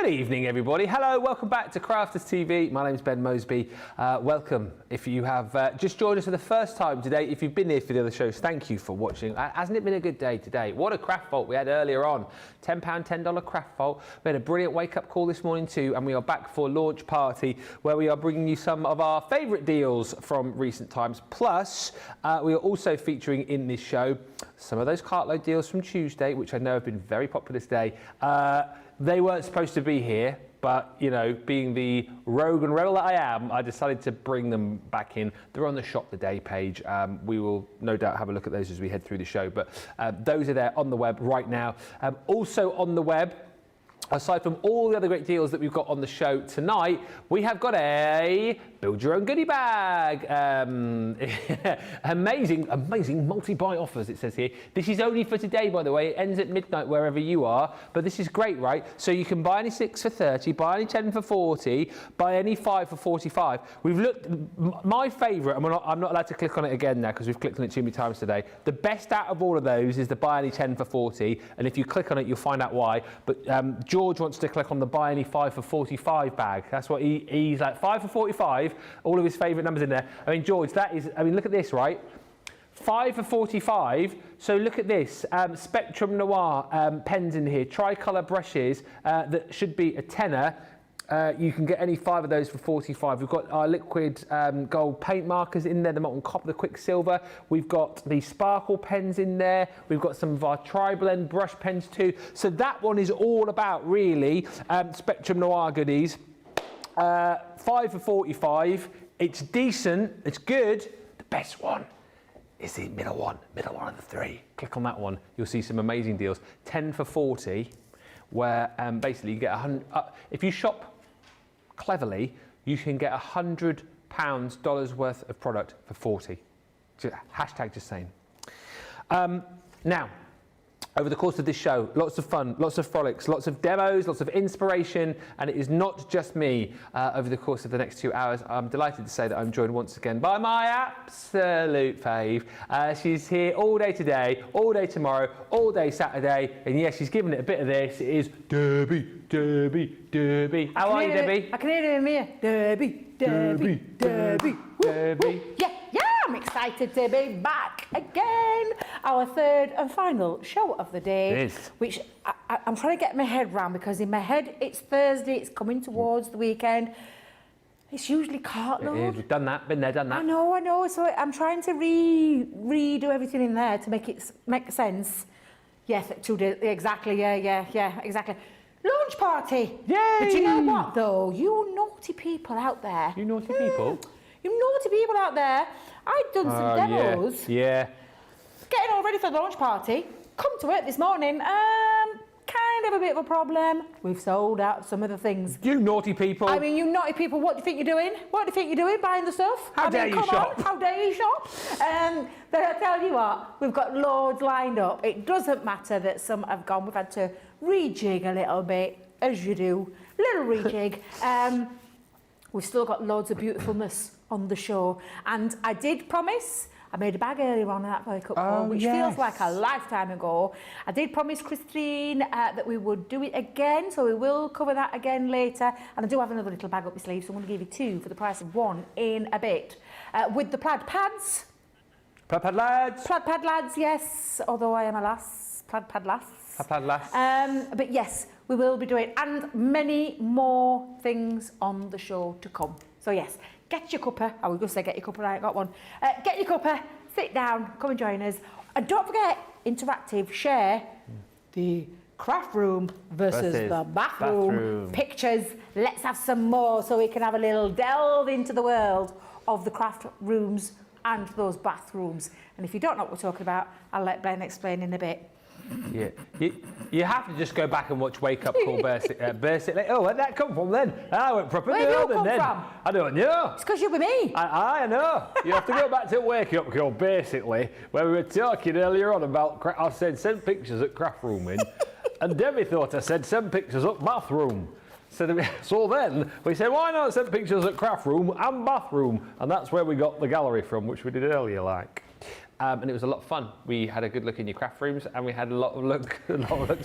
Good evening, everybody. Hello, welcome back to Crafters TV. My name's Ben Moseby. Welcome. If you have just joined us for the first time today, if you've been here for the other shows, thank you for watching. Hasn't it been a good day today? What a craft vault we had earlier on. £10, $10 craft vault. We had a brilliant wake-up call this morning too, and we are back for launch party, where we are bringing you some of our favourite deals from recent times. Plus, we are also featuring in this show some of those cartload deals from Tuesday, which I know have been very popular today. They weren't supposed to be here, but, you know, being the rogue and rebel that I am, I decided to bring them back in. They're on the Shop the Day page. We will no doubt have a look at those as we head through the show, but those are there on the web right now. Also on the web, aside from all the other great deals that we've got on the show tonight, we have got a build your own goodie bag. Amazing multi-buy offers, it says here. This is only for today, by the way. It ends at midnight wherever you are, but this is great, right? So you can buy any 6 for 30, buy any 10 for 40, buy any 5 for 45. We've looked, my favourite, and I'm not allowed to click on it again now because we've clicked on it too many times today. The best out of all of those is the buy any 10 for 40, and if you click on it, you'll find out why. But George wants to click on the buy any 5 for 45 bag. That's what he's like, 5 for 45, all of his favourite numbers in there. I mean, George, that is, I mean, look at this, right? 5 for 45, so look at this, Spectrum Noir pens in here, tricolour brushes that should be a tenner. You can get any 5 of those for 45. We've got our liquid gold paint markers in there, the molten copper, the quicksilver. We've got the sparkle pens in there. We've got some of our tri-blend brush pens too. So that one is all about, really, Spectrum Noir goodies. 5 for 45. It's decent. It's good. The best one is the middle one of the 3. Click on that one. You'll see some amazing deals. 10 for 40, where basically you get 100. If you shop cleverly, you can get $100 worth of product for 40. Hashtag just saying. Now, over the course of this show, lots of fun, lots of frolics, lots of demos, lots of inspiration, and it is not just me over the course of the next 2 hours. I'm delighted to say that I'm joined once again by my absolute fave. She's here all day today, all day tomorrow, all day Saturday, and yes, she's giving it a bit of this. It is Debbie. How are you, Debbie? I can hear it in here. Debbie. Yeah, I'm excited to be back again. Our third and final show of the day. It is. Which I'm trying to get my head around, because in my head it's Thursday, it's coming towards the weekend. It's usually cartload. We've done that, been there, done that. I know. So I'm trying to redo everything in there to make it make sense. Yes, 2 days, exactly, yeah, exactly. Launch party! Yay! But you know what, though? You naughty people out there. You naughty people? You naughty people out there. I've done some demos. Yeah. Getting all ready for the launch party. Come to work this morning. Kind of a bit of a problem. We've sold out some of the things. You naughty people. I mean, you naughty people, what do you think you're doing? What do you think you're doing, buying the stuff? How dare you shop? How dare you shop? But I tell you what, we've got loads lined up. It doesn't matter that some have gone. We've had to rejig a little bit, as you do. Little rejig. We've still got loads of beautifulness on the show. And I did promise, I made a bag earlier on that wake-up call, which feels like a lifetime ago. I did promise Christine that we would do it again, so we will cover that again later. And I do have another little bag up my sleeve, so I'm going to give you 2 for the price of 1 in a bit. With the plaid pads. Plaid pad lads. Plaid pad lads, yes. Although I am a lass. Plaid pad lass. Plaid pad lass. But yes, we will be doing, and many more things on the show to come. So yes, get your cuppa. I was going to say get your cuppa, I ain't got one. Get your cuppa, sit down, come and join us. And don't forget, interactive, share the craft room versus the bathroom pictures. Let's have some more so we can have a little delve into the world of the craft rooms and those bathrooms. And if you don't know what we're talking about, I'll let Ben explain in a bit. Yeah, you have to just go back and watch Wake Up Call basically. Oh, where'd that come from then? I went proper golden then. From? I don't know. It's because you're with me. I know. You have to go back to Wake Up Call basically, where we were talking earlier on about, I said send pictures at craft room in, and Debbie thought I said send pictures at bathroom. So then we said, why not send pictures at craft room and bathroom? And that's where we got the gallery from, which we did earlier, like. And it was a lot of fun. We had a good look in your craft rooms, and we had a lot of looks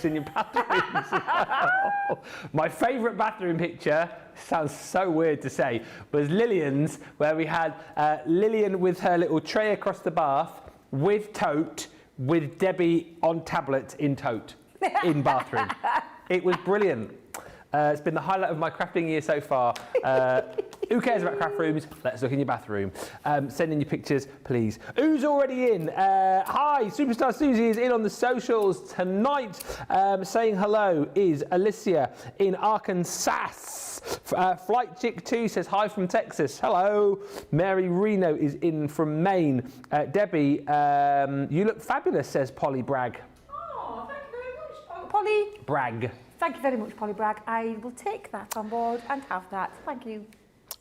in your bathrooms. My favourite bathroom picture, sounds so weird to say, was Lillian's, where we had Lillian with her little tray across the bath, with tote, with Debbie on tablet in tote, in bathroom. It was brilliant. It's been the highlight of my crafting year so far. Who cares about craft rooms? Let's look in your bathroom. Send in your pictures, please. Who's already in? Hi, Superstar Susie is in on the socials tonight. Saying hello is Alicia in Arkansas. Flight Chick 2 says hi from Texas. Hello. Mary Reno is in from Maine. Debbie, you look fabulous, says Polly Bragg. Oh, thank you very much, Polly. Bragg. Thank you very much, Polly Bragg. I will take that on board and have that. Thank you.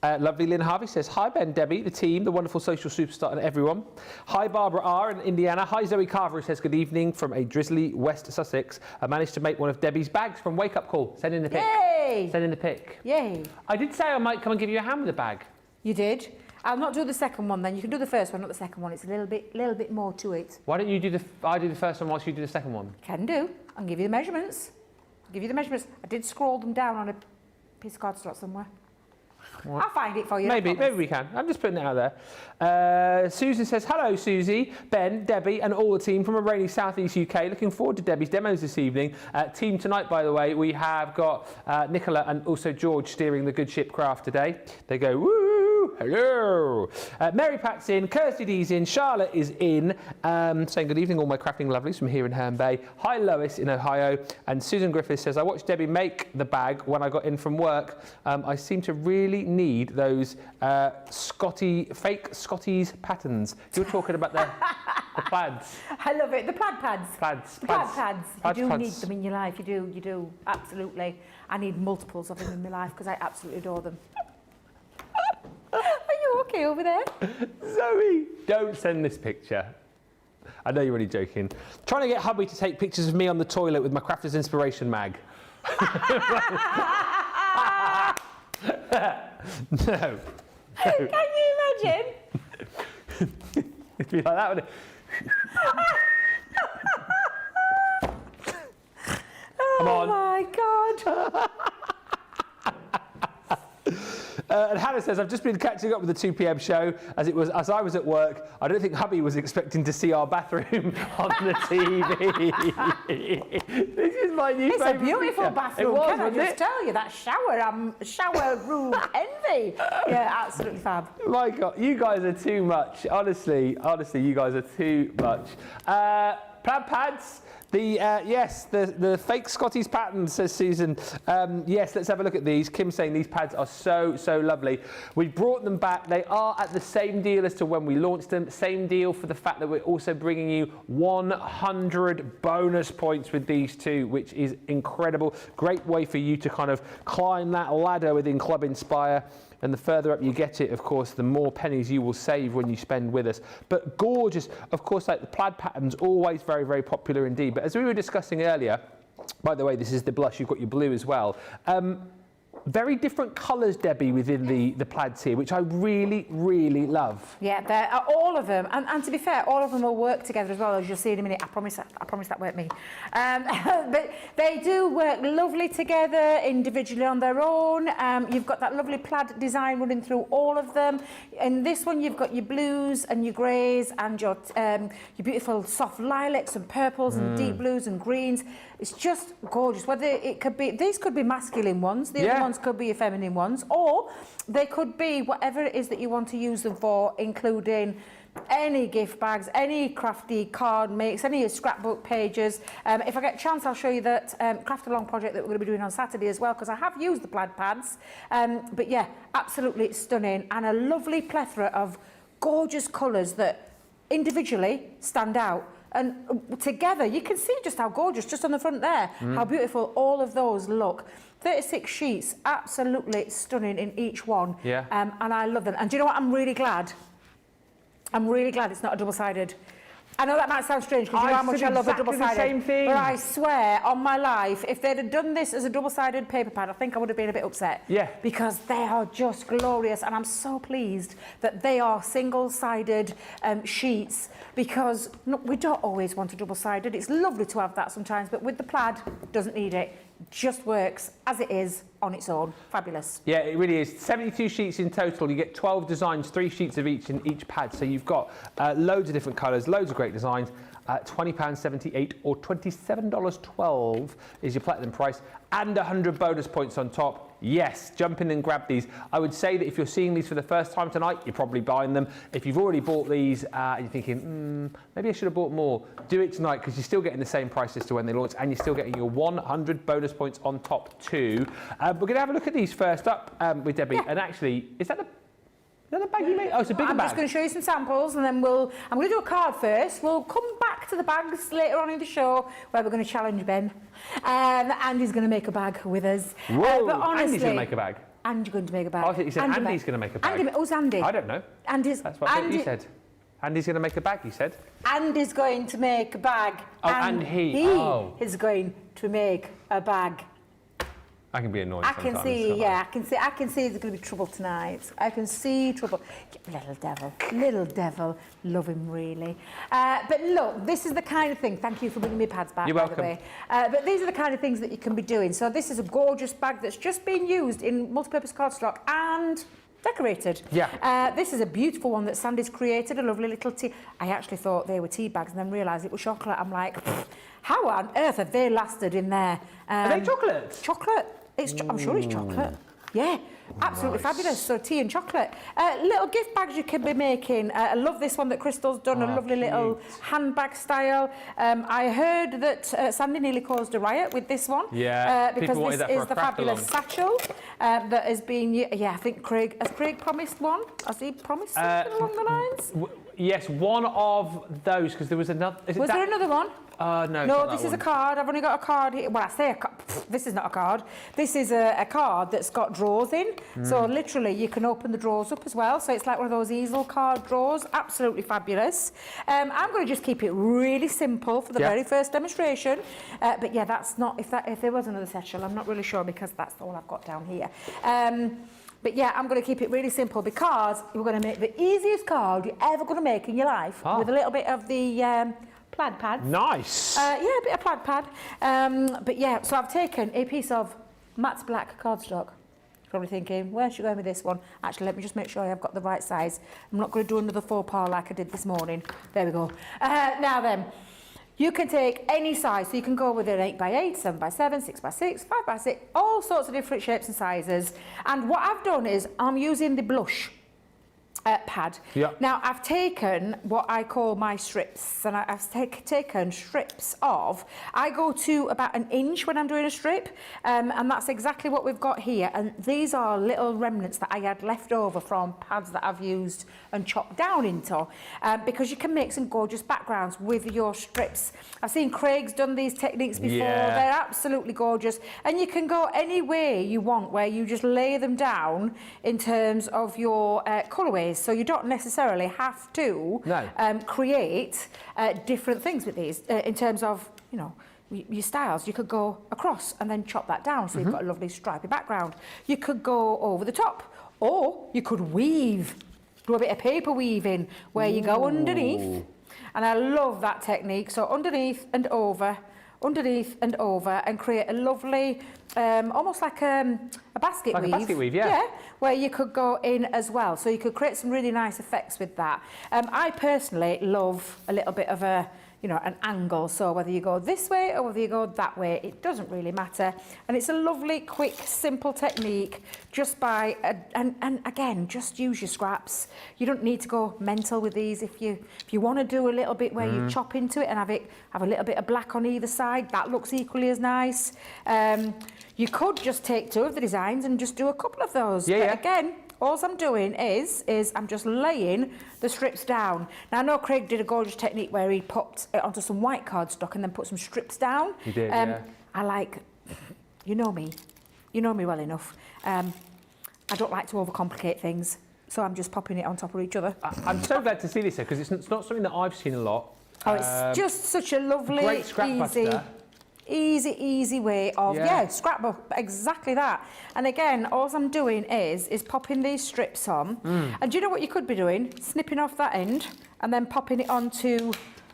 Lovely Lynn Harvey says, hi Ben, Debbie, the team, the wonderful social superstar and everyone. Hi Barbara R in Indiana. Hi Zoe Carver who says, good evening from a drizzly West Sussex. I managed to make one of Debbie's bags from Wake Up Call. Send in the pic. Yay! Send in the pic. Yay. I did say I might come and give you a hand with the bag. You did. I'll not do the second one then. You can do the first one, not the second one. It's a little bit more to it. Why don't you do I do the first one whilst you do the second one? Can do. I'll give you the measurements. I did scroll them down on a piece of cardstock somewhere. What? I'll find it for you. Maybe we can. I'm just putting it out there. Susan says, hello Susie, Ben, Debbie and all the team from a rainy southeast UK. Looking forward to Debbie's demos this evening. Team tonight, by the way, we have got Nicola and also George steering the Good Ship Craft today. They go, woo, hello. Mary Pat's in, Kirsty D's in, Charlotte is in, saying good evening all my crafting lovelies from here in Herne Bay. Hi Lois in Ohio. And Susan Griffith says, I watched Debbie make the bag when I got in from work. I seem to really need those fake Scotties patterns. You're talking about the plaids. I love it. The plaid pads. Plaids. You do need them in your life. You do. Absolutely. I need multiples of them in my life because I absolutely adore them. Are you okay over there? Zoe, don't send this picture. I know you're only joking. Trying to get hubby to take pictures of me on the toilet with my Crafters Inspiration mag. No. Can you imagine? It'd be like that, wouldn't it? Come on. Oh my God. And Hannah says, I've just been catching up with the 2 p.m. show as I was at work. I don't think hubby was expecting to see our bathroom on the TV. This is my new favourite. It's a beautiful bathroom. Was, Can I just tell you that shower room envy? Yeah, absolutely fab. My God, you guys are too much. Honestly, you guys are too much. Plaid pads. The fake Scotties pattern, says Susan. Yes, let's have a look at these. Kim's saying these pads are so lovely. We brought them back. They are at the same deal as to when we launched them. Same deal for the fact that we're also bringing you 100 bonus points with these two, which is incredible. Great way for you to kind of climb that ladder within Club Inspire. And the further up you get it, of course, the more pennies you will save when you spend with us. But gorgeous, of course, like the plaid pattern's always very popular indeed. But as we were discussing earlier, by the way, this is the blush, you've got your blue as well. Very different colours, Debbie, within the plaids here, which I really love. Yeah, they're all of them, and to be fair, all of them will work together as well, as you'll see in a minute. I promise that weren't me. But they do work lovely together, individually on their own. You've got that lovely plaid design running through all of them. In this one, you've got your blues and your greys and your beautiful soft lilacs and purples and deep blues and greens. It's just gorgeous. Whether it could be, these could be masculine ones, the other ones could be your feminine ones, or they could be whatever it is that you want to use them for, including any gift bags, any crafty card makes, any scrapbook pages. If I get a chance, I'll show you that craft along project that we're going to be doing on Saturday as well, because I have used the plaid pads. But yeah, absolutely stunning, and a lovely plethora of gorgeous colours that individually stand out. And together, you can see just how gorgeous, just on the front there, how beautiful all of those look. 36 sheets, absolutely stunning in each one. Yeah. And I love them. And do you know what? I'm really glad it's not a double-sided. I know that might sound strange because you know how much I love a double-sided. Same thing. But I swear on my life, if they'd have done this as a double-sided paper pad, I think I would have been a bit upset. Yeah. Because they are just glorious, and I'm so pleased that they are single-sided sheets, because we don't always want a double-sided. It's lovely to have that sometimes, but with the plaid, doesn't need it. Just works as it is on its own. Fabulous. Yeah, it really is. 72 sheets in total. You get 12 designs, 3 sheets of each in each pad. So you've got loads of different colours, loads of great designs. £20.78 or $27.12 is your platinum price, and 100 bonus points on top. Yes, jump in and grab these. I would say that if you're seeing these for the first time tonight, you're probably buying them. If you've already bought these and you're thinking, maybe I should have bought more, do it tonight, because you're still getting the same price as to when they launch, and you're still getting your 100 bonus points on top too. We're going to have a look at these first up with Debbie. Yeah. And actually, is that the bag you made? Oh, it's a bigger bag. I'm just going to show you some samples, and then I'm going to do a card first. We'll come back to the bags later on in the show, where we're going to challenge Ben. And he's going to make a bag with us. Whoa, but honestly, Andy's going to make a bag? And you're going to make a bag. Oh, I think you said Andy's going to make a bag. Who's Andy? I don't know. That's what I thought you said. Andy's going to make a bag, you said? Andy's going to make a bag. Oh, and he is going to make a bag. I can be annoying sometimes. I can see there's going to be trouble tonight. I can see trouble. Little devil, love him really. But look, this is the kind of thing. Thank you for bringing me pads back. You're welcome. By the way. But these are the kind of things that you can be doing. So this is a gorgeous bag that's just been used in multi-purpose cardstock and decorated. Yeah. This is a beautiful one that Sandy's created. A lovely little tea. I actually thought they were tea bags and then realised it was chocolate. I'm like, how on earth have they lasted in there? Are they chocolates? Chocolate. I'm sure it's chocolate. Yeah, absolutely fabulous. So tea and chocolate. Little gift bags you can be making. I love this one that Crystal's done, a lovely little handbag style. I heard that Sandy nearly caused a riot with this one. Yeah, because this is the fabulous satchel that has been, I think has Craig promised one? Has he promised something along the lines? Yes, one of those, because there was another. Was there another one? No, this is a card. I've only got a card here. Well, I say this is not a card. This is a card that's got drawers in. So literally you can open the drawers up as well. So it's like one of those easel card drawers. Absolutely fabulous. I'm going to just keep it really simple for the very first demonstration. But yeah, that's not, if there was another satchel, I'm not really sure, because that's all I've got down here. But yeah, I'm going to keep it really simple, because we're going to make the easiest card you're ever going to make in your life with a little bit of the plaid pad. Nice. Yeah, a bit of plaid pad. But yeah, so I've taken a piece of matte black cardstock. Probably thinking, where should I go with this one? Actually, let me just make sure I've got the right size. I'm not going to do another faux pas like I did this morning. There we go. Now then, you can take any size. So you can go with an 8x8, 7x7, 6x6, 5x6, all sorts of different shapes and sizes. And what I've done is I'm using the blush pad. Yeah. Now, I've taken what I call my strips, and I've taken strips of, I go to about 1 inch when I'm doing a strip, and that's exactly what we've got here. And these are little remnants that I had left over from pads that I've used and chopped down into, because you can make some gorgeous backgrounds with your strips. I've seen Craig's done these techniques before. Yeah. They're absolutely gorgeous, and you can go any way you want, where you just lay them down in terms of your colourways. So you don't necessarily have to create different things with these in terms of, you know, your styles. You could go across and then chop that down, so you've got a lovely stripy background. You could go over the top, or you could weave, do a bit of paper weaving where you go underneath. And I love that technique. So underneath and over, and create a lovely, almost like a basket weave. Like a basket weave, yeah. Yeah, where you could go in as well. So you could create some really nice effects with that. I personally love a little bit of a, you know, an angle. So whether you go this way or whether you go that way, it doesn't really matter. And it's a lovely, quick, simple technique just by, and again, just use your scraps. You don't need to go mental with these. If you want to do a little bit where you chop into it and have a little bit of black on either side, that looks equally as nice. You could just take 2 of the designs and just do a couple of those. But again, all I'm doing is I'm just laying the strips down. Now, I know Craig did a gorgeous technique where he popped it onto some white cardstock and then put some strips down. He did, yeah. I like, you know me well enough. I don't like to overcomplicate things, so I'm just popping it on top of each other. I'm so glad to see this, because it's not something that I've seen a lot. Oh, it's just such a lovely, great scrap buster. easy way of, scrapbook, exactly that. And again, all I'm doing is popping these strips on. And do you know what you could be doing? Snipping off that end and then popping it onto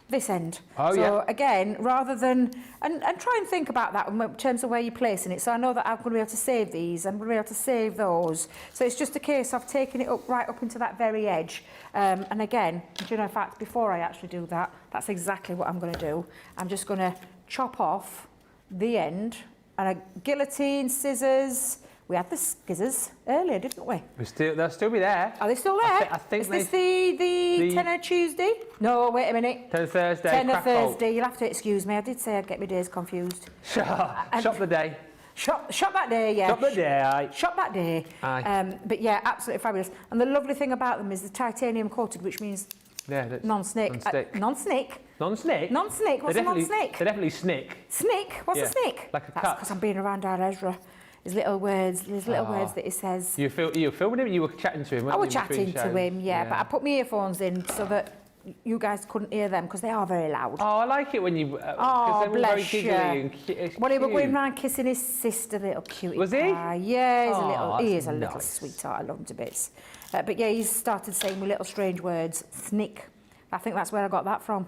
this end. So again, rather than, and try and think about that in terms of where you're placing it. So I know that I'm going to be able to save these, I'm going to be able to save those. So it's just a case of taking it up right up into that very edge. And again, do you know, in fact, before I actually do that, that's exactly what I'm going to do. I'm just going to chop off the end, and a guillotine, scissors. We had the scissors earlier, didn't we? They'll still be there. Are they still there? I think Is this the 10 of Tuesday? No, wait a minute. 10 of Thursday. 10 of Thursday. You'll have to excuse me. I did say I'd get my days confused. Shop the day. Shop that day, yeah. Shop the day, aye. Shop that day. Aye. But yeah, absolutely fabulous. And the lovely thing about them is the titanium coated, which means non-snick. Non-snick. Non-snick? Non-snick. What's a non-snick? They definitely snick. Snick? What's a snick? Like a That's cut. because I'm being around our Ezra. There's little words that he says. You were filming him? You were chatting to him, weren't you? I was chatting to him, yeah, but I put my earphones in so that you guys couldn't hear them because they are very loud. Oh, I like it when you... bless you. Well, he was going round round kissing his sister, little cutie. Was he? Yeah, he is a little nice. sweetheart. I love him to bits. But yeah, he's started saying with little strange words, snick. I think that's where I got that from.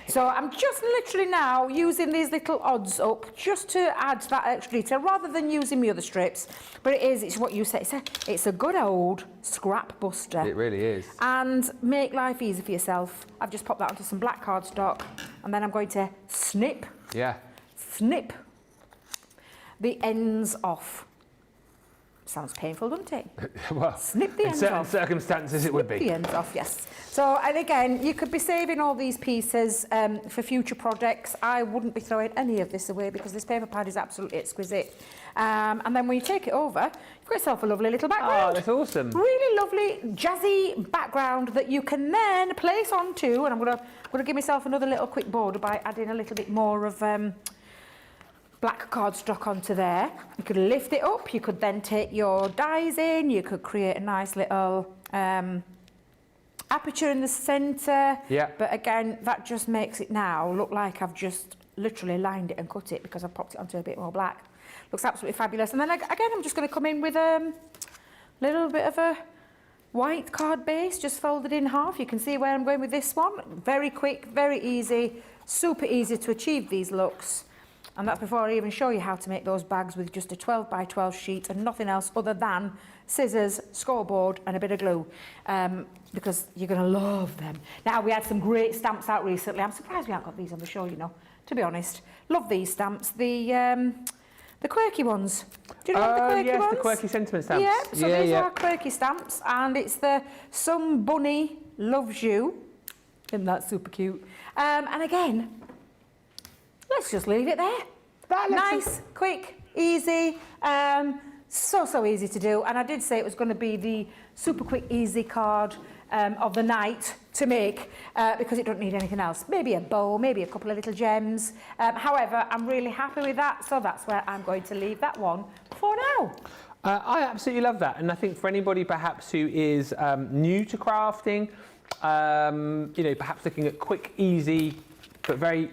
So I'm just literally now using these little odds up just to add that extra detail rather than using my other strips. But it's what you say. It's a good old scrap buster. It really is. And make life easy for yourself. I've just popped that onto some black cardstock and then I'm going to snip the ends off. Sounds painful, doesn't it? Well, snip the ends in certain off. circumstances it would be. Snip the ends off, yes. So, and again, you could be saving all these pieces for future projects. I wouldn't be throwing any of this away because this paper pad is absolutely exquisite. And then when you take it over, you've got yourself a lovely little background. Oh, that's awesome. Really lovely, jazzy background that you can then place onto, and I'm gonna give myself another little quick border by adding a little bit more of black cardstock onto there. You could lift it up, you could then take your dies in, you could create a nice little aperture in the centre. Yeah. But again, that just makes it now look like I've just literally lined it and cut it because I've popped it onto a bit more black. Looks absolutely fabulous. And then again, I'm just going to come in with a little bit of a white card base, just folded in half. You can see where I'm going with this one. Very quick, very easy, super easy to achieve these looks. And that's before I even show you how to make those bags with just a 12 by 12 sheet and nothing else other than scissors, scoreboard and a bit of glue, because you're going to love them. Now, we had some great stamps out recently. I'm surprised we haven't got these on the show, you know, to be honest. Love these stamps. The quirky ones. Do you know the quirky ones? Yes, the quirky sentiment stamps. Yeah, so these are quirky stamps, and it's the Some Bunny Loves You. Isn't that super cute? And again, let's just leave it there. Nice, quick, easy, so easy to do. And I did say it was going to be the super quick, easy card of the night to make because it doesn't need anything else. Maybe a bow, maybe a couple of little gems. However, I'm really happy with that, so that's where I'm going to leave that one for now. I absolutely love that, and I think for anybody perhaps who is new to crafting, you know, perhaps looking at quick, easy, but very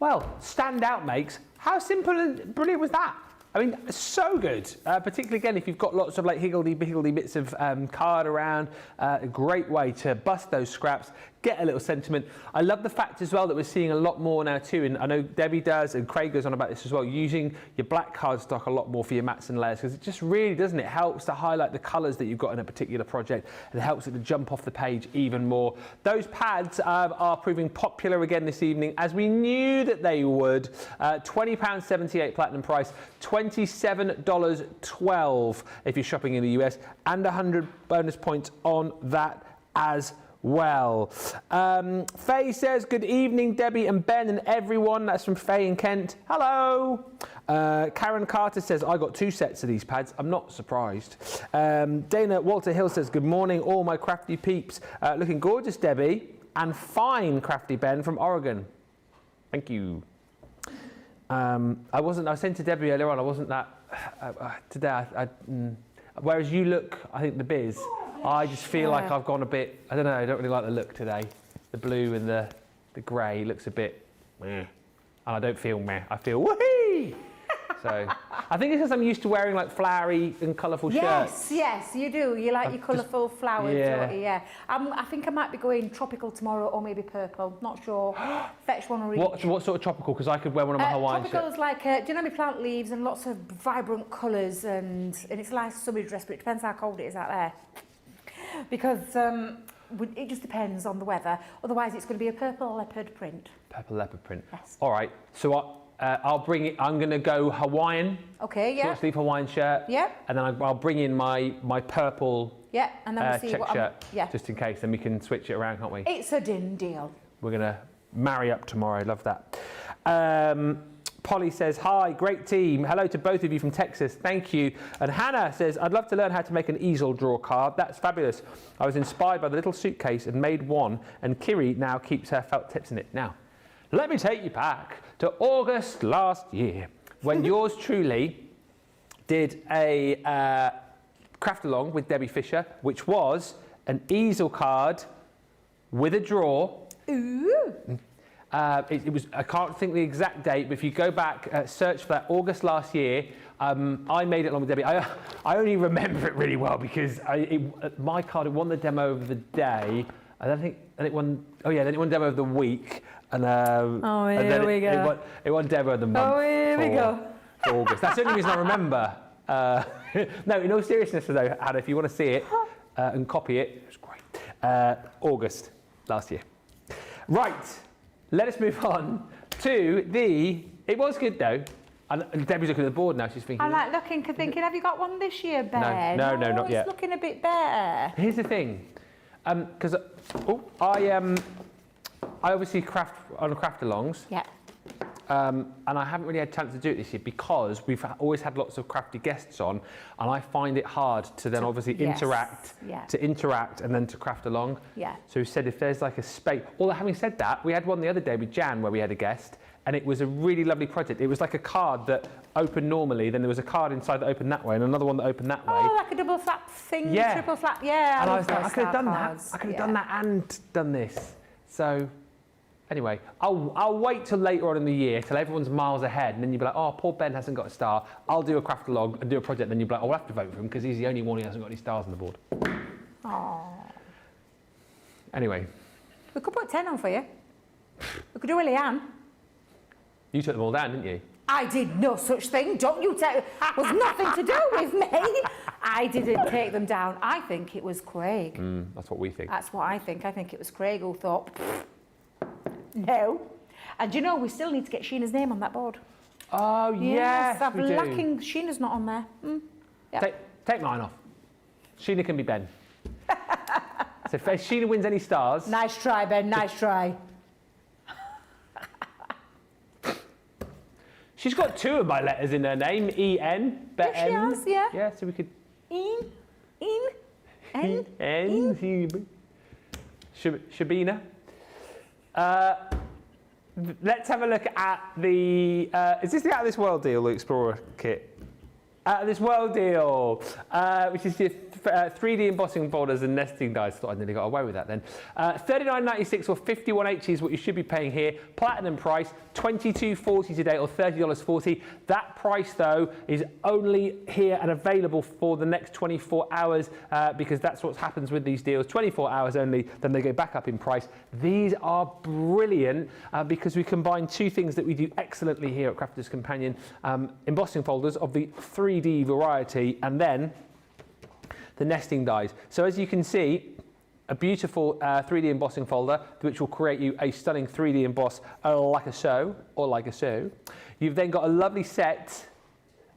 standout makes. How simple and brilliant was that? I mean, so good. Particularly again, if you've got lots of like higgledy-piggledy bits of card around, a great way to bust those scraps, get a little sentiment. I love the fact as well that we're seeing a lot more now too, and I know Debbie does and Craig goes on about this as well, using your black cardstock a lot more for your mats and layers, because it just really, doesn't it, helps to highlight the colours that you've got in a particular project, and it helps it to jump off the page even more. Those pads are proving popular again this evening, as we knew that they would. £20.78 platinum price, $27.12 if you're shopping in the US, and 100 bonus points on that as well. Faye says, good evening, Debbie and Ben and everyone. That's from Faye in Kent. Hello. Karen Carter says, I got 2 sets of these pads. I'm not surprised. Dana Walter Hill says, good morning, all my crafty peeps. Looking gorgeous, Debbie, and fine, crafty Ben from Oregon. Thank you. I was saying to Debbie earlier on, I wasn't that today. Whereas you look, I think, the biz. I just feel like I've gone a bit, I don't know, I don't really like the look today. The blue and the the grey looks a bit meh. And I don't feel meh, I feel woohoo! So I think it's because I'm used to wearing like flowery and colourful shirts. Yes, you do. You like your colourful flowers, yeah. don't you? Yeah. I think I might be going tropical tomorrow, or maybe purple. Not sure. Fetch one or each. What sort of tropical? Because I could wear one of my Hawaiian shirts. Tropical's like, do you know me plant leaves and lots of vibrant colours, and it's like summer dress, but it depends how cold it is out there. Because it just depends on the weather. Otherwise, it's going to be a purple leopard print. Purple leopard print. Yes. All right. So I'll bring it. I'm going to go Hawaiian. Okay. Yeah. Short sleeve Hawaiian shirt. Yeah. And then I'll bring in my purple. Yeah. And then we'll see check what shirt. yeah. Just in case, then we can switch it around, can't we? It's a din deal. We're going to marry up tomorrow. Love that. Polly says, hi, great team. Hello to both of you from Texas. Thank you. And Hannah says, I'd love to learn how to make an easel drawer card. That's fabulous. I was inspired by the little suitcase and made one, and Kiri now keeps her felt tips in it. Now, let me take you back to August last year when yours truly did a craft along with Debbie Fisher, which was an easel card with a drawer. Ooh. It was, I can't think the exact date, but if you go back, search for that August last year, I made it along with Debbie. I only remember it really well because my card, it won the demo of the day. I don't think, and it won, oh yeah, then it won demo of the week. And, here we go. It won demo of the month. Oh, here we go. For August. That's the only reason I remember. No, in all seriousness though, Hannah, if you want to see it and copy it, it's great. August last year. Right. Let us move on to it was good though. And Debbie's looking at the board now, she's thinking. I'm like thinking, have you got one this year, Ben? No, not yet. It's looking a bit better. Here's the thing, because I obviously craft on craft-alongs. Yeah. And I haven't really had a chance to do it this year because we've always had lots of crafty guests on, and I find it hard to then obviously interact and then to craft along. Yeah. So we said if there's like a space, although having said that, we had one the other day with Jan where we had a guest, and it was a really lovely project. It was like a card that opened normally, then there was a card inside that opened that way and another one that opened that way. Oh, like a double flap thing, yeah. Triple flap, yeah. And I was like, I could have done cards. that. I could have done that and done this. So anyway, I'll wait till later on in the year, till everyone's miles ahead, and then you'll be like, oh, poor Ben hasn't got a star. I'll do a craft along and do a project, and then you'll be like, oh, I'll have to vote for him because he's the only one who hasn't got any stars on the board. Aww. Anyway. We could put 10 on for you. We could do a Leanne. You took them all down, didn't you? I did no such thing. Don't you tell. It was nothing to do with me. I didn't take them down. I think it was Craig. That's what we think. That's what I think. I think it was Craig who thought, no. And you know, we still need to get Sheena's name on that board. Oh, yes, I'm we do. lacking. Sheena's not on there. Yep. Take mine off. Sheena can be Ben. So if Sheena wins any stars... Nice try, Ben. Nice try. She's got 2 of my letters in her name. E-N. Yes, she has, yeah. Yeah, so we could... Shabina. Let's have a look at the... is this the Out of This World deal, the Explorer kit? Out of This World deal, which is just 3D embossing folders and nesting dies. Thought I nearly got away with that then. $39.96 or 51H is what you should be paying here. Platinum price, $22.40 today or $30.40. That price though is only here and available for the next 24 hours because that's what happens with these deals. 24 hours only, then they go back up in price. These are brilliant because we combine 2 things that we do excellently here at Crafter's Companion. Embossing folders of the 3D variety and then the nesting dies. So as you can see, a beautiful 3D embossing folder which will create you a stunning 3D emboss like a so, or like a so. You've then got a lovely set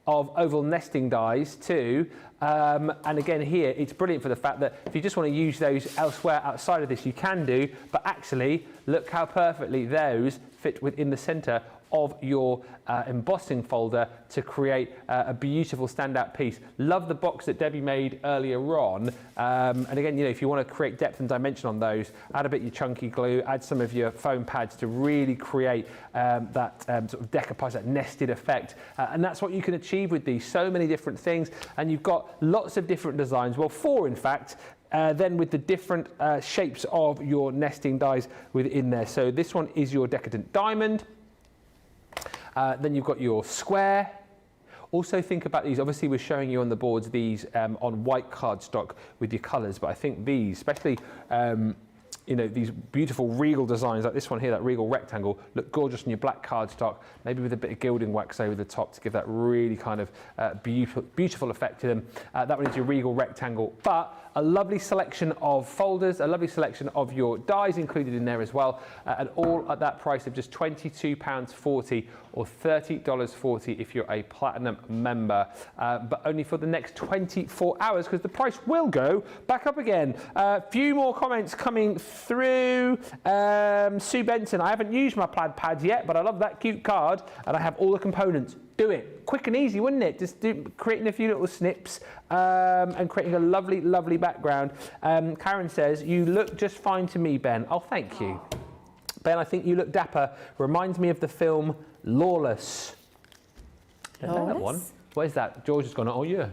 of oval nesting dies too. And again here, it's brilliant for the fact that if you just want to use those elsewhere outside of this, you can do, but actually look how perfectly those fit within the center of your embossing folder to create a beautiful standout piece. Love the box that Debbie made earlier on. And again, you know, if you want to create depth and dimension on those, add a bit of your chunky glue, add some of your foam pads to really create that sort of decoupage, that nested effect. And that's what you can achieve with these. So many different things. And you've got lots of different designs. Well, 4 in fact. Then with the different shapes of your nesting dies within there. So this one is your decadent diamond. Then you've got your square. Also think about these. Obviously, we're showing you on the boards these on white cardstock with your colours, but I think these, especially you know, these beautiful regal designs like this one here, that regal rectangle, look gorgeous on your black cardstock, maybe with a bit of gilding wax over the top to give that really kind of beautiful effect to them. That one is your regal rectangle, but a lovely selection of folders, a lovely selection of your dies included in there as well, and all at that price of just £22.40 or $30.40 if you're a platinum member, but only for the next 24 hours because the price will go back up again. A few more comments coming through. Sue Benson, I haven't used my plaid pads yet, but I love that cute card and I have all the components. Do it. Quick and easy, wouldn't it? Just creating a few little snips and creating a lovely, lovely background. Karen says, you look just fine to me, Ben. Oh, thank you. Ben, I think you look dapper. Reminds me of the film Lawless. Don't know that one. What is that? George has gone, oh yeah.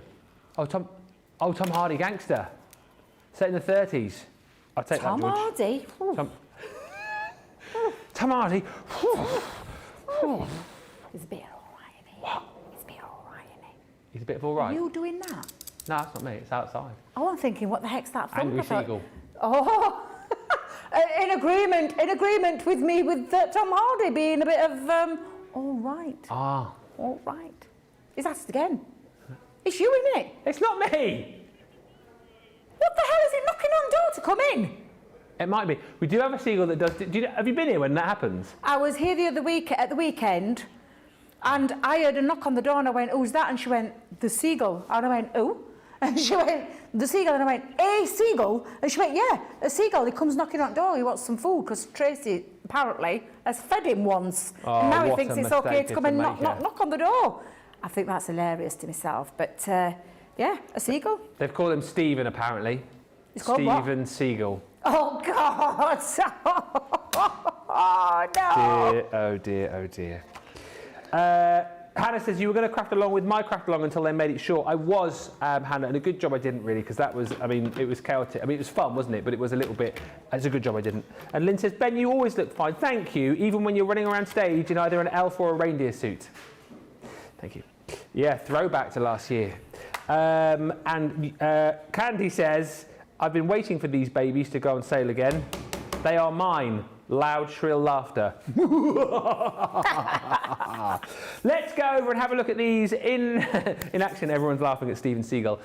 Oh, Tom Hardy Gangster. Set in the 30s. I'll take Tom that, George. Hardy. Tom Hardy. He's a bit alright, isn't he? What? He's a bit alright, isn't he? He's a bit of all right. Are you doing that? No, that's not me. It's outside. Oh, I'm thinking, what the heck's that from? Angry Seagull. Oh, in agreement with me with Tom Hardy being a bit of all right. Ah. All right. He's asked again. It's you, isn't it? It's not me. What the hell is it knocking on door to come in? It might be. We do have a seagull that does. Have you been here when that happens? I was here the other week at the weekend, and I heard a knock on the door, and I went, "Who's that?" And she went, "The seagull." And I went, "Who?" And she went, "The seagull." And I went, "A seagull?" And she went, "Yeah, a seagull. He comes knocking on the door. He wants some food because Tracy apparently has fed him once, and now he thinks it's okay to come and knock on the door." I think that's hilarious to myself, but yeah, a seagull. They've called him Stephen apparently. It's called what? Stephen Seagull. Oh God! Oh no! Dear, oh dear, oh dear. Hannah says you were going to craft along with my craft along until they made it short. I was, Hannah, and a good job I didn't really, because that was, I mean, it was chaotic. I mean, it was fun, wasn't it? But it was a little bit, it's a good job I didn't. And Lynn says, Ben, you always look fine. Thank you, even when you're running around stage in either an elf or a reindeer suit. Thank you. Yeah, throwback to last year. Candy says, I've been waiting for these babies to go on sale again. They are mine. Loud, shrill laughter. Let's go over and have a look at these in action. Everyone's laughing at Stephen Seagull.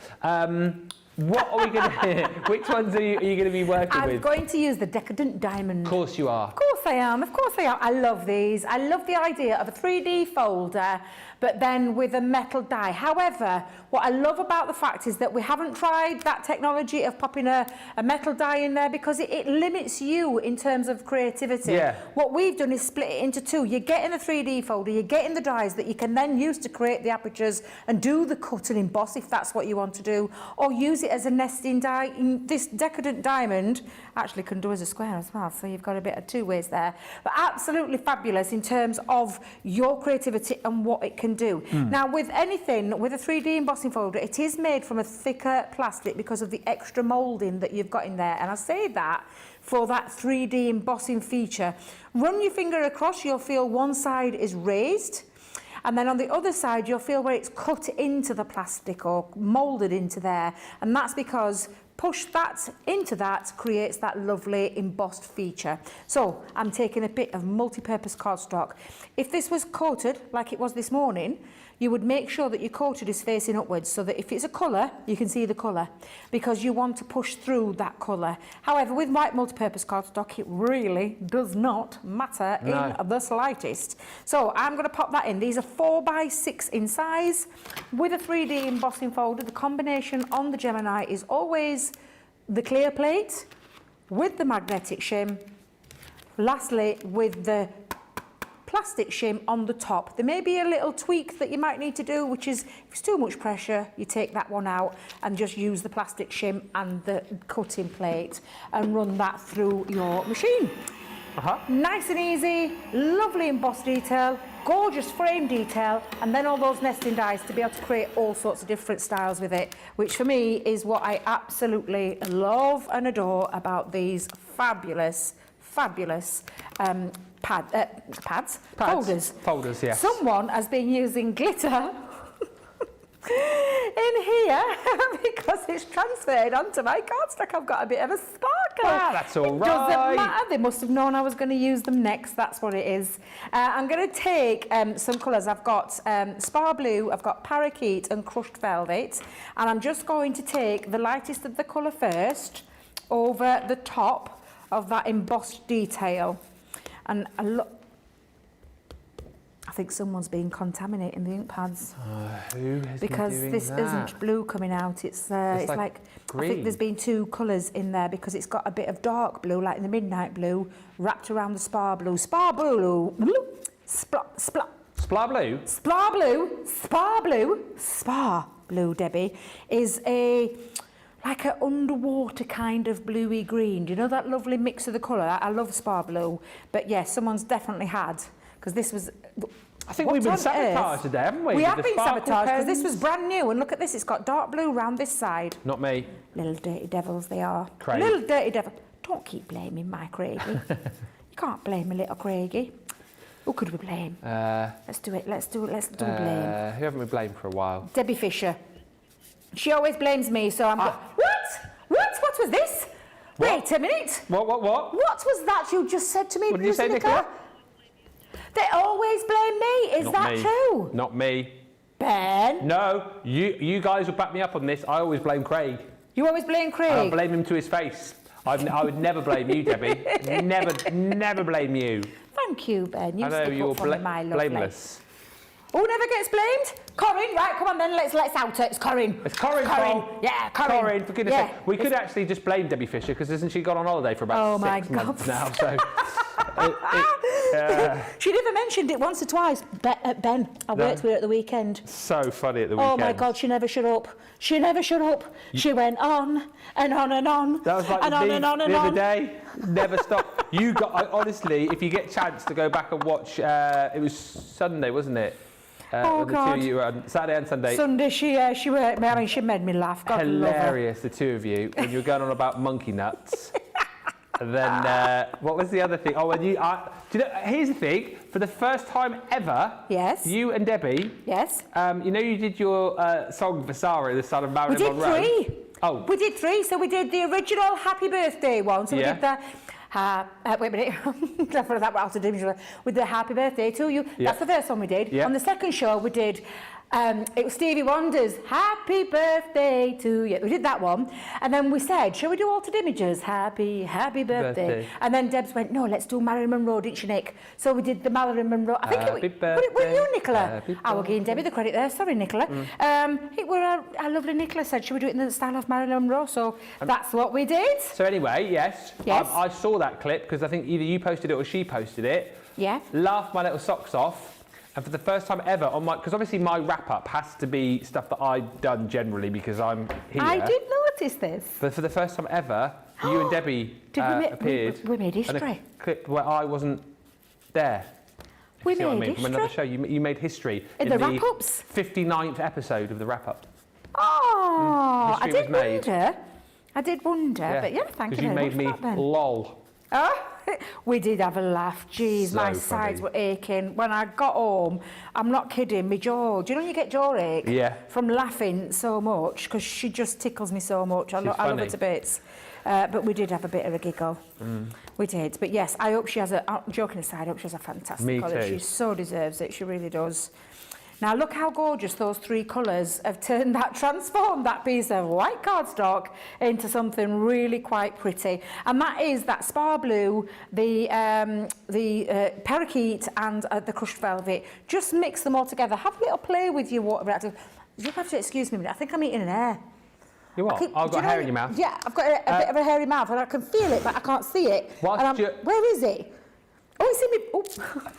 What are we going to? Which ones are you going to be working with? I'm going to use the Decadent Diamond. Of course you are. Of course I am. Of course I am. I love these. I love the idea of a 3D folder, but then with a metal die. However, what I love about the fact is that we haven't tried that technology of popping a metal die in there because it limits you in terms of creativity. Yeah. What we've done is split it into two. You're getting a 3D folder, you're getting the dies that you can then use to create the apertures and do the cut and emboss if that's what you want to do, or use it as a nesting die. This Decadent Diamond actually can do as a square as well, so you've got a bit of two ways there. But absolutely fabulous in terms of your creativity and what it can do. Now, with anything, with a 3D embossing folder, it is made from a thicker plastic because of the extra moulding that you've got in there. And I say that for that 3D embossing feature. Run your finger across, you'll feel one side is raised, and then on the other side you'll feel where it's cut into the plastic or moulded into there, and that's because push that into that creates that lovely embossed feature. So I'm taking a bit of multi-purpose cardstock. If this was coated like it was this morning, you would make sure that your coated is facing upwards so that if it's a colour, you can see the colour because you want to push through that colour. However, with white multi-purpose cardstock, it really does not matter in the slightest. So I'm going to pop that in. These are 4x6 in size with a 3D embossing folder. The combination on the Gemini is always the clear plate with the magnetic shim. Lastly, with the plastic shim on the top. There may be a little tweak that you might need to do, which is if it's too much pressure, you take that one out and just use the plastic shim and the cutting plate and run that through your machine. Nice and easy, lovely embossed detail, gorgeous frame detail, and then all those nesting dies to be able to create all sorts of different styles with it, which for me is what I absolutely love and adore about these fabulous folders. Yes. Someone has been using glitter in here because it's transferred onto my cardstock. I've got a bit of a sparkle. That's all right. It doesn't matter. They must have known I was going to use them next. That's what it is. I'm going to take some colours. I've got Spar Blue, I've got Parakeet and Crushed Velvet. And I'm just going to take the lightest of the colour first over the top of that embossed detail. And I think someone's been contaminating the ink pads. Who has because been doing this that? isn't blue coming out. It's like green. I think there's been two colours in there because it's got a bit of dark blue, like in the midnight blue, wrapped around the Spar Blue. Spar Blue, Spar Blue? Spar Blue, Debbie, is like an underwater kind of bluey green. Do you know that lovely mix of the colour? I love Spar Blue, but yes, someone's definitely had, because this was... I think we've been sabotaged today, haven't we? We with have the been sparkle sabotaged because pens? this was brand new, and look at this, it's got dark blue round this side. Not me. Little dirty devils they are. Craig. Little dirty devil. Don't keep blaming my Craigie. You can't blame a little Craigie. Who could we blame? Let's do it. Let's do blame. Who haven't we blamed for a while? Debbie Fisher. She always blames me, so I'm... What was this? What? Wait a minute. What? What was that you just said to me, What did you say, Nicola? They always blame me. Is Not that me. true? Not me. Ben? No, you guys will back me up on this. I always blame Craig. You always blame Craig? I blame him to his face. I would never blame you, Debbie. Never blame you. Thank you, Ben. You I know stick you're up for me, my lovely. blameless. Who never gets blamed? Corinne, right, come on then, let's out it. It's Corinne. It's Corinne. Yeah, Corinne. Corinne, for goodness sake. We could actually just blame Debbie Fisher, because hasn't she gone on holiday for about 6 months now? So, She never mentioned it once or twice. Ben, I worked with her at the weekend. So funny at the weekend. Oh my God, she never shut up. She went on and on and on. That was like and the on and on and the on. other day. Never stopped. Honestly, if you get a chance to go back and watch, it was Sunday, wasn't it? Oh the God. two of you were on Saturday and Sunday. Sunday, she worked me. I mean, she made me laugh. God Hilarious, the two of you, when you were going on about monkey nuts. And then, what was the other thing? Oh, and you know, here's the thing. For the first time ever, Yes. you and Debbie, Yes. you know you did your song for Sarah, the son of Marilyn We did Monroe? 3. Oh. We did 3. So we did the original Happy Birthday one. So we Yeah. did the... wait a minute. That out of division with the Happy Birthday to you. Yeah. That's the first one we did. Yeah. On the second show we did it was Stevie Wonder's Happy Birthday to you. We did that one, and then we said, shall we do Altered Images? Happy birthday. And then Debs went, no, let's do Marilyn Monroe, didn't she, Nick? So we did the Marilyn Monroe. I think Happy were you, Nicola? Happy I will give Debbie the credit there. Sorry, Nicola. It were our lovely Nicola said, shall we do it in the style of Marilyn Monroe? So that's what we did. So anyway, yes. Yes. I saw that clip because I think either you posted it or she posted it. Yeah. Laughed my little socks off. And for the first time ever, because obviously my wrap-up has to be stuff that I've done generally because I'm here. I did notice this. But for the first time ever, you and Debbie appeared. We made history. In a clip where I wasn't there. We See what I made mean? From another show, history. you made history. In the wrap-ups? 59th episode of the wrap-up. Oh, I History did was made. wonder. I did wonder, but yeah, thank you very much Because you for that, made Ben. me lol. Oh, we did have a laugh. Jeez, So my funny. sides were aching. When I got home, I'm not kidding, my jaw. Do you know you get jaw ache? Yeah. From laughing so much, because she just tickles me so much. I love her funny. to bits. But we did have a bit of a giggle. We did. But yes, I hope she has joking aside, I hope she has a fantastic Me colour. too. She so deserves it. She really does. Now look how gorgeous those 3 colours have transformed that piece of white cardstock into something really quite pretty. And that is that Spar Blue, the Parakeet and the Crushed Velvet. Just mix them all together. Have a little play with your water reactor. You have to excuse me a minute. I think I'm eating an hair. You what? I've got hair in your mouth. Yeah, I've got a bit of a hairy mouth and I can feel it, but I can't see it. Whilst Where is it? Oh, it's in me. Oh.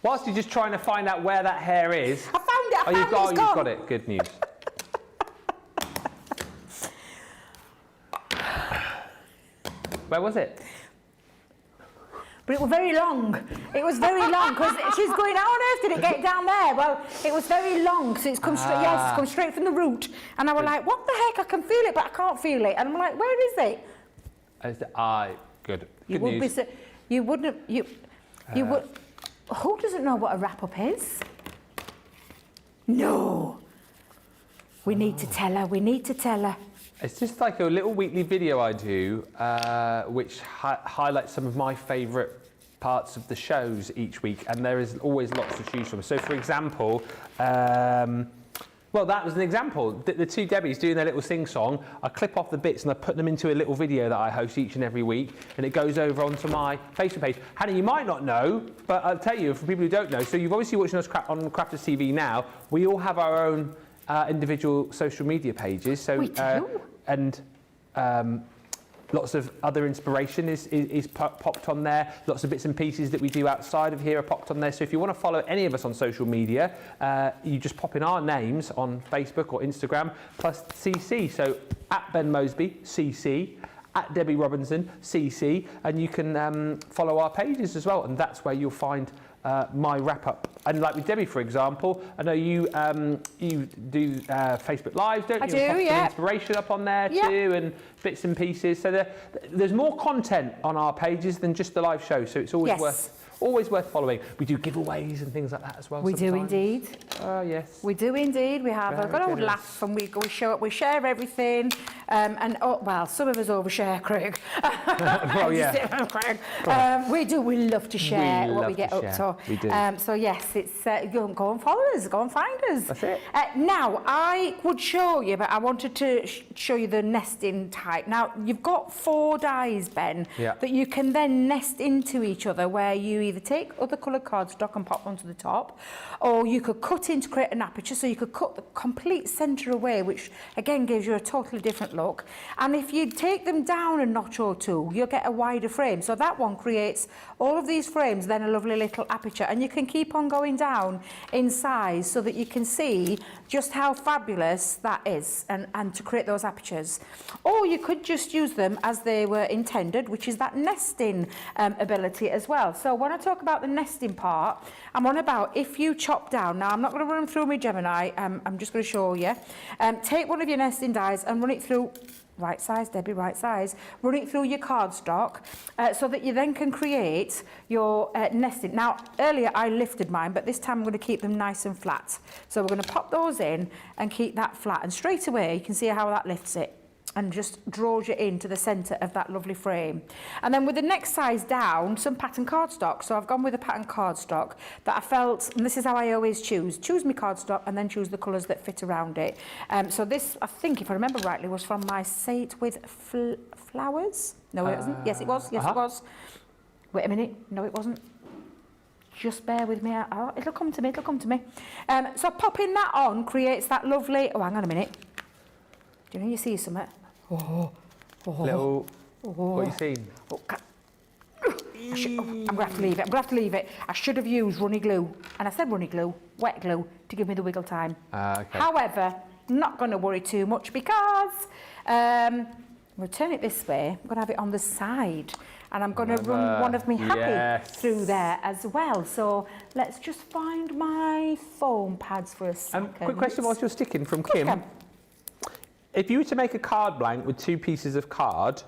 Whilst you're just trying to find out where that hair is. I found it. You've got it. Good news. Where was it? But it was very long. It was very long because she's going, how on earth did it get down there? Well, it was very long, so it's come straight. Yes, it's come straight from the root. And I was like, what the heck? I can feel it, but I can't feel it. And I'm like, where is it? Good. You Good would news. be. You wouldn't. You would. Who doesn't know what a wrap up is? No. We need to tell her. We need to tell her. It's just like a little weekly video I do, which highlights some of my favourite parts of the shows each week, and there is always lots to choose from. So, for example, well, that was an example. The two Debbies doing their little sing-song, I clip off the bits and I put them into a little video that I host each and every week, and it goes over onto my Facebook page. Hannah, you might not know, but I'll tell you, for people who don't know, so you've obviously watching us on Crafters TV now, we all have our own individual social media pages. So, we do. And lots of other inspiration is popped on there. Lots of bits and pieces that we do outside of here are popped on there. So if you want to follow any of us on social media, you just pop in our names on Facebook or Instagram, plus CC. So at Ben Moseby, CC, at Debbie Robinson, CC, and you can follow our pages as well. And that's where you'll find my wrap-up. And like with Debbie, for example, I know you do Facebook Lives, don't you? I do, yeah. Inspiration up on there too, and bits and pieces. So there's more content on our pages than just the live show. So it's always worth following. We do giveaways and things like that as well. We do indeed. Oh yes. We do indeed. We have a good old laugh, and we share everything. And some of us overshare, Craig. Well, yeah. Craig. We do. We love to share what we get up to. We do. So yes, it's go and follow us. Go and find us. That's it. Now I would show you, but I wanted to show you the nesting type. Now you've got 4 dies, Ben, that you can then nest into each other, where you either take other coloured cardstock and pop onto the top, or you could cut in to create an aperture, so you could cut the complete centre away, which again gives you a totally different look. And if you take them down a notch or two, you'll get a wider frame. So that one creates all of these frames, then a lovely little aperture, and you can keep on going down in size so that you can see just how fabulous that is, and to create those apertures. Or you could just use them as they were intended, which is that nesting ability as well. So when I talk about the nesting part, I'm on about if you chop down. Now I'm not going to run through my Gemini, I'm just going to show you. Take one of your nesting dies and run it through, right size, Debbie, right size, run it through your cardstock so that you then can create your nesting. Now earlier I lifted mine, but this time I'm going to keep them nice and flat. So we're going to pop those in and keep that flat, and straight away you can see how that lifts it and just draws you into the centre of that lovely frame. And then with the next size down, some pattern cardstock. So I've gone with a pattern cardstock that I felt, and this is how I always choose my cardstock and then choose the colours that fit around it. So this, I think, if I remember rightly, was from my Say It With Flowers. No, it wasn't. Yes, it was. Yes, it was. Wait a minute. No, it wasn't. Just bear with me. Oh, it'll come to me. It'll come to me. So popping that on creates that lovely... Oh, hang on a minute. Do you know you see something? Little... What are you seeing? I'm going to have to leave it. I'm going to have to leave it. I should have used runny glue. And I said runny glue, wet glue, to give me the wiggle time. Okay. However, I'm not going to worry too much because I'm going to turn it this way. I'm going to have it on the side. And I'm going to run one of me happy through there as well. So let's just find my foam pads for a second. Quick question whilst you're sticking from Kim. If you were to make a card blank with 2 pieces of card,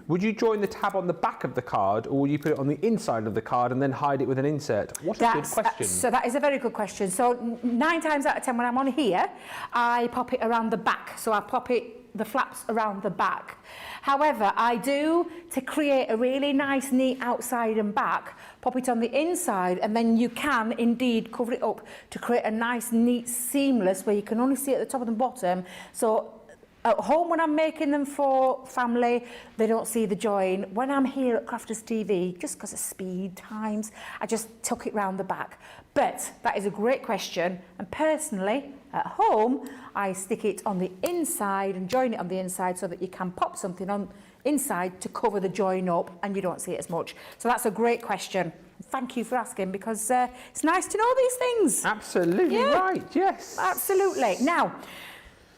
would you join the tab on the back of the card, or would you put it on the inside of the card and then hide it with an insert? What a good question. So that is a very good question. So 9 times out of 10 when I'm on here, I pop it around the back. So I pop the flaps around the back. However, I do, to create a really nice, neat outside and back, pop it on the inside, and then you can indeed cover it up to create a nice, neat, seamless, where you can only see at the top and the bottom. So at home, when I'm making them for family, they don't see the join. When I'm here at Crafters TV, just because of speed times, I just tuck it round the back. But that is a great question. And personally, at home, I stick it on the inside and join it on the inside so that you can pop something on inside to cover the join up and you don't see it as much. So that's a great question. thank you for asking, because it's nice to know these things. Absolutely right, yes. Absolutely. Now,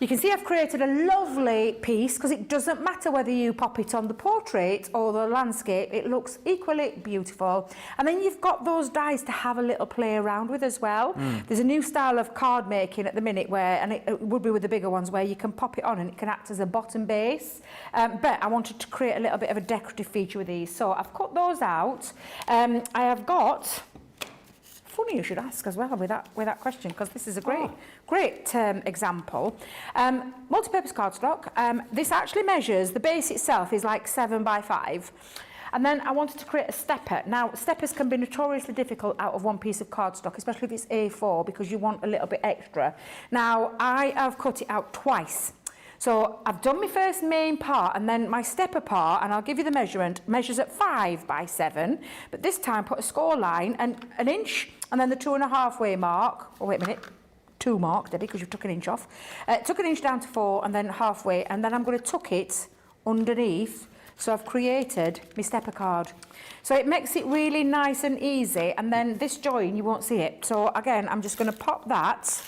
you can see I've created a lovely piece, because it doesn't matter whether you pop it on the portrait or the landscape, it looks equally beautiful. And then you've got those dies to have a little play around with as well. There's a new style of card making at the minute where, and it would be with the bigger ones, where you can pop it on and it can act as a bottom base. But I wanted to create a little bit of a decorative feature with these. So I've cut those out. I have got... Funny you should ask as well with that question, because this is a great example. Multi-purpose cardstock. This actually measures, the base itself is like 7 by 5. And then I wanted to create a stepper. Now, steppers can be notoriously difficult out of one piece of cardstock, especially if it's A4, because you want a little bit extra. Now, I have cut it out twice. So I've done my first main part, and then my stepper part, and I'll give you the measurement, measures at 5 by 7, but this time put a score line and an inch, and then the 2.5 way mark. Oh, wait a minute, 2 mark, Debbie, because you took an inch off. Took an inch down to 4, and then halfway, and then I'm going to tuck it underneath. So I've created my stepper card. So it makes it really nice and easy, and then this join, you won't see it. So again, I'm just going to pop that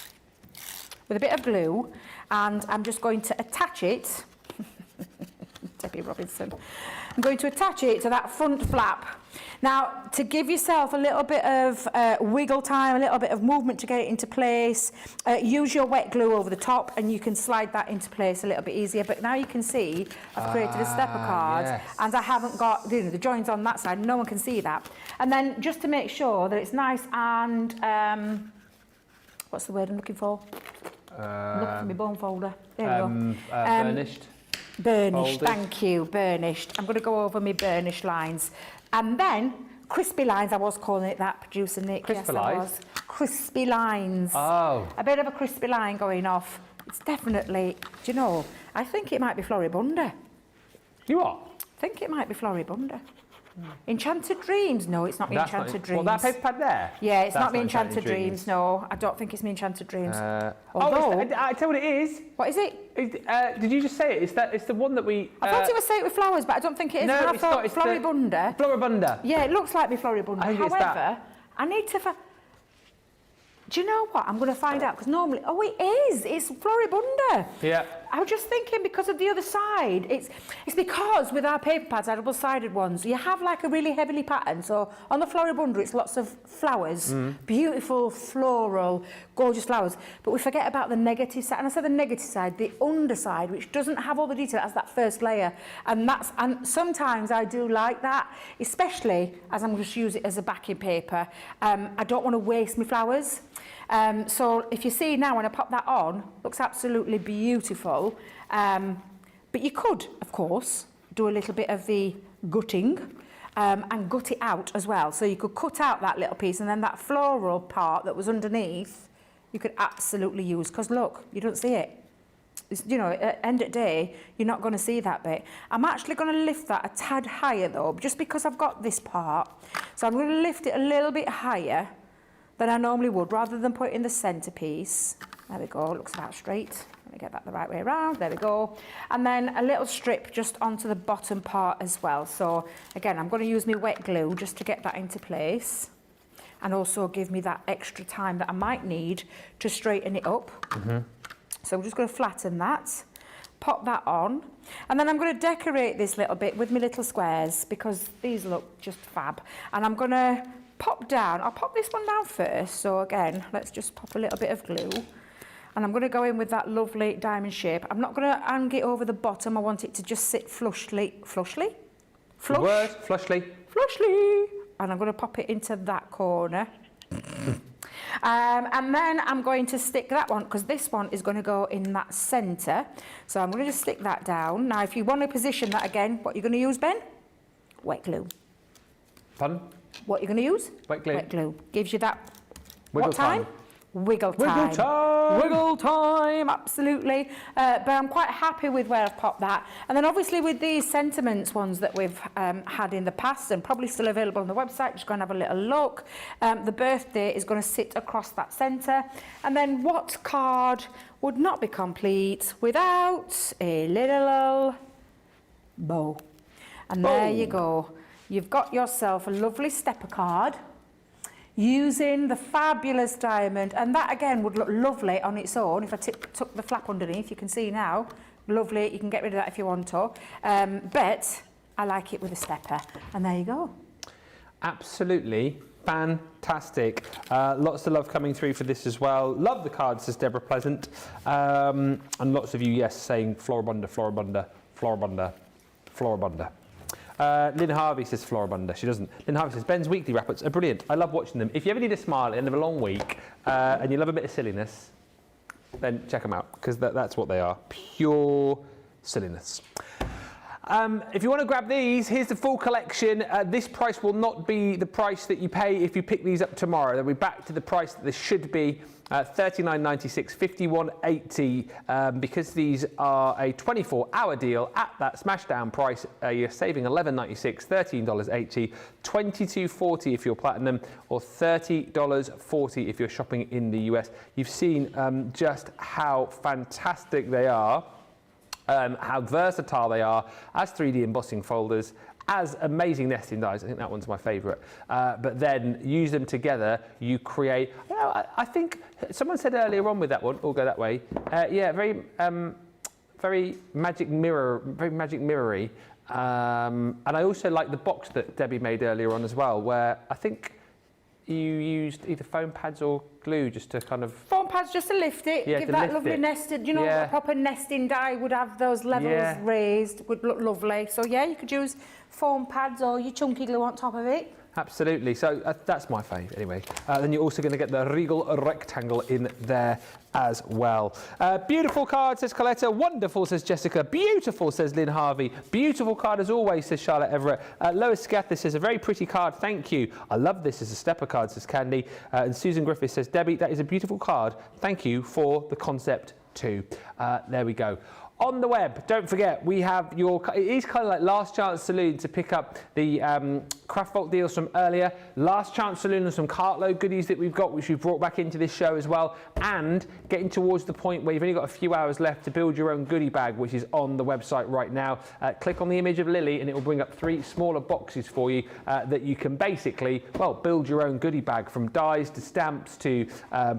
with a bit of glue, and I'm just going to attach it, Debbie Robinson, I'm going to attach it to that front flap. Now, to give yourself a little bit of wiggle time, a little bit of movement to get it into place, use your wet glue over the top, and you can slide that into place a little bit easier. But now you can see I've created a stepper card, and I haven't got the joins on that side, no one can see that. And then just to make sure that it's nice and, what's the word I'm looking for? Look for my bone folder. There we go. Burnished. Burnished, Folded. thank you, burnished. I'm going to go over my burnished lines. And then crispy lines, I was calling it that, producer Nick. Crispy yes, I lines? was. Crispy lines. Oh. A bit of a crispy line going off. It's definitely, do you know, I think it might be Floribunda. You are? I think it might be Floribunda. Enchanted Dreams? No, it's not That's Enchanted not, Dreams. Well, that paper pad there? Yeah, it's That's not me Enchanted Dreams. No, I don't think it's me Enchanted Dreams. Although, I tell you what it is. what is it? Did you just say it? It's the one that we... I thought it was Say It With Flowers, but I don't think it is. No, And I it's thought not, it's Floribunda. Floribunda. Yeah, it looks like me Floribunda. I think it's However, that. I need to... Do you know what? I'm going to find out, because normally... Oh, it is. It's Floribunda. Yeah. I was just thinking because of the other side. It's because with our paper pads, our double-sided ones, you have like a really heavily pattern. So on the Floribunda, it's lots of flowers, beautiful, floral, gorgeous flowers. But we forget about the negative side. And I say the negative side, the underside, which doesn't have all the detail, as that first layer. And sometimes I do like that, especially as I'm just use it as a backing paper. I don't want to waste my flowers. So if you see now when I pop that on, looks absolutely beautiful. But you could, of course, do a little bit of the gutting and gut it out as well. So you could cut out that little piece, and then that floral part that was underneath, you could absolutely use. Because look, you don't see it. It's, you know, at end of day, you're not going to see that bit. I'm actually going to lift that a tad higher though, just because I've got this part. So I'm going to lift it a little bit higher than I normally would, rather than put it in the centrepiece. There we go, looks about straight. Let me get that the right way around, there we go. And then a little strip just onto the bottom part as well. So again, I'm going to use my wet glue just to get that into place, and also give me that extra time that I might need to straighten it up. So we're just going to flatten that, pop that on, and then I'm going to decorate this little bit with my little squares, because these look just fab. And I'm going to pop down, I'll pop this one down first. So again, let's just pop a little bit of glue. And I'm going to go in with that lovely diamond shape. I'm not going to hang it over the bottom. I want it to just sit flushly. Flushly? Good word, flushly. Flushly. And I'm going to pop it into that corner. And then I'm going to stick that one, because this one is going to go in that centre. So I'm going to just stick that down. Now, if you want to position that again, what are you going to use, Ben? Wet glue. Pardon? What are you going to use? Wet glue. Wet glue. Gives you that... Wiggle what time? Wiggle time. Wiggle time. Wiggle time, absolutely. But I'm quite happy with where I've popped that. And then obviously with these sentiments ones that we've had in the past, and probably still available on the website, just go and have a little look. The birthday is going to sit across that centre. And then what card would not be complete without a little bow? And there you go. You've got yourself a lovely stepper card. using the fabulous diamond, and that again would look lovely on its own if I took the flap underneath. You can see now, lovely. You can get rid of that if you want to, but I like it with a stepper, and there you go. Absolutely fantastic. Lots of love coming through for this as well. Love the cards, says Deborah Pleasant. And lots of you, yes, saying Floribunda, Floribunda, Floribunda, Floribunda. Lynn Harvey says Floribunda. She doesn't. Lynn Harvey says Ben's weekly wrap-ups are brilliant. I love watching them. If you ever need a smile at the end of a long week and you love a bit of silliness, then check them out, because that's what they are. Pure silliness. If you want to grab these, here's the full collection. This price will not be the price that you pay if you pick these up tomorrow. They'll be back to the price that this should be, $39.96, $51.80. Because these are a 24-hour deal at that smashdown price, you're saving $11.96, $13.80, $22.40 if you're platinum, or $30.40 if you're shopping in the US. You've seen just how fantastic they are. How versatile they are as 3D embossing folders, as amazing nesting dies. I think that one's my favourite. But then use them together, you create. You know, I think someone said earlier on with that one. We'll go that way. Yeah, very magic mirror, very magic mirrory. And I also like the box that Debbie made earlier on as well, where I think you used either foam pads or glue just to kind of... Foam pads just to lift it, yeah, give that lovely nested, you know, a proper nesting die would have those levels raised, would look lovely. So yeah, you could use foam pads or your chunky glue on top of it. Absolutely, so that's my fave anyway. Then you're also going to get the Regal rectangle in there as well. Beautiful card, says Coletta. Wonderful, says Jessica. Beautiful, says Lynn Harvey. Beautiful card as always, says Charlotte Everett. Lois Scathis says, a very pretty card, thank you. I love this as a stepper card, says Candy. And Susan Griffith says, Debbie, that is a beautiful card. Thank you for the concept too. There we go. On the web, don't forget, we have it is kind of like last chance saloon to pick up the Craft Vault deals from earlier. Last chance saloon and some cartload goodies that we've got, which we've brought back into this show as well. And getting towards the point where you've only got a few hours left to build your own goodie bag, which is on the website right now. Click on the image of Lily and it will bring up 3 smaller boxes for you that you can basically, well, build your own goodie bag, from dies to stamps to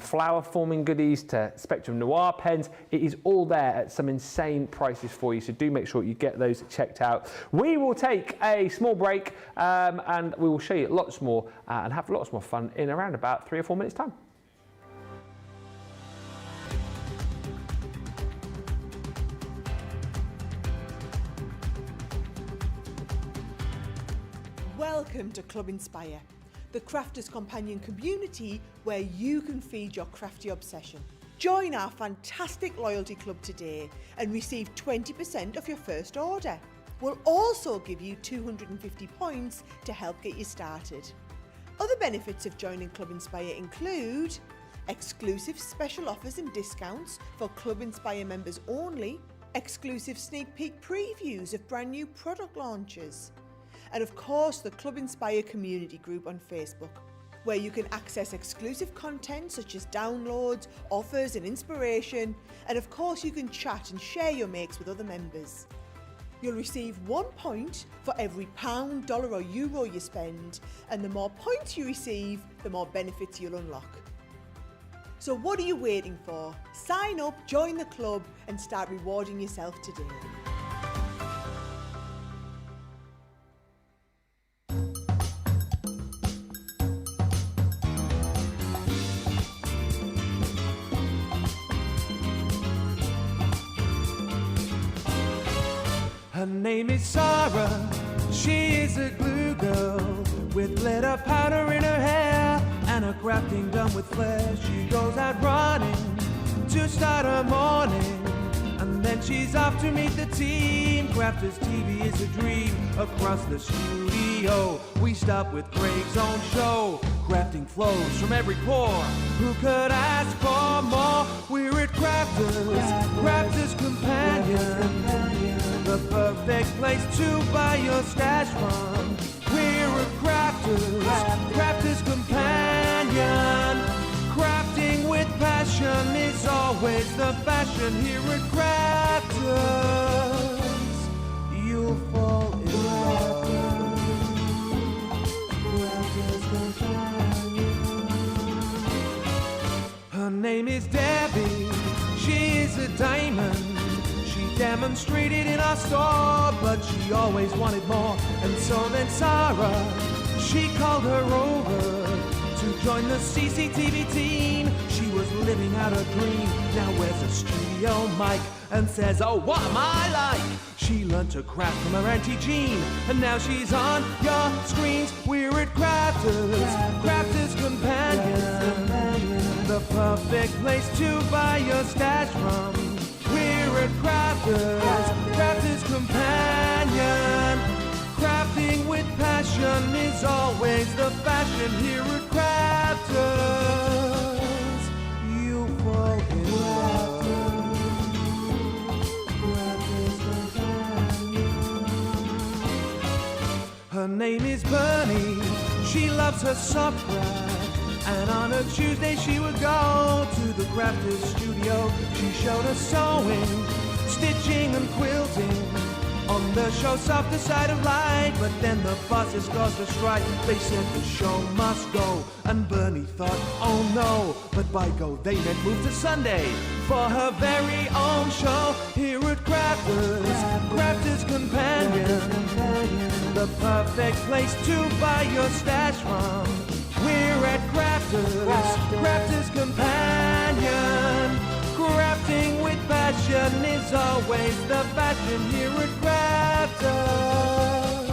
flower forming goodies to Spectrum Noir pens. It is all there at some insane prices for you, so do make sure you get those checked out. We will take a small break and we will show you lots more and have lots more fun in around about 3 or 4 minutes time. Welcome to Club Inspire, the crafters companion community where you can feed your crafty obsession. Join our fantastic loyalty club today and receive 20% of your first order. We'll also give you 250 points to help get you started. Other benefits of joining Club Inspire include exclusive special offers and discounts for Club Inspire members only, exclusive sneak peek previews of brand new product launches, and of course the Club Inspire community group on Facebook, where you can access exclusive content such as downloads, offers and inspiration, and of course you can chat and share your makes with other members. You'll receive 1 point for every £1, dollar or euro you spend, and the more points you receive, the more benefits you'll unlock. So what are you waiting for? Sign up, join the club and start rewarding yourself today. Her name is Sarah, she is a glue girl, with glitter powder in her hair and her crafting done with flair. She goes out running to start her morning, and then she's off to meet the team. Crafters TV is a dream across the studio. We stop with Craig's own show. Crafting flows from every pore. Who could ask for more? We're at Crafters Companion. The perfect place to buy your stash from. We're a Crafters Companion. Crafting with passion is always the fashion here at Crafters. You'll fall in love. Crafters Companion. name is Debbie, she is a diamond. She demonstrated in our store, but she always wanted more. And so then Sarah, she called her over to join the CCTV team. She was living out a dream. Now wears a studio mic and says, oh, what am I like? She learned to craft from her Auntie Jean, and now she's on your screens. We're at Crafters Companion, the perfect place to buy your stash from. We're at Crafters Companion. Crafting with passion is always the fashion here at Crafters. You fall in love. Her name is Bernie, she loves her soft craft, and on a Tuesday she would go to the Crafters studio. She showed us sewing, stitching and quilting on the show Softer Side of Light. But then the bosses caused a strike. They said the show must go, and Bernie thought, oh no. But by go they meant move to Sunday for her very own show here at Crafters Companion, the perfect place to buy your stash from. We're at Crafters Companion. Crafting with passion is always the fashion here at Crafters.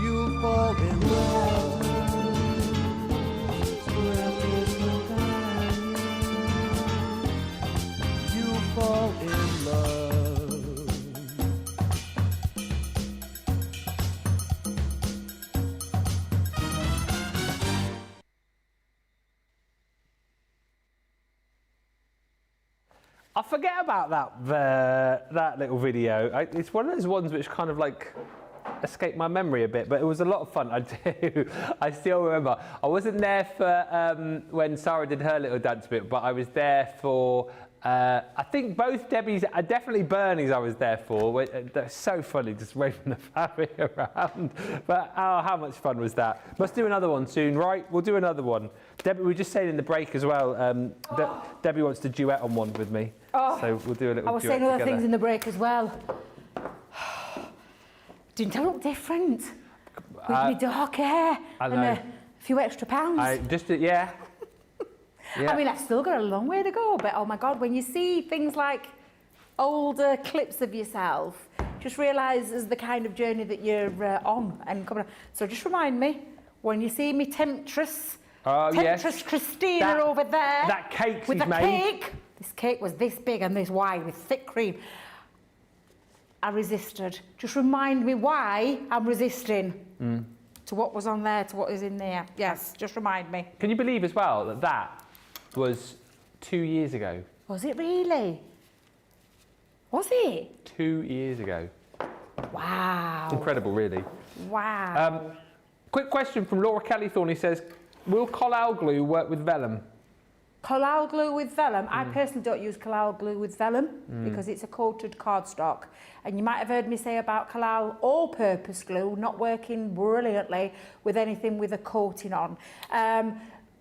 You'll fall in love. Crafters Companion. You'll fall in love. I forget about that little video. It's one of those ones which kind of like escaped my memory a bit, but it was a lot of fun. I do. I still remember. I wasn't there for when Sarah did her little dance bit, but I was there for. I think both Debbie's, definitely Bernie's I was there for. They're so funny, just waving the family around. But oh, how much fun was that? Must do another one soon, right? We'll do another one. Debbie, we were just saying in the break as well, Debbie wants to duet on one with me. Oh, so we'll do a little duet I was saying together. other things in the break as well. Didn't I look different? With my dark hair and a few extra pounds. Yeah. Yeah. I mean, I've still got a long way to go, but oh my God, when you see things like older clips of yourself, just realise there's the kind of journey that you're on and coming on. So just remind me, when you see me Temptress yes. Christina over there. That cake with she's the made. cake. This cake was this big and this wide with thick cream. I resisted. Just remind me why I'm resisting to what was on there, to what is in there. Yes, just remind me. Can you believe as well that that was 2 years ago? Was it really? Was it? 2 years ago. Wow. Incredible, really. Wow. Quick question from Laura Kelly Thorne. He says, will Collal glue work with vellum? Collal glue with vellum. I personally don't use Collal glue with vellum because it's a coated cardstock. And you might have heard me say about Collal all-purpose glue not working brilliantly with anything with a coating on.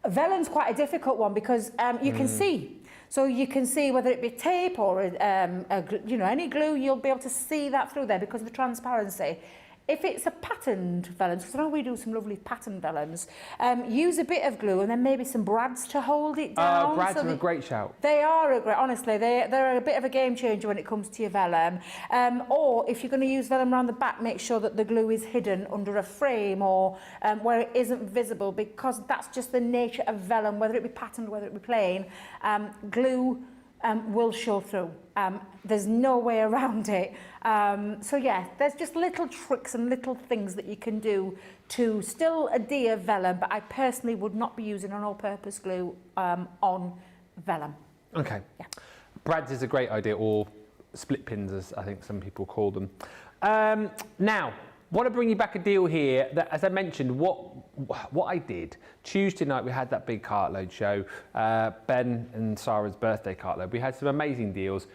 Vellum's quite a difficult one because you can see. So you can see whether it be tape or any glue, you'll be able to see that through there because of the transparency. If it's a patterned vellum, because I know we do some lovely patterned vellums, use a bit of glue and then maybe some brads to hold it down. Brads are a great shout. They are a great, honestly, they're a bit of a game changer when it comes to your vellum. Or if you're going to use vellum around the back, make sure that the glue is hidden under a frame or where it isn't visible, because that's just the nature of vellum, whether it be patterned, whether it be plain. Glue will show through. There's no way around it. So yeah, there's just little tricks and little things that you can do to still adhere vellum, but I personally would not be using an all-purpose glue on vellum. Okay. Yeah. Brads is a great idea, or split pins, as I think some people call them. Now, want to bring you back a deal here that, as I mentioned, what I did Tuesday night, we had that big cartload show, Ben and Sarah's birthday cartload. We had some amazing deals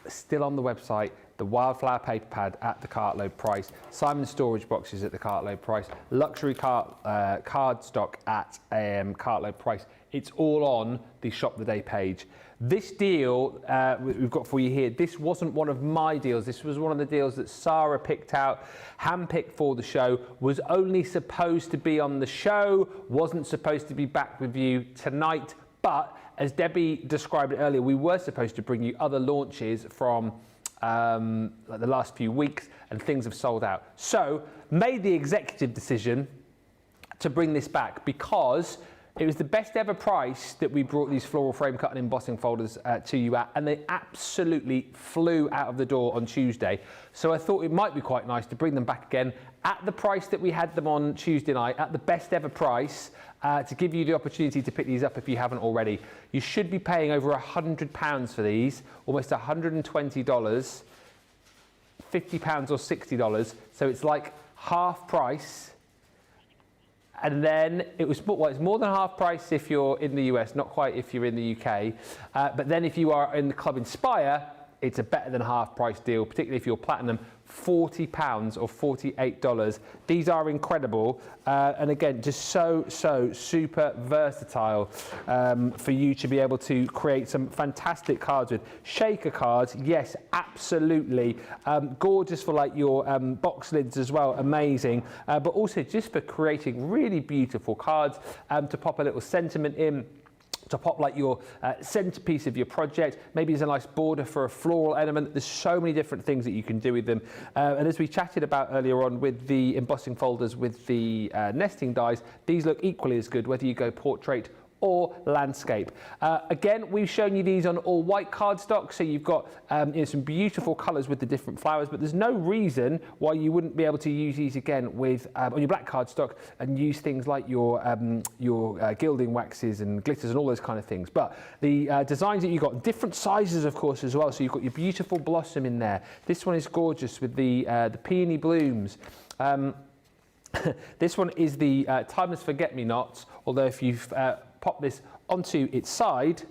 still on the website. The Wildflower paper pad at the cartload price, Simon's storage boxes at the cartload price, luxury card stock at cartload price, It's all on the Shop of the Day page. This deal we've got for you here, this wasn't one of my deals. This was one of the deals that Sarah picked out, handpicked for the show, was only supposed to be on the show, wasn't supposed to be back with you tonight. But as Debbie described it earlier, we were supposed to bring you other launches from like the last few weeks, and things have sold out. So made the executive decision to bring this back because it was the best ever price that we brought these floral frame cut and embossing folders to you at, and they absolutely flew out of the door on Tuesday. So I thought it might be quite nice to bring them back again at the price that we had them on Tuesday night, at the best ever price, to give you the opportunity to pick these up if you haven't already. You should be paying over £100 for these, almost $120, £50 or $60. So it's like half price. And then it's more than half price if you're in the US, not quite if you're in the UK. But then if you are in the Club Inspire, it's a better than half price deal, particularly if you're platinum, £40 or $48. These are incredible. And again, just so super versatile for you to be able to create some fantastic cards with. Shaker cards, yes, absolutely. Gorgeous for like your box lids as well, amazing. But also just for creating really beautiful cards to pop a little sentiment in, to pop like your centerpiece of your project. Maybe there's a nice border for a floral element. There's so many different things that you can do with them. And as we chatted about earlier on with the embossing folders with the nesting dies, these look equally as good whether you go portrait or landscape. Again, we've shown you these on all white cardstock, so you've got some beautiful colours with the different flowers, but there's no reason why you wouldn't be able to use these again with on your black cardstock and use things like your gilding waxes and glitters and all those kind of things. But the designs that you've got, different sizes of course as well, so you've got your beautiful blossom in there. This one is gorgeous with the peony blooms. This one is the Timeless Forget-Me-Nots, although if you've pop this onto its side,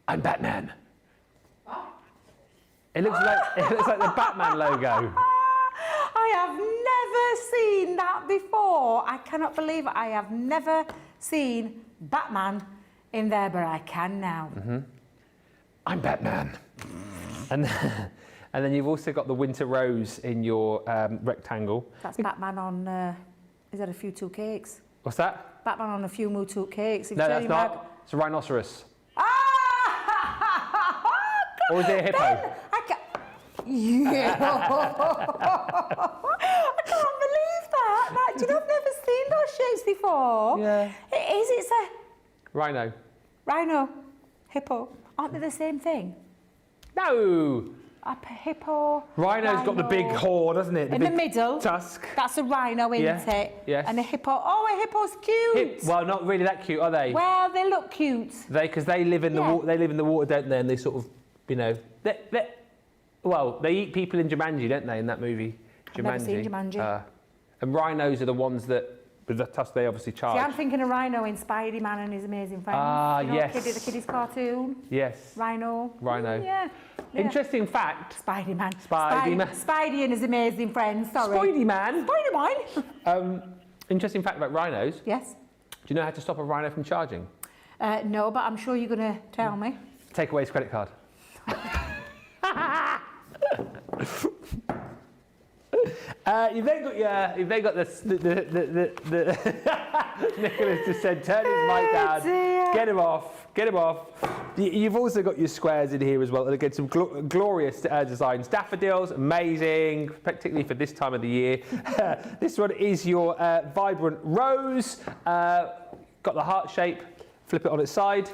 I'm Batman. It looks like the Batman logo. I have never seen that before. I cannot believe it. I have never seen Batman in there, but I can now. Mm-hmm. I'm Batman. And then you've also got the Winter Rose in your rectangle. That's Batman on, is that a few two cakes? What's that? Batman on a few more two cakes. No, that's not. It's a rhinoceros. Ah! Or is it a hippo? Ben, yeah. I can't believe that. Do you know, I've never seen those shapes before. Yeah. It's a Rhino. rhino, hippo. Aren't they the same thing? No. A hippo. Rhino's got the big horn, hasn't it? In the middle. Tusk. That's a rhino, isn't it? Yes. And a hippo. Oh, a hippo's cute. Well, not really that cute, are they? Well, they look cute. Because they live in the water. They live in the water, don't they? And they sort of, you know, they eat people in Jumanji, don't they? In that movie, Jumanji. I've never seen Jumanji. And rhinos are the ones that, with the tusk, they obviously charge. See, I'm thinking of Rhino in Spidey Man and His Amazing Friends. Ah, you know, yes. The kiddies cartoon. Yes. Rhino. Rhino. Yeah. Interesting fact. Spidey Man. Spidey-Man. Spidey and His Amazing Friends. Sorry. Spidey Man. Spidey Man. Interesting fact about rhinos. Yes. Do you know how to stop a rhino from charging? No, but I'm sure you're going to tell me. Take away his credit card. You've then got the Nicholas just said, turn his mic down, get him off. You've also got your squares in here as well, and again some glorious designs. Daffodils, amazing, particularly for this time of the year. This one is your vibrant rose, got the heart shape, flip it on its side.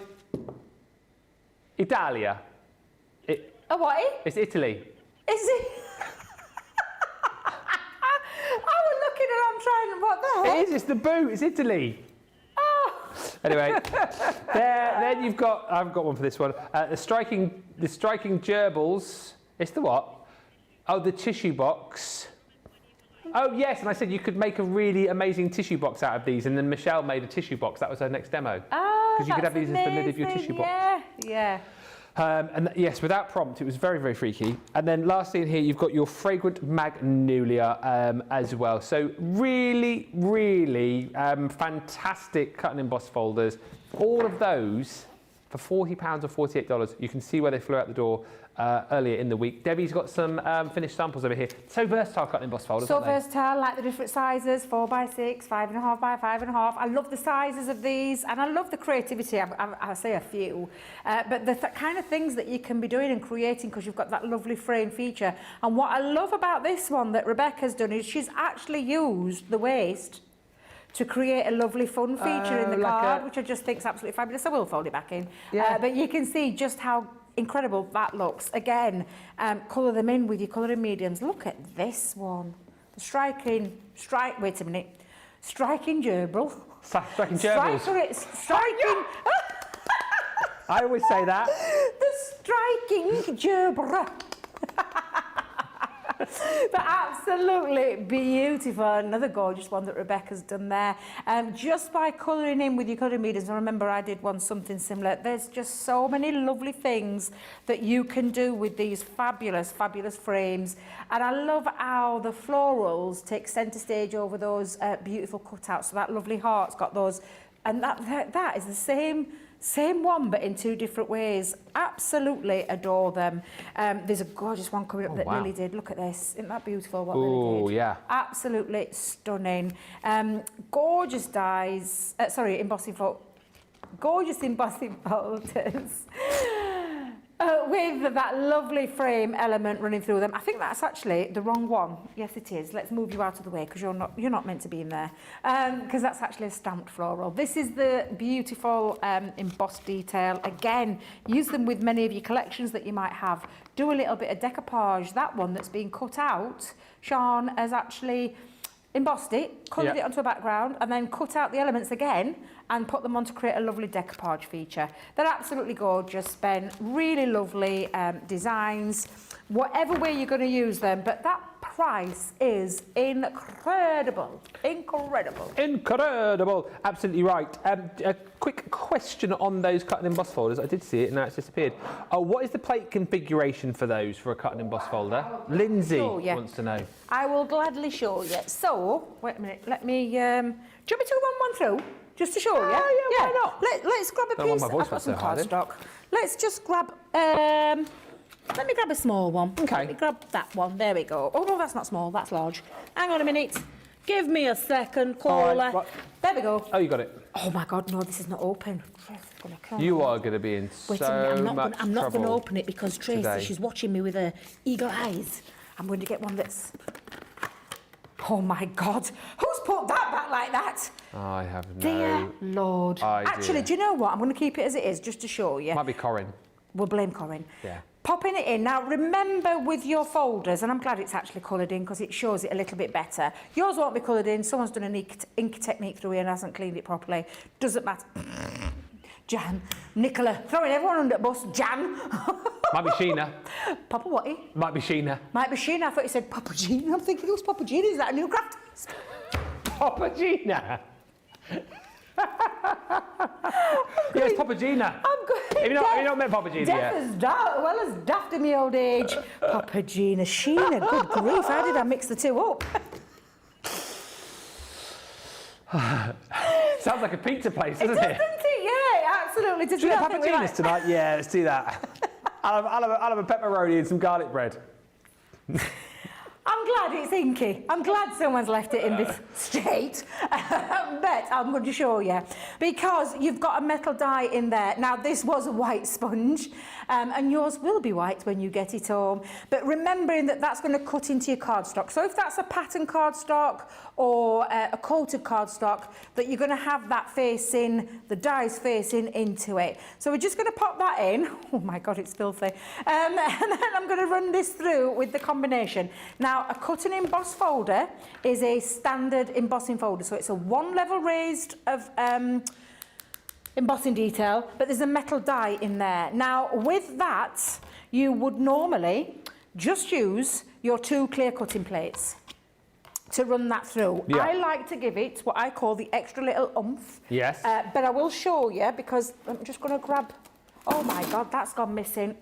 Italia. Oh, what? It's Italy. Is it? I was looking and I'm trying, what the heck? It is, it's the boot, it's Italy. Oh. Anyway, then you've got, I've got one for this one. The striking gerbils. It's the what? Oh, the tissue box. Oh yes, and I said you could make a really amazing tissue box out of these, and then Michelle made a tissue box. That was her next demo. Oh, because you could have these as the lid of your tissue box. Yeah. Yes, without prompt, it was very, very freaky. And then lastly in here, you've got your fragrant magnolia as well. So really, really fantastic cut and emboss folders. All of those for £40 or $48. You can see where they flew out the door earlier in the week. Debbie's got some finished samples over here. So versatile cut and emboss folders, So aren't they? versatile, like the different sizes, 4x6, 5.5 by 5.5. I love the sizes of these, and I love the creativity. I say a few, but the kind of things that you can be doing and creating because you've got that lovely frame feature. And what I love about this one that Rebecca's done is she's actually used the waste to create a lovely fun feature in the card, which I just think is absolutely fabulous. I will fold it back in. Yeah. But you can see just how incredible that looks. Again, colour them in with your colouring mediums. Look at this one. The striking gerbil. Striking gerbils. Striking. I always say that. The striking gerbil. But absolutely beautiful. Another gorgeous one that Rebecca's done there. Just by colouring in with your colouring mediums, I remember I did one something similar. There's just so many lovely things that you can do with these fabulous, fabulous frames. And I love how the florals take centre stage over those beautiful cutouts. So that lovely heart's got those, and that is the same one, but in two different ways. Absolutely adore them. There's a gorgeous one coming up that Lily did. Look at this. Isn't that beautiful what Lily did? Yeah. Absolutely stunning. Gorgeous dies. Gorgeous embossing folders. With that lovely frame element running through them. I think that's actually the wrong one. Yes, it is. Let's move you out of the way because you're not meant to be in there. Because that's actually a stamped floral. This is the beautiful embossed detail. Again, use them with many of your collections that you might have. Do a little bit of decoupage. That one that's been cut out, Sean has actually embossed it, coloured it onto a background, and then cut out the elements again and put them on to create a lovely decoupage feature. They're absolutely gorgeous, Ben. Really lovely designs, whatever way you're going to use them. But that price is incredible. Incredible. Incredible. Absolutely right. A quick question on those cut and emboss folders. I did see it and now it's disappeared. What is the plate configuration for those for a cut and emboss folder? Lindsay wants to know. I will gladly show you. So, wait a minute. Let me... do you want me to run one through? Just to show you? Yeah, why not? Let's grab a piece. I've got some cardstock. Let's just grab... let me grab a small one. Okay. Let me grab that one. There we go. Oh, no, that's not small. That's large. Hang on a minute. Give me a second, caller. Right. There we go. Oh, you got it. Oh, my God. No, this is not open. You are going to be in Wait so a minute. I'm not going to trouble open it because Tracy, today. she's watching me with her eagle eyes. I'm going to get one that's... Oh, my God. Who's put that back like that? I have no... Dear Lord. idea. Actually, do you know what? I'm going to keep it as it is just to show you. Might be Corin. We'll blame Corin. Yeah. Popping it in. Now, remember with your folders, and I'm glad it's actually coloured in because it shows it a little bit better. Yours won't be coloured in. Someone's done an ink technique through here and hasn't cleaned it properly. Doesn't matter. Jan. Nicola. Throwing everyone under the bus. Jan. Might be Sheena. Papa Watty. Might be Sheena. Might be Sheena. I thought you said Papa Gina. I'm thinking, who's Papa Gina? Is that a new craft? Papa Gina. Yes, Papa Gina. I'm good. Have you not met Papa Gina yet? Deaf as well as daft in my old age. Papa Gina, Sheena, good grief. How did I mix the two up? Sounds like a pizza place, doesn't it? Doesn't it? Yeah, absolutely. Does Do you have Papa Gina's tonight? Yeah, let's do that. I'll have a pepperoni and some garlic bread. I'm glad it's inky. I'm glad someone's left it in this state. But I'm going to show you. Because you've got a metal die in there. Now, this was a white sponge. And yours will be white when you get it home. But remembering that that's going to cut into your cardstock. So if that's a pattern cardstock or a coated cardstock, that you're going to have that facing, the dies facing into it. So we're just going to pop that in. Oh my God, it's filthy. And then I'm going to run this through with the combination. Now, a cut and emboss folder is a standard embossing folder. So it's a one level raised of embossing detail, but there's a metal die in there. Now, with that, you would normally just use your two clear cutting plates to run that through. Yeah. I like to give it what I call the extra little oomph. Yes. But I will show you because I'm just going to grab Oh my God, that's gone missing.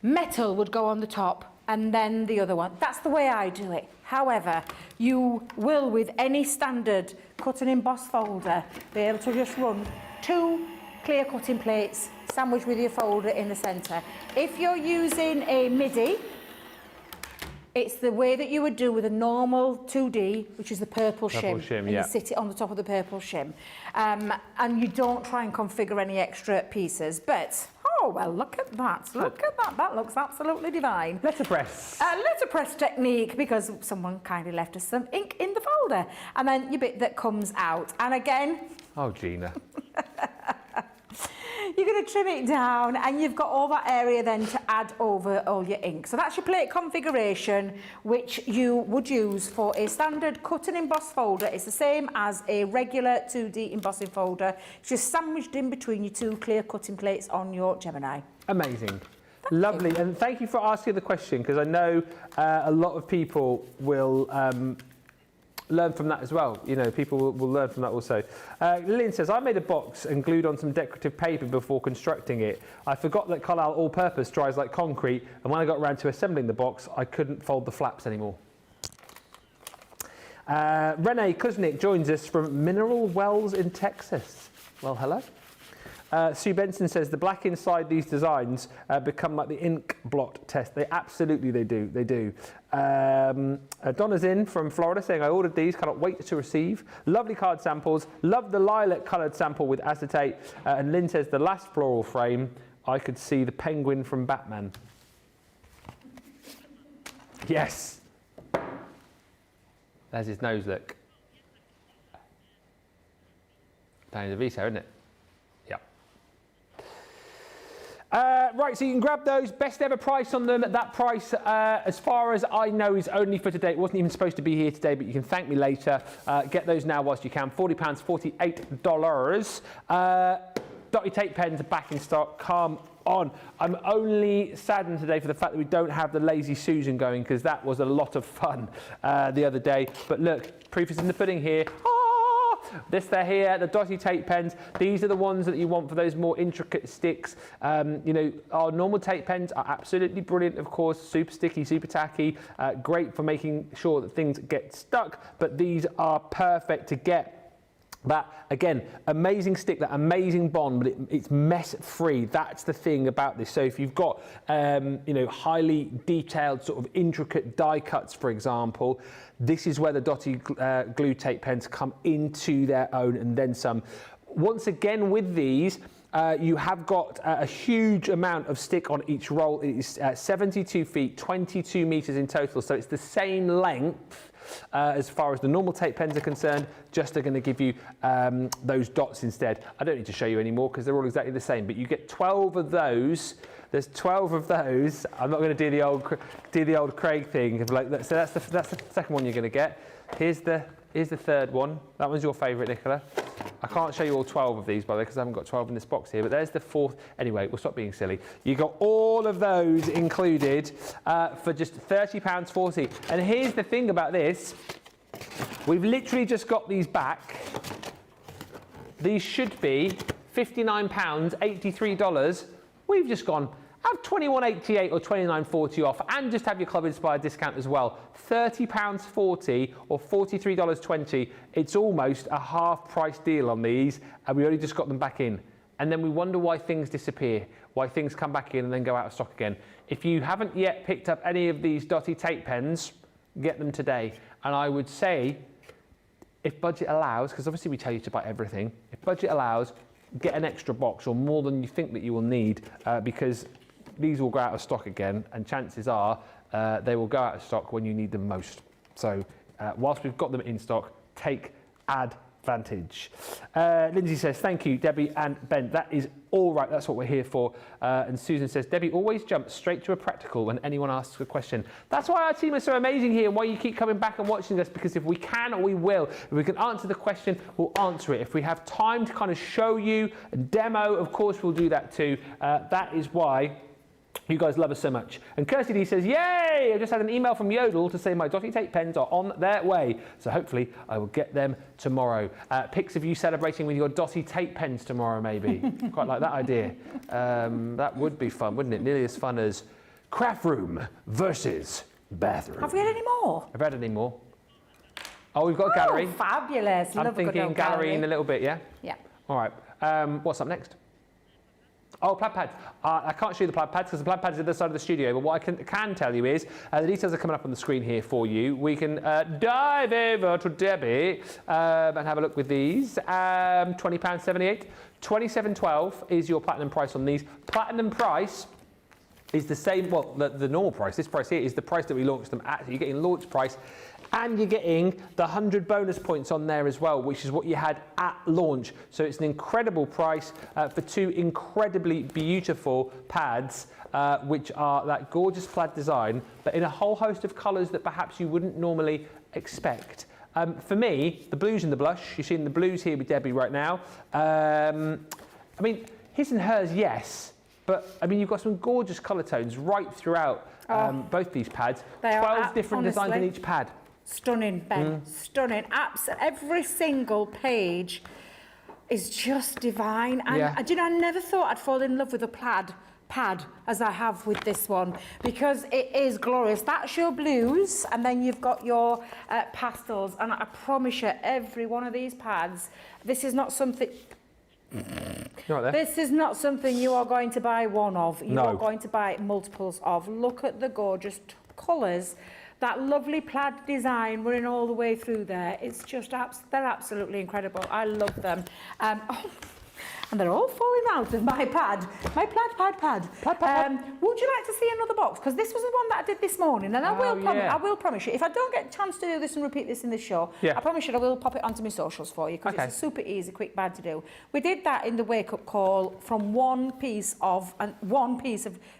Metal would go on the top and then the other one. That's the way I do it. However, you will, with any standard cut and emboss folder, be able to just run 2 clear cutting plates sandwiched with your folder in the centre. If you're using a MIDI, it's the way that you would do with a normal 2D, which is the purple shim. And yeah. you sit it on the top of the purple shim. And you don't try and configure any extra pieces. But, oh, well, look at that. Look at that. That looks absolutely divine. Letterpress. Letterpress technique, because someone kindly left us some ink in the folder. And then your bit that comes out. And again... Oh, Gina. You're going to trim it down and you've got all that area then to add over all your ink. So that's your plate configuration, which you would use for a standard cut and emboss folder. It's the same as a regular 2D embossing folder. It's just sandwiched in between your 2 clear cutting plates on your Gemini. Amazing. Lovely. And thank you for asking the question, because I know a lot of people will learn from that as well. You know, people will learn from that also. Lynn says, I made a box and glued on some decorative paper before constructing it. I forgot that Carlisle all-purpose dries like concrete, and when I got around to assembling the box, I couldn't fold the flaps anymore. Renee Kuznick joins us from Mineral Wells in Texas. Well, hello. Sue Benson says the black inside these designs become like the ink blot test. They absolutely they do. Donna's in from Florida saying I ordered these, cannot wait to receive. Lovely card samples. Love the lilac coloured sample with acetate. And Lynn says the last floral frame, I could see the penguin from Batman. Yes. There's his nose, look. Danny DeVito, isn't it? Right, so you can grab those. Best ever price on them. That price, as far as I know, is only for today. It wasn't even supposed to be here today, but you can thank me later. Get those now whilst you can. £40, $48. Dotty tape pens are back in stock. Come on. I'm only saddened today for the fact that we don't have the Lazy Susan going, because that was a lot of fun the other day. But look, proof is in the pudding here. This they're here, the Dotty tape pens. These are the ones that you want for those more intricate sticks. You know, our normal tape pens are absolutely brilliant, of course, super sticky, super tacky, great for making sure that things get stuck, but these are perfect to get that, again, amazing stick, that amazing bond, but it's mess free. That's the thing about this. So if you've got, you know, highly detailed sort of intricate die cuts, for example, this is where the Dotty glue tape pens come into their own and then some. Once again, with these, you have got a huge amount of stick on each roll. It is 72 feet, 22 metres in total. So it's the same length as far as the normal tape pens are concerned, just they're going to give you those dots instead. I don't need to show you anymore because they're all exactly the same, but you get 12 of those. There's 12 of those. I'm not going to do the old Craig thing. Like, so that's the second one you're going to get. Here's the third one. That one's your favourite, Nicola. I can't show you all 12 of these, by the way, because I haven't got 12 in this box here, but there's the fourth. Anyway, we'll stop being silly. You got all of those included for just £30.40. And here's the thing about this. We've literally just got these back. These should be £59, $83. We've just gone, have £21.88 or £29.40 off, and just have your Club Inspired discount as well. £30.40 or $43.20. It's almost a half price deal on these, and we only just got them back in. And then we wonder why things disappear, why things come back in and then go out of stock again. If you haven't yet picked up any of these Dotty tape pens, get them today. And I would say, if budget allows, because obviously we tell you to buy everything, if budget allows, get an extra box or more than you think that you will need, because these will go out of stock again, and chances are they will go out of stock when you need them most. So whilst we've got them in stock, take advantage. Lindsay says, thank you, Debbie and Ben. That is all right. That's what we're here for. And Susan says, Debbie always jumps straight to a practical when anyone asks a question. That's why our team is so amazing here and why you keep coming back and watching us, because if we can, we will. If we can answer the question, we'll answer it. If we have time to kind of show you and demo, of course, we'll do that too. That is why You guys love us so much. And Kirsty D says, yay! I just had an email from Yodel to say my Dotty Tape pens are on their way. So hopefully I will get them tomorrow. Pics of you celebrating with your Dotty Tape pens tomorrow, maybe. Quite like that idea. That would be fun, wouldn't it? Nearly as fun as craft room versus bathroom. Have we had any more? Have we had any more? Oh, we've got a gallery. Fabulous. I'm Love a good thinking old gallery in a little bit, yeah? Yeah. All right. What's up next? Oh, plaid pads. I can't show you the plaid pads because the plaid pads are at the side of the studio, but what I can tell you is the details are coming up on the screen here for you. We can dive over to Debbie and have a look with these. £20.78. £27.12 is your platinum price on these. Platinum price is the same, well, the normal price. This price here is the price that we launched them at. So you're getting launch price. And you're getting the 100 bonus points on there as well, which is what you had at launch. So it's an incredible price for two incredibly beautiful pads, which are that gorgeous plaid design, but in a whole host of colours that perhaps you wouldn't normally expect. For me, the blues and the blush, you're seeing the blues here with Debbie right now. I mean, his and hers, yes. But, I mean, you've got some gorgeous colour tones right throughout both these pads. 12 different designs in each pad. Stunning, Ben. Stunning. Every single page is just divine. And do you know, I never thought I'd fall in love with a plaid pad as I have with this one, because it is glorious. That's your blues, and then you've got your pastels. And I promise you, every one of these pads, this is not something... This is not something you are going to buy one of. You are going to buy multiples of. Look at the gorgeous colours. That lovely plaid design running all the way through there. It's just, they're absolutely incredible. I love them. And they're all falling out of my pad. My pad. Would you like to see another box? Because this was the one that I did this morning. And I will promise you, if I don't get a chance to do this and repeat this in the show, I promise you I will pop it onto my socials for you, because it's a super easy, quick bag to do. We did that in the wake-up call from one piece of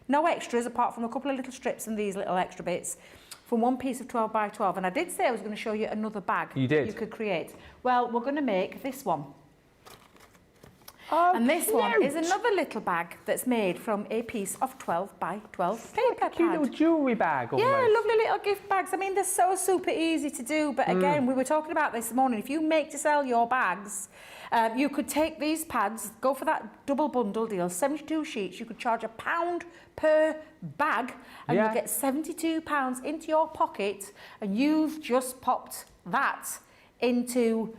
no extras, apart from a couple of little strips and these little extra bits, from one piece of 12 by 12. And I did say I was going to show you another bag you could create. Well, we're going to make this one. Oh, and this one is another little bag that's made from a piece of 12 by 12 paper like a cute little jewellery bag almost. Yeah, lovely little gift bags. I mean, they're so super easy to do. But again, we were talking about this morning. If you make to sell your bags, you could take these pads, go for that double bundle deal, 72 sheets. You could charge £1 per bag, and you get £72 into your pocket, and you've just popped that into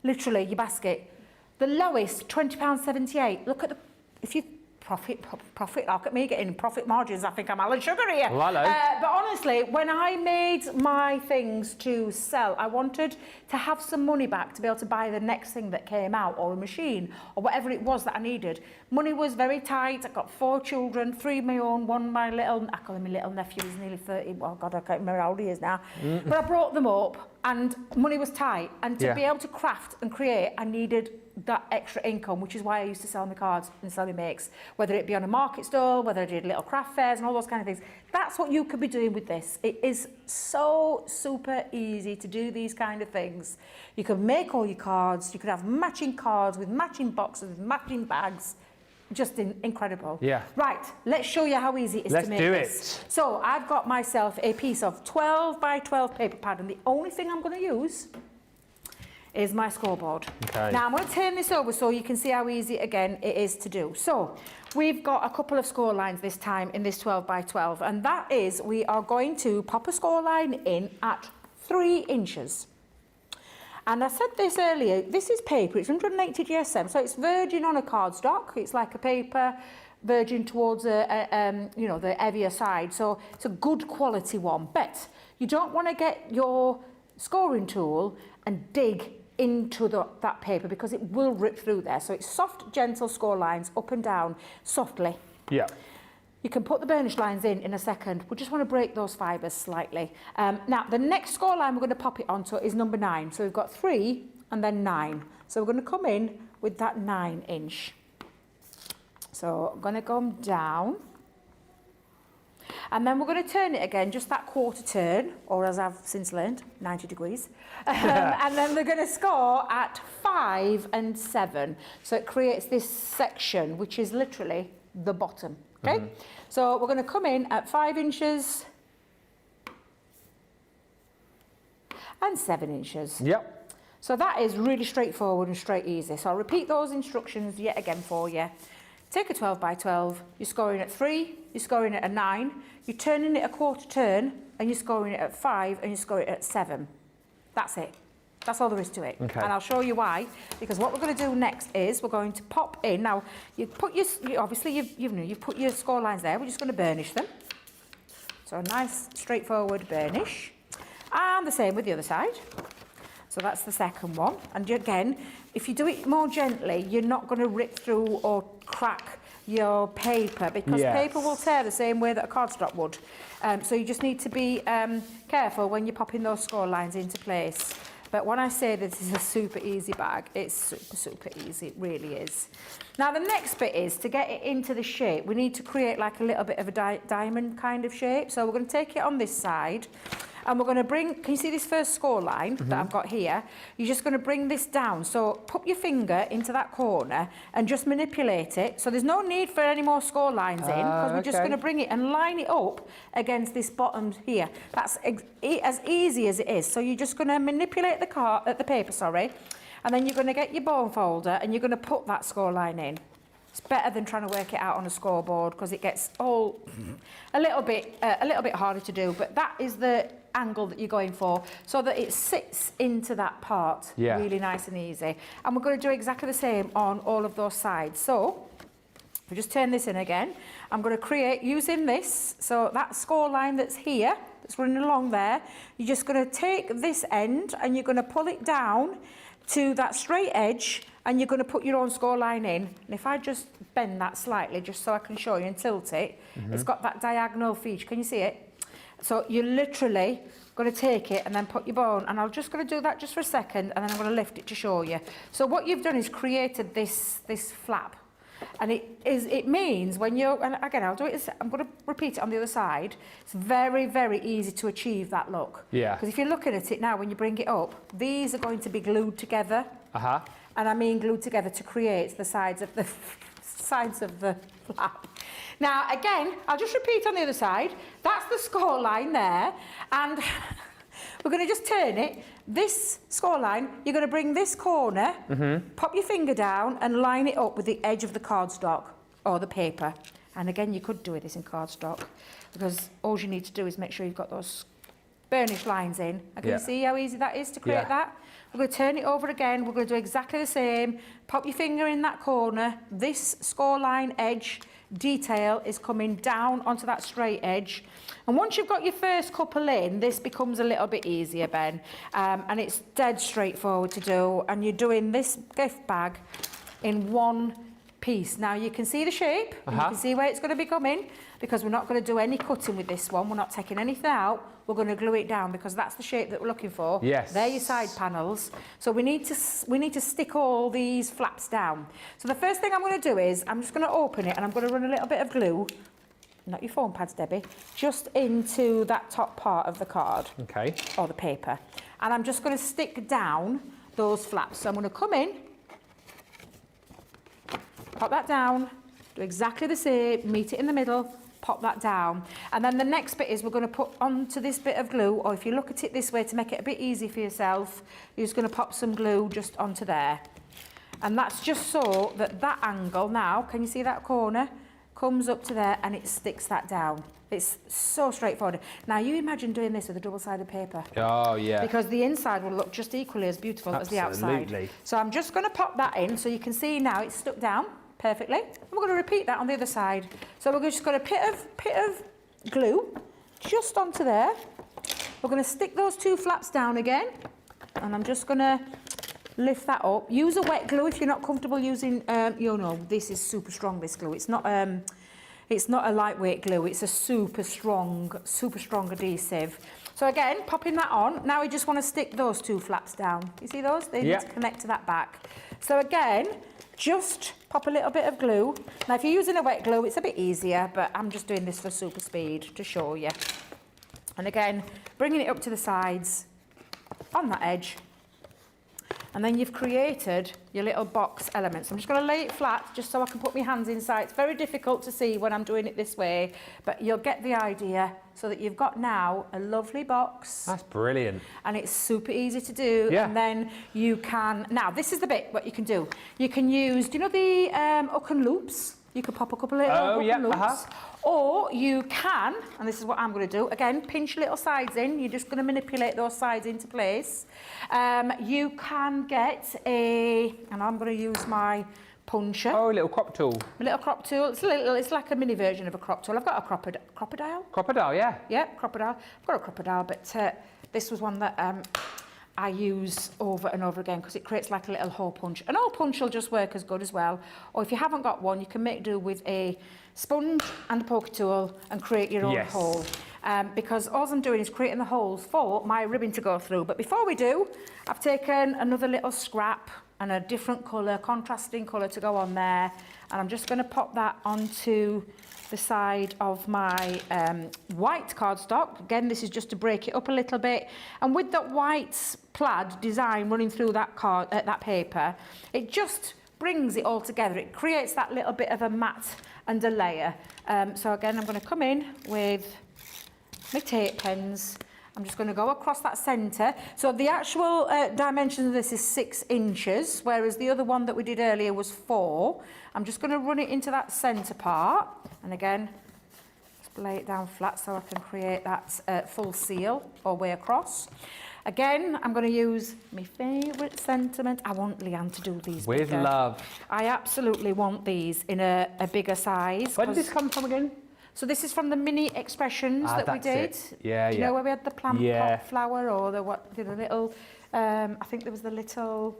literally your basket. The lowest, £20.78. Look at the, if you profit, look at me getting profit margins. I think I'm Alan Sugar here. Well, hello. But honestly, when I made my things to sell, I wanted to have some money back to be able to buy the next thing that came out, or a machine, or whatever it was that I needed. Money was very tight. I've got 4 children, 3 my own, 1 my little, I call him my little nephew, he's nearly 30. Well, God, I can't remember how old he is now. But I brought them up, and money was tight. And to be able to craft and create, I needed that extra income, which is why I used to sell my cards and sell my makes, whether it be on a market stall, whether I did little craft fairs and all those kind of things. That's what you could be doing with this. It is so super easy to do these kind of things. You could make all your cards, you could have matching cards with matching boxes, with matching bags. Just incredible. Yeah. Right, let's show you how easy it is to make this. So I've got myself a piece of 12 by 12 paper pad, and the only thing I'm going to use is my scoreboard. Okay. Now I'm going to turn this over so you can see how easy, again, it is to do. So we've got a couple of score lines this time in this 12 by 12, and that is, we are going to pop a score line in at 3 inches. And I said this earlier, this is paper, it's 180 GSM, so it's virgin on a cardstock. It's like a paper virgin towards you know, the heavier side, so it's a good quality one. But you don't want to get your scoring tool and dig into that paper, because it will rip through there. So it's soft, gentle score lines up and down softly. Yeah. You can put the burnish lines in a second. We just want to break those fibres slightly. Now, the next score line we're going to pop it onto is number 9. So we've got 3 and then 9. So we're going to come in with that 9 inch. So I'm going to come down. And then we're going to turn it again, just that quarter turn, or as I've since learned, 90 degrees. And then we're going to score at 5 and 7. So it creates this section, which is literally the bottom. Okay, so we're going to come in at 5 inches and 7 inches. Yep. So that is really straightforward and straight easy. So I'll repeat those instructions yet again for you. Take a 12 by 12, you're scoring at 3, you're scoring at a 9, you're turning it a quarter turn, and you're scoring it at 5, and you're scoring it at 7. That's it. That's all there is to it. Okay. And I'll show you why, because what we're going to do next is we're going to pop in. Now, you put your, obviously you've put your score lines there, we're just going to burnish them. So a nice straightforward burnish. And the same with the other side. So that's the second one. And again, if you do it more gently, you're not going to rip through or crack your paper, because paper will tear the same way that a cardstock would. So you just need to be careful when you're popping those score lines into place. But when I say this is a super easy bag, it's super, super easy. It really is. Now, the next bit is to get it into the shape. We need to create like a little bit of a diamond kind of shape. So we're going to take it on this side. And we're going to bring, can you see this first score line that I've got here? You're just going to bring this down. So put your finger into that corner and just manipulate it. So there's no need for any more score lines in, because we're just going to bring it and line it up against this bottom here. That's as easy as it is. So you're just going to manipulate the paper, and then you're going to get your bone folder and you're going to put that score line in. It's better than trying to work it out on a scoreboard, because it gets all a little bit harder to do. But that is the angle that you're going for, so that it sits into that part really nice and easy. And we're going to do exactly the same on all of those sides. So if we just turn this in again, I'm going to create using this. So that score line that's here, that's running along there, you're just going to take this end and you're going to pull it down to that straight edge, and you're going to put your own score line in. And if I just bend that slightly, just so I can show you, and tilt it, it's got that diagonal feature. Can you see it? So you're literally going to take it and then put your bone, and I'm just going to do that just for a second, and then I'm going to lift it to show you. So what you've done is created this flap. And it means when you're, and again, I'm going to repeat it on the other side. It's very, very easy to achieve that look. Yeah. Because if you're looking at it now, when you bring it up, these are going to be glued together. And I mean glued together to create the sides of the flap. Now, again, I'll just repeat on the other side. That's the score line there. And we're going to just turn it. This score line, you're going to bring this corner, pop your finger down and line it up with the edge of the cardstock or the paper. And again, you could do this in cardstock, because all you need to do is make sure you've got those burnished lines in. And can you see how easy that is to create that? We're going to turn it over again. We're going to do exactly the same. Pop your finger in that corner. This score line edge detail is coming down onto that straight edge. And once you've got your first couple in, this becomes a little bit easier, Ben. And it's dead straightforward to do. And you're doing this gift bag in one piece. Now you can see the shape, you can see where it's going to be coming, because we're not going to do any cutting with this one. We're not taking anything out. We're going to glue it down, because that's the shape that we're looking for. Yes. They're your side panels. So we need to stick all these flaps down. So the first thing I'm going to do is I'm just going to open it, and I'm going to run a little bit of glue, not your foam pads, Debbie, just into that top part of the card. Okay. Or the paper. And I'm just going to stick down those flaps. So I'm going to come in, pop that down, do exactly the same, meet it in the middle, pop that down. And then the next bit is we're going to put onto this bit of glue, or if you look at it this way to make it a bit easy for yourself, you're just going to pop some glue just onto there. And that's just so that that angle now, can you see that corner, comes up to there and it sticks that down. It's so straightforward. Now you imagine doing this with a double-sided paper. Oh, yeah. Because the inside will look just equally as beautiful as the outside. Absolutely. So I'm just going to pop that in so you can see now it's stuck down perfectly. And we're going to repeat that on the other side. So we're just going to pit of glue just onto there. We're going to stick those two flaps down again. And I'm just going to lift that up. Use a wet glue if you're not comfortable using, this is super strong, this glue. It's not a lightweight glue. It's a super strong adhesive. So again, popping that on. Now we just want to stick those two flaps down. You see those? They need to connect to that back. So again, just pop a little bit of glue. Now if you're using a wet glue, it's a bit easier, but I'm just doing this for super speed to show you. And again, bringing it up to the sides on that edge. And then you've created your little box elements. I'm just going to lay it flat just so I can put my hands inside. It's very difficult to see when I'm doing it this way, but you'll get the idea, so that you've got now a lovely box. That's brilliant. And it's super easy to do. Yeah. And then you can, now this is the bit what you can do. You can use, do you know the hook and loops? You could pop a couple of little hook and loops. Or you can, and this is what I'm going to do, again, pinch little sides in. You're just going to manipulate those sides into place. You can get and I'm going to use my puncher. Oh, a little crop tool. A little crop tool. It's like a mini version of a crop tool. I've got a crocodile. Crocodile, yeah. Yeah, crocodile. I've got a crocodile, but this was one that I use over and over again because it creates like a little hole punch. An hole punch will just work as good as well. Or if you haven't got one, you can make do with a sponge and a poker tool and create your own hole. Because all I'm doing is creating the holes for my ribbon to go through. But before we do, I've taken another little scrap and a different colour, contrasting colour to go on there. And I'm just going to pop that onto the side of my white cardstock. Again, this is just to break it up a little bit. And with that white plaid design running through that that paper, it just brings it all together. It creates that little bit of a matte and a layer. So again, I'm going to come in with my tape pens. I'm just going to go across that centre. So the actual dimensions of this is 6 inches, whereas the other one that we did earlier was 4. I'm just going to run it into that centre part. And again, just lay it down flat so I can create that full seal all the way across. Again, I'm going to use my favourite sentiment. I want Leanne to do these With bigger. love. I absolutely want these in a bigger size. Where did this come from again? So this is from the mini expressions that we did. It. Yeah, Do you know where we had the plant Yeah. pot flower or the little, I think there was the little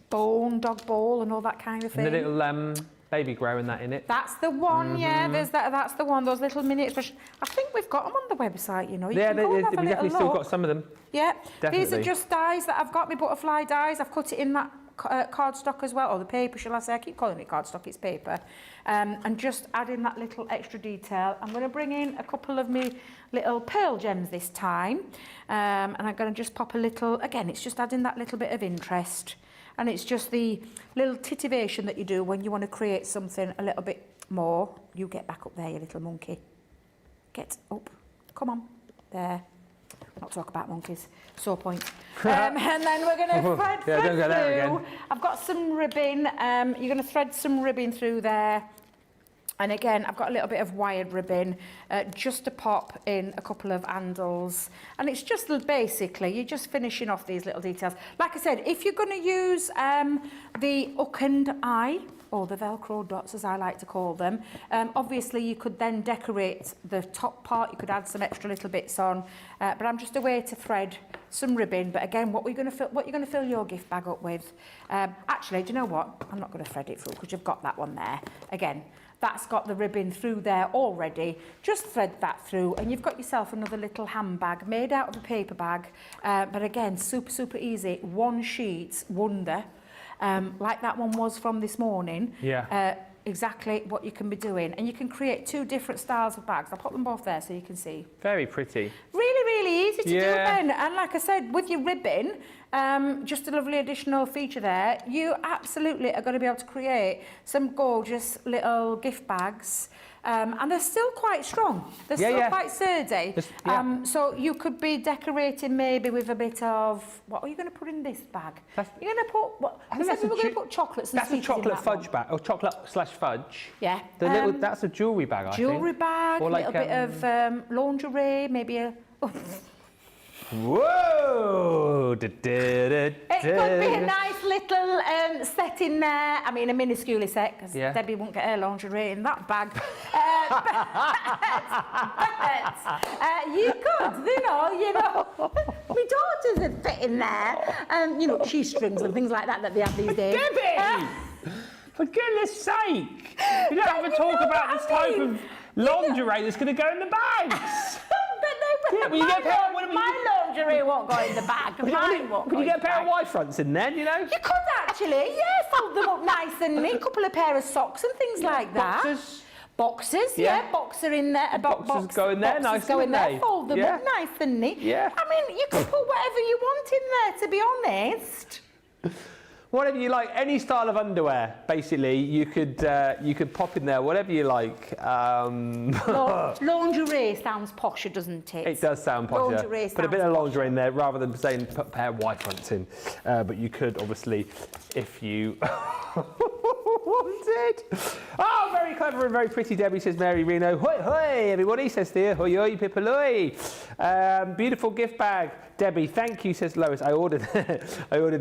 bone, dog ball and all that kind of thing. And the little baby growing that in it. That's the one, yeah, there's that's the one, those little mini expressions. I think we've got them on the website, you know. You can go and have a we little definitely still look. got some of them. Yeah, Definitely. these are just dies that I've got, my butterfly dies. I've cut it in that cardstock as well, or the paper, shall I say. I keep calling it cardstock, it's paper. And just adding that little extra detail. I'm going to bring in a couple of my little pearl gems this time. And I'm going to just pop a little, again, it's just adding that little bit of interest. And it's just the little titivation that you do when you want to create something a little bit more. You get back up there, you little monkey. Get up. Come on. There. Not talk about monkeys. Sore point. And then we're going to thread don't go there through. again. I've got some ribbon. You're going to thread some ribbon through there. And again, I've got a little bit of wired ribbon just to pop in a couple of handles. And it's just basically, you're just finishing off these little details. Like I said, if you're going to use the hook and eye, or the Velcro dots as I like to call them, obviously you could then decorate the top part, you could add some extra little bits on, but I'm just a way to thread some ribbon. But again, what you're going to fill your gift bag up with. Actually, do you know what? I'm not going to thread it through because you've got that one there. Again, that's got the ribbon through there already. Just thread that through and you've got yourself another little handbag made out of a paper bag. But again, super, super easy. One sheet wonder. Like that one was from this morning. Yeah. Exactly what you can be doing. And you can create 2 different styles of bags. I'll pop them both there so you can see. Very pretty. Really, really easy to do, Yeah. Ben. And like I said, with your ribbon, just a lovely additional feature there, you absolutely are going to be able to create some gorgeous little gift bags. And they're still quite strong. They're still quite sturdy. So you could be decorating maybe with a bit of, what are you going to put in this bag? You're going to put, what? I think We said we were going to put chocolates and That's a sweeties in chocolate that fudge one. bag, or chocolate/fudge. Yeah. The little, that's a jewellery bag, I think. Jewellery bag, a Or like, little bit of lingerie, maybe a... Whoa! It could be a nice little set in there. I mean, a minuscule set, because Debbie won't get her lingerie in that bag. But you could, you know. My daughters would fit in there. You know, shoestrings and things like that they have these days. Debbie! For goodness sake! You don't have to talk about this type of lingerie that's going to go in the bags. My lingerie won't go in the bag. Mine won't Could go you in get a the pair bag. of Y fronts in there, you know? You could actually, yeah, fold them up nice and neat. A couple of pair of socks and things like that. Boxes, yeah, boxer in there. Boxes go in there, nice, go in don't there, they? fold them Yeah. up nice and neat. Yeah. I mean, you can put whatever you want in there, to be honest. Whatever you like, any style of underwear, basically, you could pop in there, whatever you like. Lingerie sounds posher, doesn't it? It does sound posher. Lingerie Put a bit sounds of lingerie in there rather than saying put a pair of white fronts in. But you could, obviously, if you wanted. Oh, very clever and very pretty, Debbie, says Mary Reno. Hoi, hoi, everybody, says there. Hoi, hoi, pipaloi. Beautiful gift bag. Debbie, thank you, says Lois. I ordered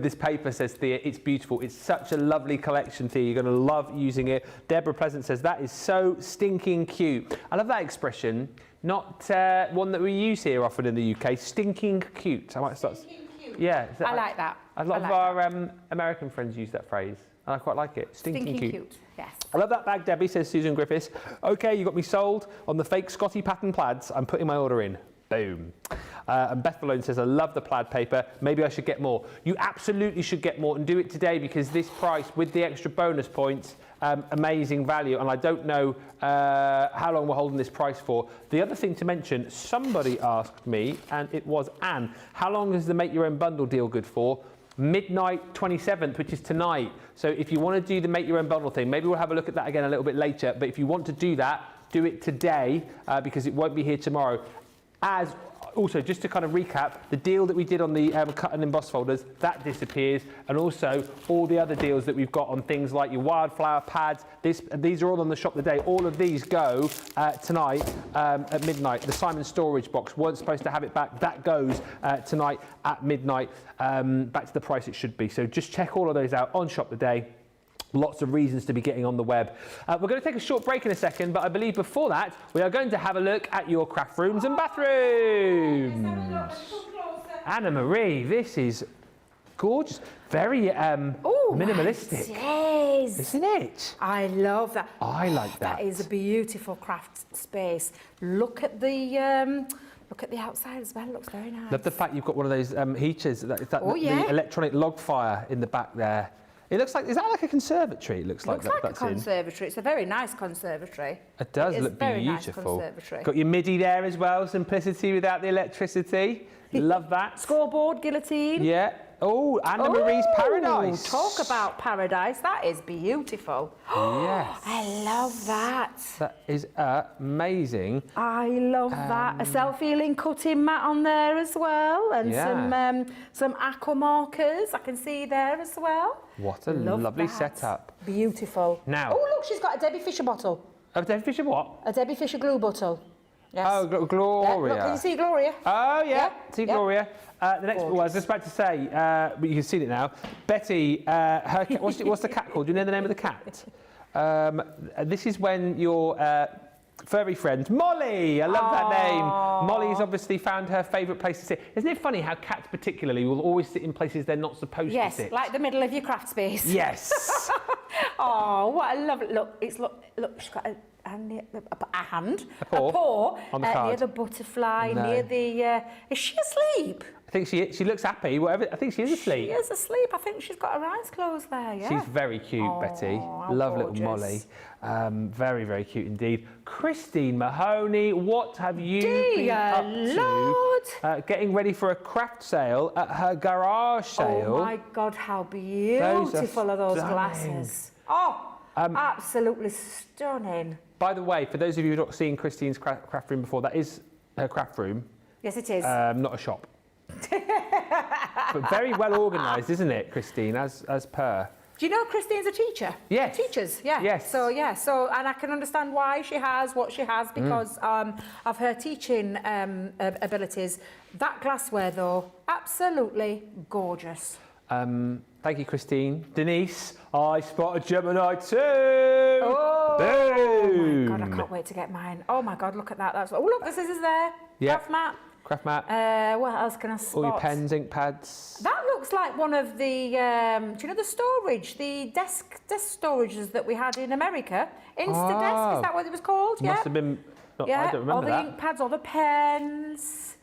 this paper, says Thea. It's beautiful. It's such a lovely collection, Thea. You're going to love using it. Deborah Pleasant says, that is so stinking cute. I love that expression. Not one that we use here often in the UK. Stinking cute. I might start. Stinking cute. Yeah. I like that. A lot of our American friends use that phrase. And I quite like it. Stinking cute. Yes. I love that bag, Debbie, says Susan Griffiths. Okay, you got me sold on the fake Scotty pattern plaids. I'm putting my order in. Boom. And Beth Malone says, I love the plaid paper. Maybe I should get more. You absolutely should get more and do it today because this price with the extra bonus points, amazing value. And I don't know how long we're holding this price for. The other thing to mention, somebody asked me, and it was Anne, how long is the Make Your Own Bundle deal good for? Midnight 27th, which is tonight. So if you want to do the Make Your Own Bundle thing, maybe we'll have a look at that again a little bit later. But if you want to do that, do it today because it won't be here tomorrow. As also, just to kind of recap, the deal that we did on the cut and emboss folders, that disappears. And also all the other deals that we've got on things like your wildflower pads, these are all on the shop today. All of these go tonight at midnight. The Simon storage box, weren't supposed to have it back. That goes tonight at midnight, back to the price it should be. So just check all of those out on shop today. Lots of reasons to be getting on the web. We're going to take a short break in a second, but I believe before that, we are going to have a look at your craft rooms and bathrooms. Anna Marie, this is gorgeous. Very minimalistic. Yes. Isn't it? I love that. I like that. That is a beautiful craft space. Look at the outside as well. It looks very nice. Love the fact you've got one of those heaters, the yeah. electronic log fire in the back there. It looks like, is that like a conservatory? It looks like a that's conservatory. It's a very nice conservatory. It does It is look very beautiful. Nice conservatory. Got your MIDI there as well, simplicity without the electricity. Love that. Scoreboard, guillotine. Yeah. Oh, Anna Marie's Paradise. Talk about paradise. That is beautiful. Yes. I love that. That is amazing. I love that. A self-healing cutting mat on there as well. And some aqua markers I can see there as well. What a Love lovely that. setup. Beautiful. Now. Oh, look, she's got a Debbie Fisher bottle. Oh, Debbie Fisher what? A Debbie Fisher glue bottle. Yes. Oh, Gloria. Yeah, look, can you see Gloria? Oh, yeah. Yeah, See yeah. Gloria. The next one, I was just about to say, but you can see it now. Betty, what's the cat called? Do you know the name of the cat? This is when your furry friend, Molly, I love that name. Molly's obviously found her favourite place to sit. Isn't it funny how cats particularly will always sit in places they're not supposed to sit? Yes, like the middle of your craft space. Yes. Oh, what a lovely look! She's got a paw on the card. near the butterfly, No. near the. Is she asleep? I think she looks happy. Whatever. I think she is asleep. She is asleep. I think she's got her eyes closed there. Yeah. She's very cute, Betty. how Love gorgeous. little Molly. Very, very cute indeed. Christine Mahoney, what have you been Dear up Lord. to? Getting ready for a craft sale at her garage sale. Oh my God, how beautiful are those stunning. glasses. Oh, absolutely stunning. By the way, for those of you who've not seen Christine's craft room before, that is her craft room, Yes, it is. not a shop. But very well organised, isn't it, Christine, as per? Do you know Christine's a teacher? Yes. Teachers, yeah. Yes. So, and I can understand why she has what she has because of her teaching abilities. That glassware, though, absolutely gorgeous. Thank you, Christine. Denise, I spot a Gemini too. Oh, Boom. my God, I can't wait to get mine. Oh, my God, look at that. That's. Oh, look, the scissors there. Yeah. Craft mat. Craft mat. What else can I spot? All your pens, ink pads. That looks like one of the, do you know the storage, the desk storages that we had in America? Instadesk, is that what it was called? Must have been, I don't remember all the that. ink pads, all the pens.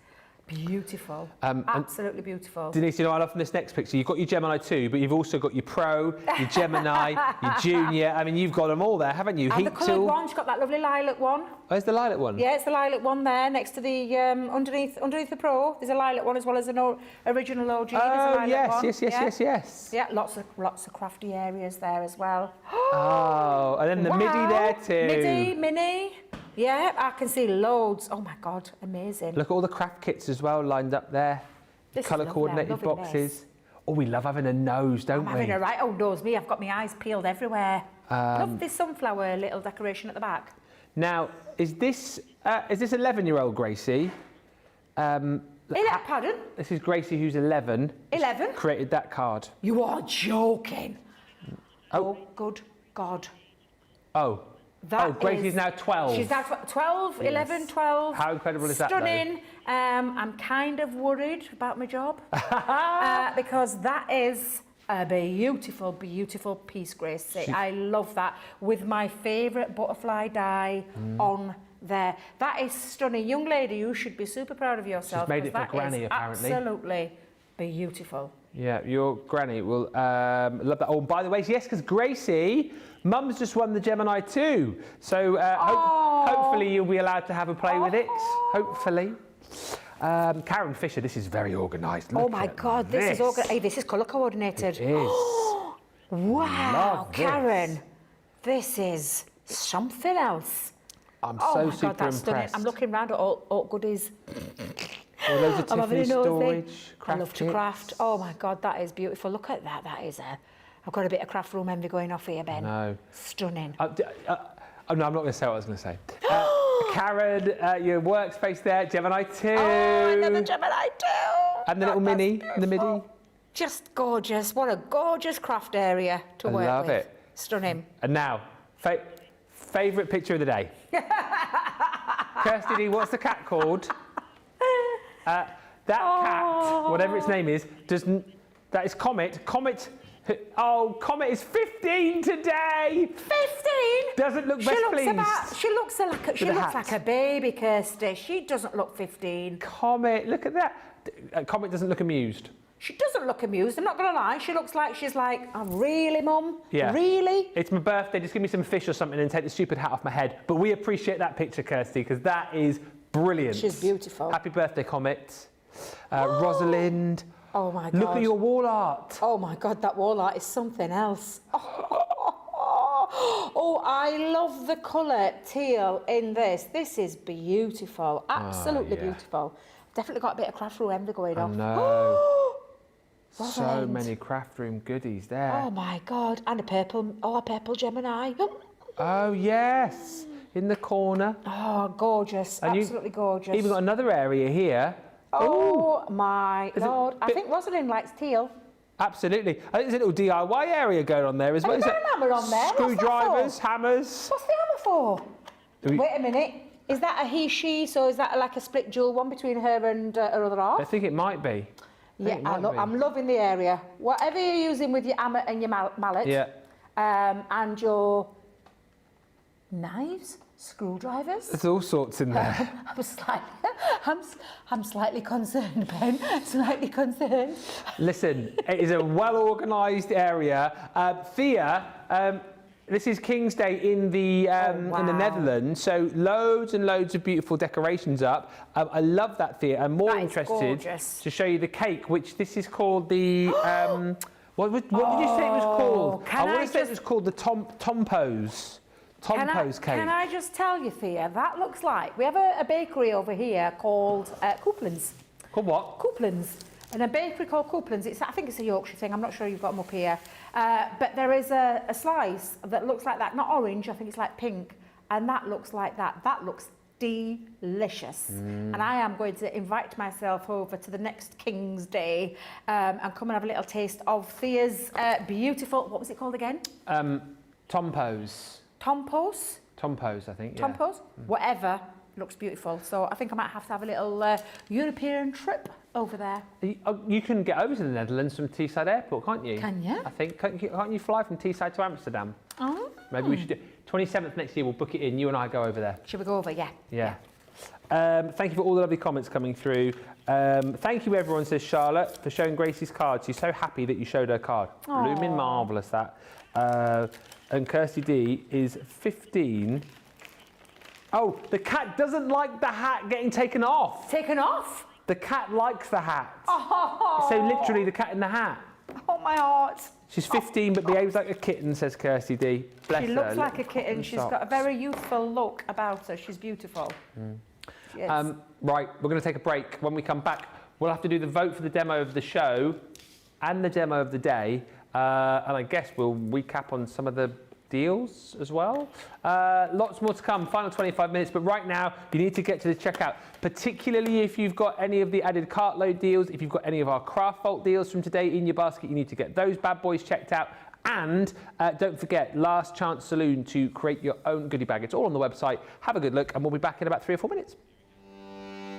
Beautiful. And Absolutely beautiful. Denise, you know, I love from this next picture, you've got your Gemini 2, but you've also got your Pro, your Gemini, your Junior. I mean, you've got them all there, haven't you? And Heat the coloured tool. one, she's got that lovely lilac one. Where's the lilac one? Yeah, it's the lilac one there, next to the, underneath the Pro. There's a lilac one as well as an original OG. There's a Oh, lilac yes, one. yes. Yeah, lots of crafty areas there as well. Oh, and then the MIDI there too. MIDI, mini. Yeah, I can see loads. Oh my God, amazing. Look at all the craft kits as well lined up there. This is Colour lovely, coordinated I'm loving boxes. this. Oh, we love having a nose, don't I'm we? having a right old nose. Me, I've got my eyes peeled everywhere. Love this sunflower little decoration at the back. Now, is this 11-year-old Gracie? Pardon? This is Gracie, who's 11. 11? Created that card. You are joking. Oh. Good God. Oh. Gracie's is- now 12. She's now 12, 11, 12. How incredible is that, though? Stunning. I'm kind of worried about my job because that is a beautiful, beautiful piece, Gracie. I love that with my favourite butterfly die on there. That is stunning. Young lady, you should be super proud of yourself. She's made it for because that Granny, is apparently. Absolutely beautiful. Yeah, your granny will love that. Oh, by the way, yes, because Gracie, Mum's just won the Gemini 2. So hopefully you'll be allowed to have a play with it. Hopefully. Karen Fisher, this is very organised. Oh my God, this is hey, this is colour coordinated. It is. Wow, Love this. Karen, this is something else. I'm Oh so my super God, that's stunning. impressed. I'm looking round at all goodies. All loads of I'm having Tiffany a nosy. storage, I love to kits. craft. Oh my God, that is beautiful. Look at that. That is I've got a bit of craft room envy going off here, Ben. No. Stunning. Oh, no, I'm not going to say what I was going to say. Karen, your workspace there, Gemini 2. Oh, another Gemini 2. And the little That's mini, the MIDI. beautiful. Just gorgeous. What a gorgeous craft area to I work love with. it. Stunning. And now, favourite picture of the day. Kirsty D, what's the cat called? That cat, whatever its name is, that is Comet. Comet is 15 today. 15? Doesn't look best pleased. She looks hat. like a baby, Kirsty. She doesn't look 15. Comet, look at that. Comet doesn't look amused. She doesn't look amused, I'm not going to lie. She looks like she's like, oh, really, Mum? Yeah. Really? It's my birthday, just give me some fish or something and take the stupid hat off my head. But we appreciate that picture, Kirsty, because that is brilliant. She's beautiful. Happy birthday, Comet. Rosalind. Oh, my God. Look at your wall art. Oh, my God, that wall art is something else. Oh, I love the colour teal in this. This is beautiful. Absolutely yeah. beautiful. Definitely got a bit of craft room envy going on. No. So Rosalind. many craft room goodies there. Oh, my God. And a purple Gemini. Oh, yes. In the corner. Oh, gorgeous. And Absolutely gorgeous. Even got another area here. Oh, my Is it Lord. I bit- think Rosalind likes teal. Absolutely. I think there's a little DIY area going on there as well. you Is got it an hammer on there? What's that Screwdrivers, for? hammers. What's the hammer for? we- Wait a minute. Is that a he, she? So is that like a split dual one between her and her other half? I think it might be. Yeah, it might be. I'm loving the area. Whatever you're using with your hammer and your mallet, Yeah. and your knives, screwdrivers. There's all sorts in there. I'm slightly concerned, Ben. Slightly concerned. Listen, it is a well-organised area. Thea, this is King's Day in the in the wow. Netherlands, so loads and loads of beautiful decorations up. I love that, Thea. I'm more That is interested gorgeous. to show you the cake, which this is called the. What did you say it was called? can want I to say it just- was called the Tompos. Tompos cake. Can I just tell you, Thea, that looks like we have a bakery over here called Couplands. Called what? Couplands. And a bakery called Couplands. I think it's a Yorkshire thing. I'm not sure you've got them up here. But there is a slice that looks like that. Not orange, I think it's like pink. And that looks like that. That looks delicious. And I am going to invite myself over to the next King's Day and come and have a little taste of Thea's beautiful, what was it called again? Tompos. Tompos? Tompos, I think. Yeah. Tompos? Whatever. Looks beautiful. So I think I might have to have a little European trip over there. You can get over to the Netherlands from Teesside Airport, can't you? Can you? I think. Can't you fly from Teesside to Amsterdam? Oh. Maybe we should do 27th next year. We'll book it in. You and I go over there. Should we go over? Yeah. Yeah. Thank you for all the lovely comments coming through. Thank you, everyone, says Charlotte, for showing Gracie's card. She's so happy that you showed her card. Blooming marvellous, that. And Kirsty D is 15. Oh, the cat doesn't like the hat getting taken off. Taken off? The cat likes the hat. Oh. So literally the cat in the hat. Oh, my heart. She's 15 but behaves like a kitten, says Kirsty D. Bless her. She looks like a kitten. She's got a very youthful look about her. She's beautiful. She is. Right, we're going to take a break. When we come back, we'll have to do the vote for the demo of the show and the demo of the day. And I guess we'll recap on some of the deals as well. Lots more to come, final 25 minutes, but right now you need to get to the checkout, particularly if you've got any of the added cartload deals, if you've got any of our Craft Vault deals from today in your basket, you need to get those bad boys checked out. And don't forget, last chance saloon to create your own goodie bag. It's all on the website. Have a good look and we'll be back in about 3 or 4 minutes.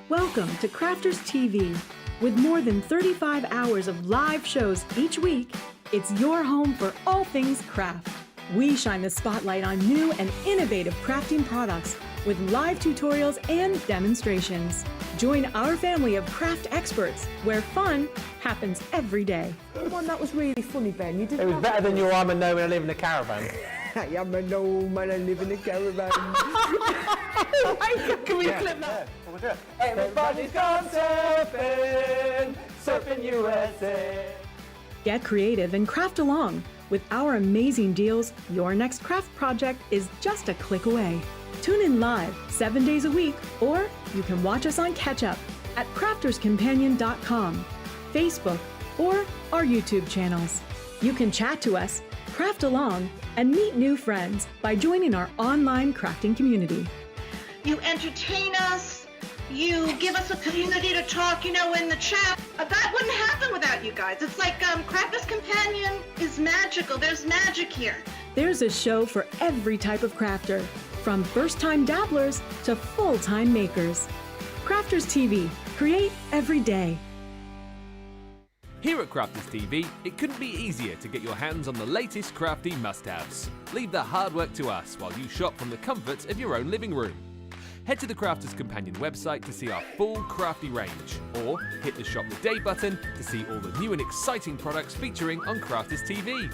Welcome to Crafters TV. With more than 35 hours of live shows each week, it's your home for all things craft. We shine the spotlight on new and innovative crafting products with live tutorials and demonstrations. Join our family of craft experts where fun happens every day. The one that was really funny, Ben. You didn't. It was better than your I'm a gnome and I live in a caravan. I am a gnome and I live in a caravan. Can we clip that? Everybody's gone surfing, surfing USA. Get creative and craft along. With our amazing deals, your next craft project is just a click away. Tune in live 7 days a week, or you can watch us on Catch Up at crafterscompanion.com, Facebook, or our YouTube channels. You can chat to us, craft along, and meet new friends by joining our online crafting community. You entertain us. You give us a community to talk, in the chat. That wouldn't happen without you guys. It's like Crafters Companion is magical. There's magic here. There's a show for every type of crafter, from first-time dabblers to full-time makers. Crafters TV. Create every day. Here at Crafters TV, it couldn't be easier to get your hands on the latest crafty must-haves. Leave the hard work to us while you shop from the comfort of your own living room. Head to the Crafters Companion website to see our full crafty range, or hit the Shop the Day button to see all the new and exciting products featuring on Crafters TV.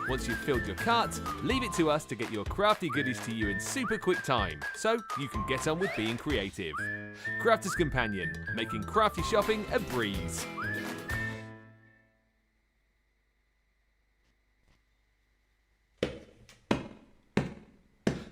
Once you've filled your cart, leave it to us to get your crafty goodies to you in super quick time, so you can get on with being creative. Crafters Companion, making crafty shopping a breeze.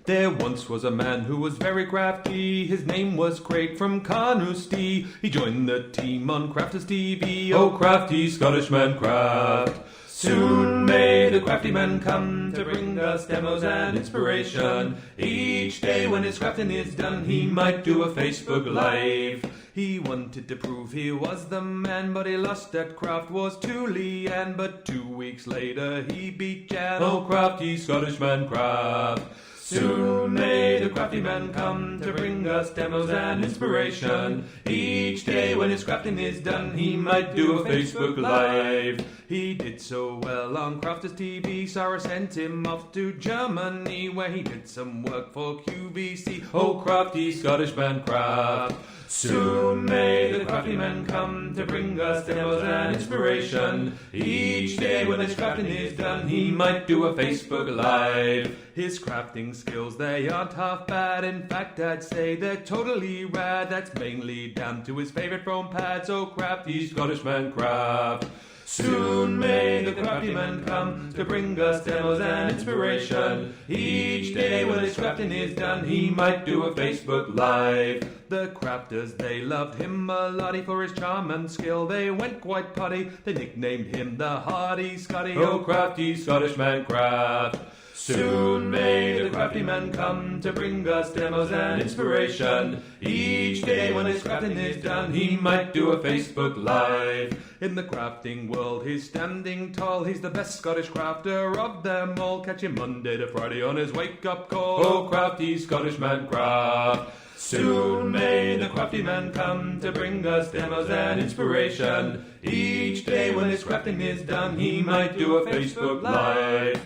There once was a man who was very crafty. His name was Craig from Carnoustie. He joined the team on Crafters TV. Oh, crafty Scottish man craft. Soon may the crafty man come to bring us demos and inspiration. Each day when his crafting is done, he might do a Facebook Live. He wanted to prove he was the man, but he lost at craft wars to Leanne. But 2 weeks later he beat Jan. Oh, crafty Scottish man craft. Soon may the crafty man come to bring us demos and inspiration. Each day when his crafting is done, he might do a Facebook Live. He did so well on Crafters TV, Sarah sent him off to Germany, where he did some work for QVC. Oh, crafty Scottish man craft. Soon may the crafty man come to bring us demos and inspiration. Each day when his crafting is done, he might do a Facebook Live. His crafting skills, they aren't half bad. In fact, I'd say they're totally rad. That's mainly down to his favourite foam pads. Oh, crafty Scottish man craft. Soon may the crafty man come to bring us demos and inspiration. Each day when his crafting is done, he might do a Facebook Live. The crafters, they loved him a lottie for his charm and skill. They went quite potty, they nicknamed him the Hardy Scotty. Oh, crafty Scottish man craft. Soon may the crafty man come to bring us demos and inspiration. Each day when his crafting is done, he might do a Facebook Live. In the crafting world, he's standing tall. He's the best Scottish crafter of them all. Catch him Monday to Friday on his wake-up call. Oh, crafty Scottish man craft. Soon may the crafty man come to bring us demos and inspiration. Each day when his crafting is done, he might do a Facebook Live.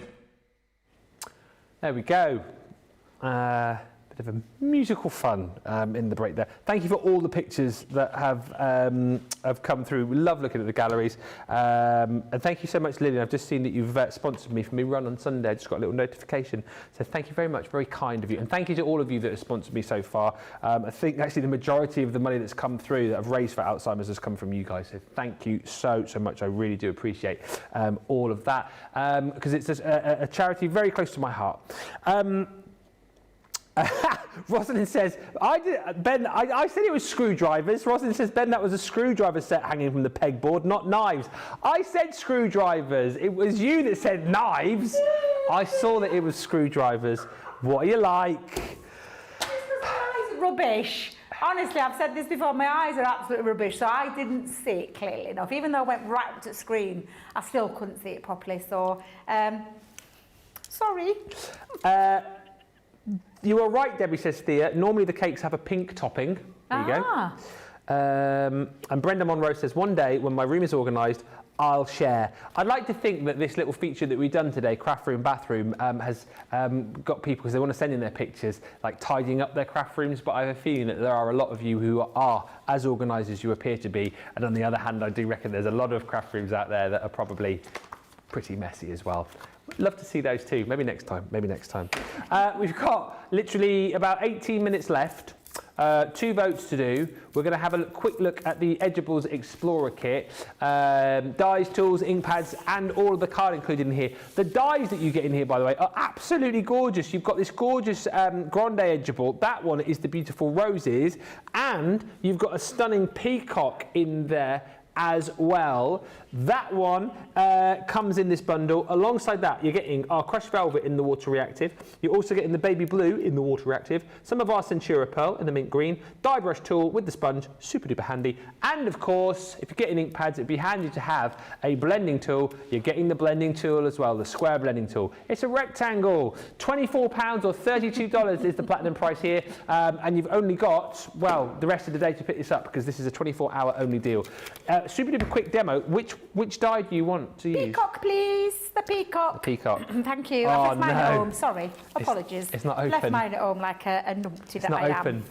There we go. Bit of a musical fun in the break there. Thank you for all the pictures that have come through. We love looking at the galleries. And thank you so much, Lillian. I've just seen that you've sponsored me for me run on Sunday. I just got a little notification. So thank you very much. Very kind of you. And thank you to all of you that have sponsored me so far. I think actually the majority of the money that's come through that I've raised for Alzheimer's has come from you guys. So thank you so much. I really do appreciate all of that because it's a charity very close to my heart. Rosalind says, Ben, I said it was screwdrivers. Rosalind says, Ben, that was a screwdriver set hanging from the pegboard, not knives. I said screwdrivers. It was you that said knives. I saw that it was screwdrivers. What are you like? Rubbish. Honestly, I've said this before, my eyes are absolutely rubbish, so I didn't see it clearly enough. Even though I went right up to the screen, I still couldn't see it properly, so, sorry. You are right, Debbie, says Thea. Normally the cakes have a pink topping. There you go. And Brenda Monroe says, one day when my room is organised, I'll share. I'd like to think that this little feature that we've done today, Craft Room Bathroom, has got people, because they want to send in their pictures, like tidying up their craft rooms, but I have a feeling that there are a lot of you who are as organised as you appear to be. And on the other hand, I do reckon there's a lot of craft rooms out there that are probably pretty messy as well. Love to see those too. Maybe next time. We've got literally about 18 minutes left. 2 votes to do. We're going to have a quick look at the Edibles Explorer kit. Dies, tools, ink pads, and all of the card included in here. The dies that you get in here, by the way, are absolutely gorgeous. You've got this gorgeous Grande Edible. That one is the beautiful roses. And you've got a stunning peacock in there as well. That one comes in this bundle. Alongside that, you're getting our crushed velvet in the water reactive. You're also getting the baby blue in the water reactive, some of our Centura pearl in the mint green, dye brush tool with the sponge, super duper handy. And of course, if you're getting ink pads, it'd be handy to have a blending tool. You're getting the blending tool as well, the square blending tool. It's a rectangle. £24 or $32 is the platinum price here. And you've only got, well, the rest of the day to pick this up because this is a 24-hour only deal. Super duper quick demo. Which die do you want to use? Peacock, please. The peacock. The peacock. Thank you. I've left mine at home. Sorry. Apologies. It's not open. Left mine at home like a numpty that I am. It's not open.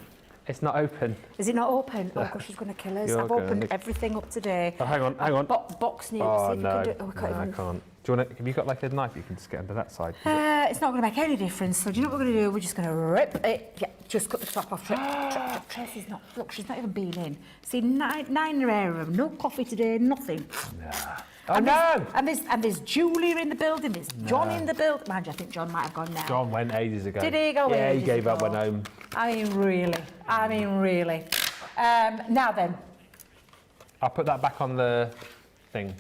It's not open. Is it not open? Oh gosh, she's going to kill us. I've opened everything up today. Oh, hang on. Box news. Oh, see if no. you can do it. Oh, I can't. Do you want to, have you got like a knife you can just get under that side? It's not going to make any difference. So do you know what we're going to do? We're just going to rip it. Yeah, just cut the top off. Tracy's not. Look, she's not even been in. See, nine rare of them. No coffee today. Nothing. Nah. And there's Julia in the building. There's John in the building. Mind you, I think John might have gone now. John went ages ago. Did he go Yeah, ages he gave up, ago? went home. I mean, really. Now then. I'll put that back on the thing.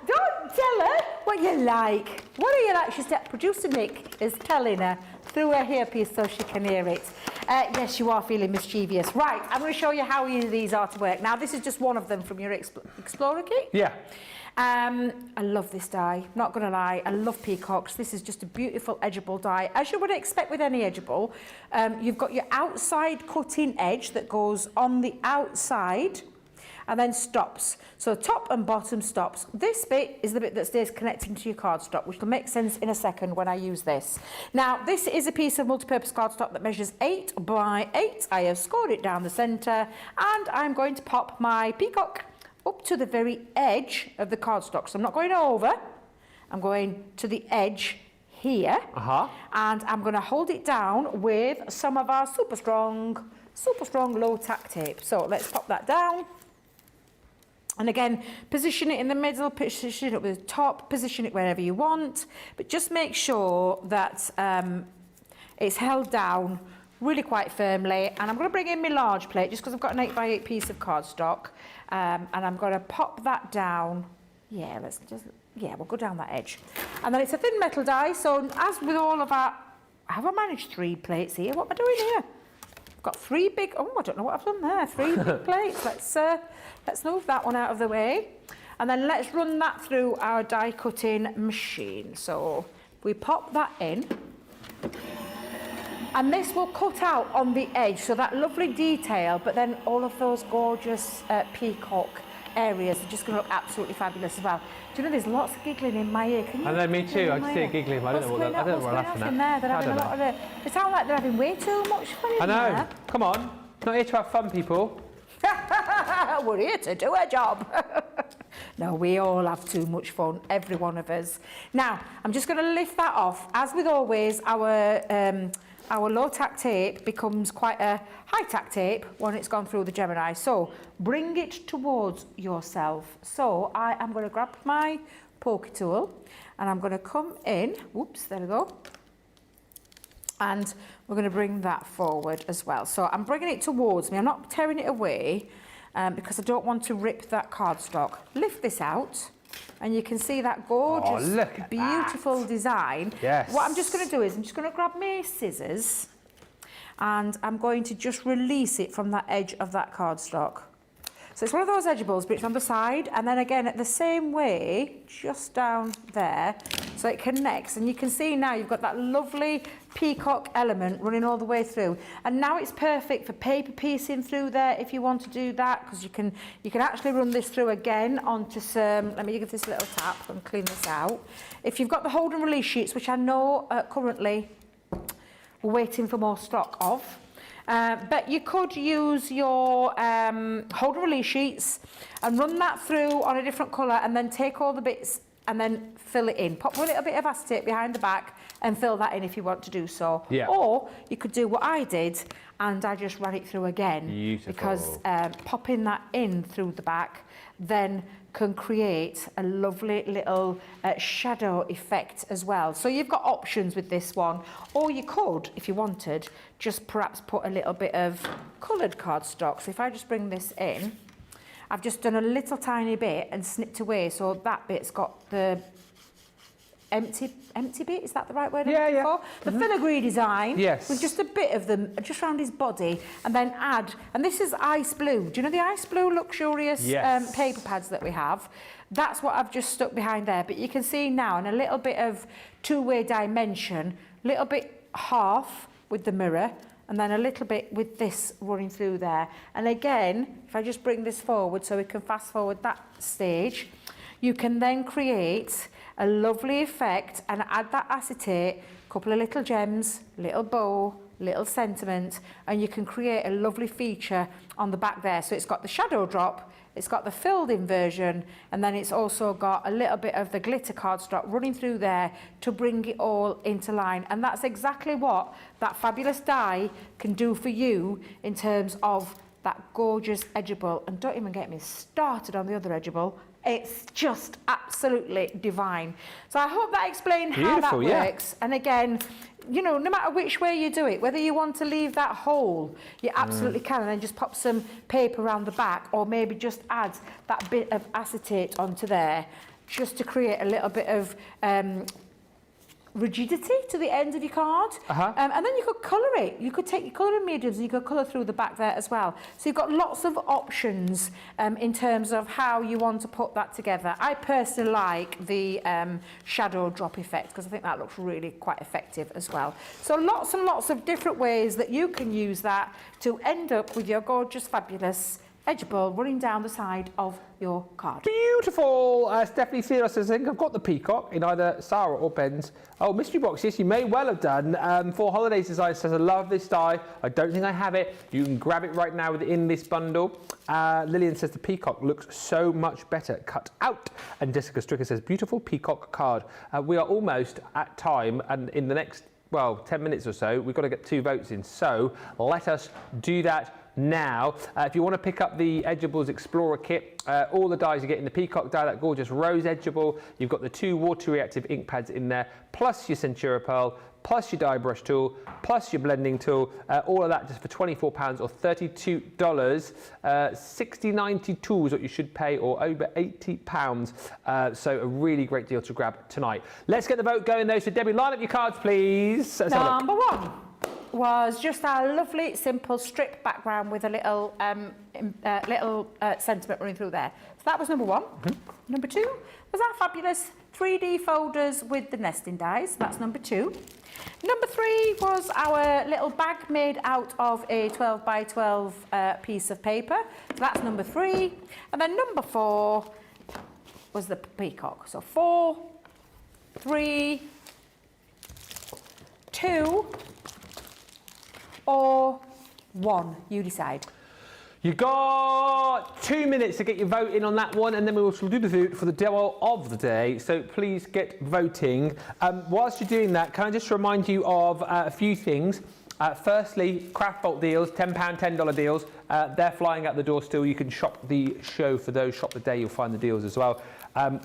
Don't tell her what you like. What are you like? She's producer Nick is telling her through her earpiece so she can hear it. Yes, you are feeling mischievous. Right, I'm going to show you how easy these are to work. Now, this is just one of them from your Explorer kit. Yeah. I love this die, not going to lie. I love peacocks. This is just a beautiful edgeable die. As you would expect with any edgeable, you've got your outside cutting edge that goes on the outside and then stops. So top and bottom stops. This bit is the bit that stays connecting to your cardstock, which will make sense in a second when I use this. Now, this is a piece of multi-purpose cardstock that measures 8 by 8. I have scored it down the centre, and I'm going to pop my peacock up to the very edge of the cardstock. So I'm not going over, I'm going to the edge here, and I'm going to hold it down with some of our super strong low tack tape. So let's pop that down. And again, position it in the middle, position it with the top, position it wherever you want, but just make sure that it's held down really quite firmly. And I'm going to bring in my large plate just because I've got an 8 by 8 piece of cardstock, and I'm going to pop that down. Yeah, we'll go down that edge. And then it's a thin metal die, so as with all of our, have I managed 3 plates here? What am I doing here? I've got 3 big, I don't know what I've done there, 3 big plates. Let's move that one out of the way. And then let's run that through our die cutting machine. So we pop that in. And this will cut out on the edge, so that lovely detail, but then all of those gorgeous peacock areas are just going to look absolutely fabulous as well. Do you know there's lots of giggling in my ear? Can you? I know, me too. hear I my just hear ear? giggling. I don't know what they're laughing at. In there? They're having a lot of they sound like they're having way too much fun in I know. there. Come on. Not here to have fun, people. We're here to do a job. No, we all have too much fun, every one of us. Now, I'm just going to lift that off. As with always, our low-tack tape becomes quite a high-tack tape when it's gone through the Gemini. So bring it towards yourself. So I am going to grab my pokey tool and I'm going to come in. Whoops, there we go. And we're going to bring that forward as well. So I'm bringing it towards me. I'm not tearing it away because I don't want to rip that cardstock. Lift this out. And you can see that gorgeous, beautiful design. Yes. What I'm just going to do is I'm just going to grab my scissors and I'm going to just release it from that edge of that cardstock. So it's one of those edgeables, but it's on the side, and then again at the same way, just down there, so it connects. And you can see now you've got that lovely peacock element running all the way through. And now it's perfect for paper piecing through there if you want to do that, because you can actually run this through again onto some, let me give this a little tap and clean this out. If you've got the hold and release sheets, which I know currently we're waiting for more stock of, but you could use your hold and release sheets and run that through on a different colour and then take all the bits and then fill it in. Pop a little bit of acetate behind the back and fill that in if you want to do so. Yeah. Or you could do what I did and I just ran it through again. Beautiful. Because popping that in through the back then can create a lovely little shadow effect as well. So you've got options with this one, or you could, if you wanted, just perhaps put a little bit of coloured cardstock. So if I just bring this in, I've just done a little tiny bit and snipped away, so that bit's got the empty bit, is that the right word? Yeah. The filigree design, yes, with just a bit of them just around his body, and then add, and this is ice blue. Do you know the ice blue luxurious paper pads that we have? That's what I've just stuck behind there, but you can see now in a little bit of two-way dimension, little bit half with the mirror, and then a little bit with this running through there. And again, if I just bring this forward so we can fast forward that stage, you can then create a lovely effect and add that acetate, a couple of little gems, little bow, little sentiment, and you can create a lovely feature on the back there. So it's got the shadow drop, it's got the filled in version, and then it's also got a little bit of the glitter cardstock running through there to bring it all into line. And that's exactly what that fabulous die can do for you in terms of that gorgeous edgeable. And don't even get me started on the other edgeable. It's just absolutely divine. So I hope that explained how that works. And again, you know, no matter which way you do it, whether you want to leave that hole, you absolutely can, and then just pop some paper around the back, or maybe just add that bit of acetate onto there, just to create a little bit of rigidity to the end of your card. And then you could colour it. You could take your colouring mediums and you could colour through the back there as well. So you've got lots of options in terms of how you want to put that together. I personally like the shadow drop effect because I think that looks really quite effective as well. So lots and lots of different ways that you can use that to end up with your gorgeous, fabulous edgeable running down the side of your card. Beautiful. Stephanie Theros says, I think I've got the peacock in either Sarah or Ben's. Oh, mystery box. Yes, you may well have done. For Holidays Design says, I love this die. I don't think I have it. You can grab it right now within this bundle. Lillian says the peacock looks so much better cut out. And Jessica Stricker says, beautiful peacock card. We are almost at time, and in the next, well, 10 minutes or so, we've got to get 2 votes in. So let us do that now. If you want to pick up the Edgeables Explorer kit, all the dies you get in the peacock die, that gorgeous rose edgeable, you've got the 2 water reactive ink pads in there, plus your Centura Pearl, plus your die brush tool, plus your blending tool, all of that just for £24 or $32. $60.92 is what you should pay, or over £80. So a really great deal to grab tonight. Let's get the vote going though. So Debbie, line up your cards, please. Number 1. was just our lovely, simple strip background with a little sentiment running through there. So that was number 1. Number 2 was our fabulous 3D folders with the nesting dies. That's number 2. Number 3 was our little bag made out of a 12 by 12 piece of paper. So that's number 3. And then number 4 was the peacock. So 4, 3, 2, or 1. You decide. You got 2 minutes to get your vote in on that one, and then we will do the vote for the demo of the day. So please get voting. Whilst you're doing that, can I just remind you of a few things? Firstly, Craft Vault deals, £10, $10 deals. They're flying out the door still. You can shop the show for those. Shop the day, you'll find the deals as well.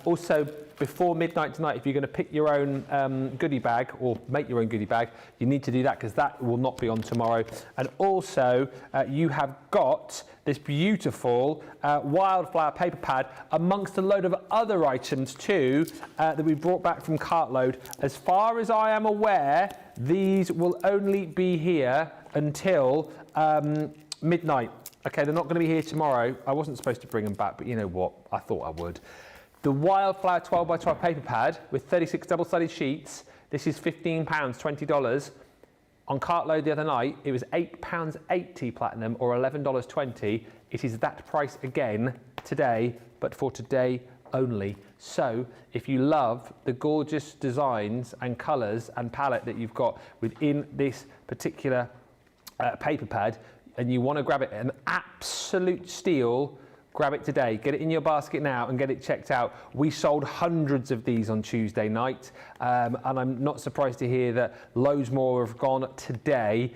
Also, before midnight tonight, if you're going to pick your own goodie bag or make your own goodie bag, you need to do that because that will not be on tomorrow. And also, you have got this beautiful wildflower paper pad amongst a load of other items too that we brought back from Cartload. As far as I am aware, these will only be here until midnight. Okay, they're not going to be here tomorrow. I wasn't supposed to bring them back, but you know what? I thought I would. The Wildflower 12 by 12 paper pad with 36 double-sided sheets. This is £15, $20. On Cartload the other night, it was £8.80 platinum or $11.20. It is that price again today, but for today only. So if you love the gorgeous designs and colours and palette that you've got within this particular paper pad, and you want to grab it, an absolute steal, grab it today. Get it in your basket now and get it checked out. We sold hundreds of these on Tuesday night, and I'm not surprised to hear that loads more have gone today.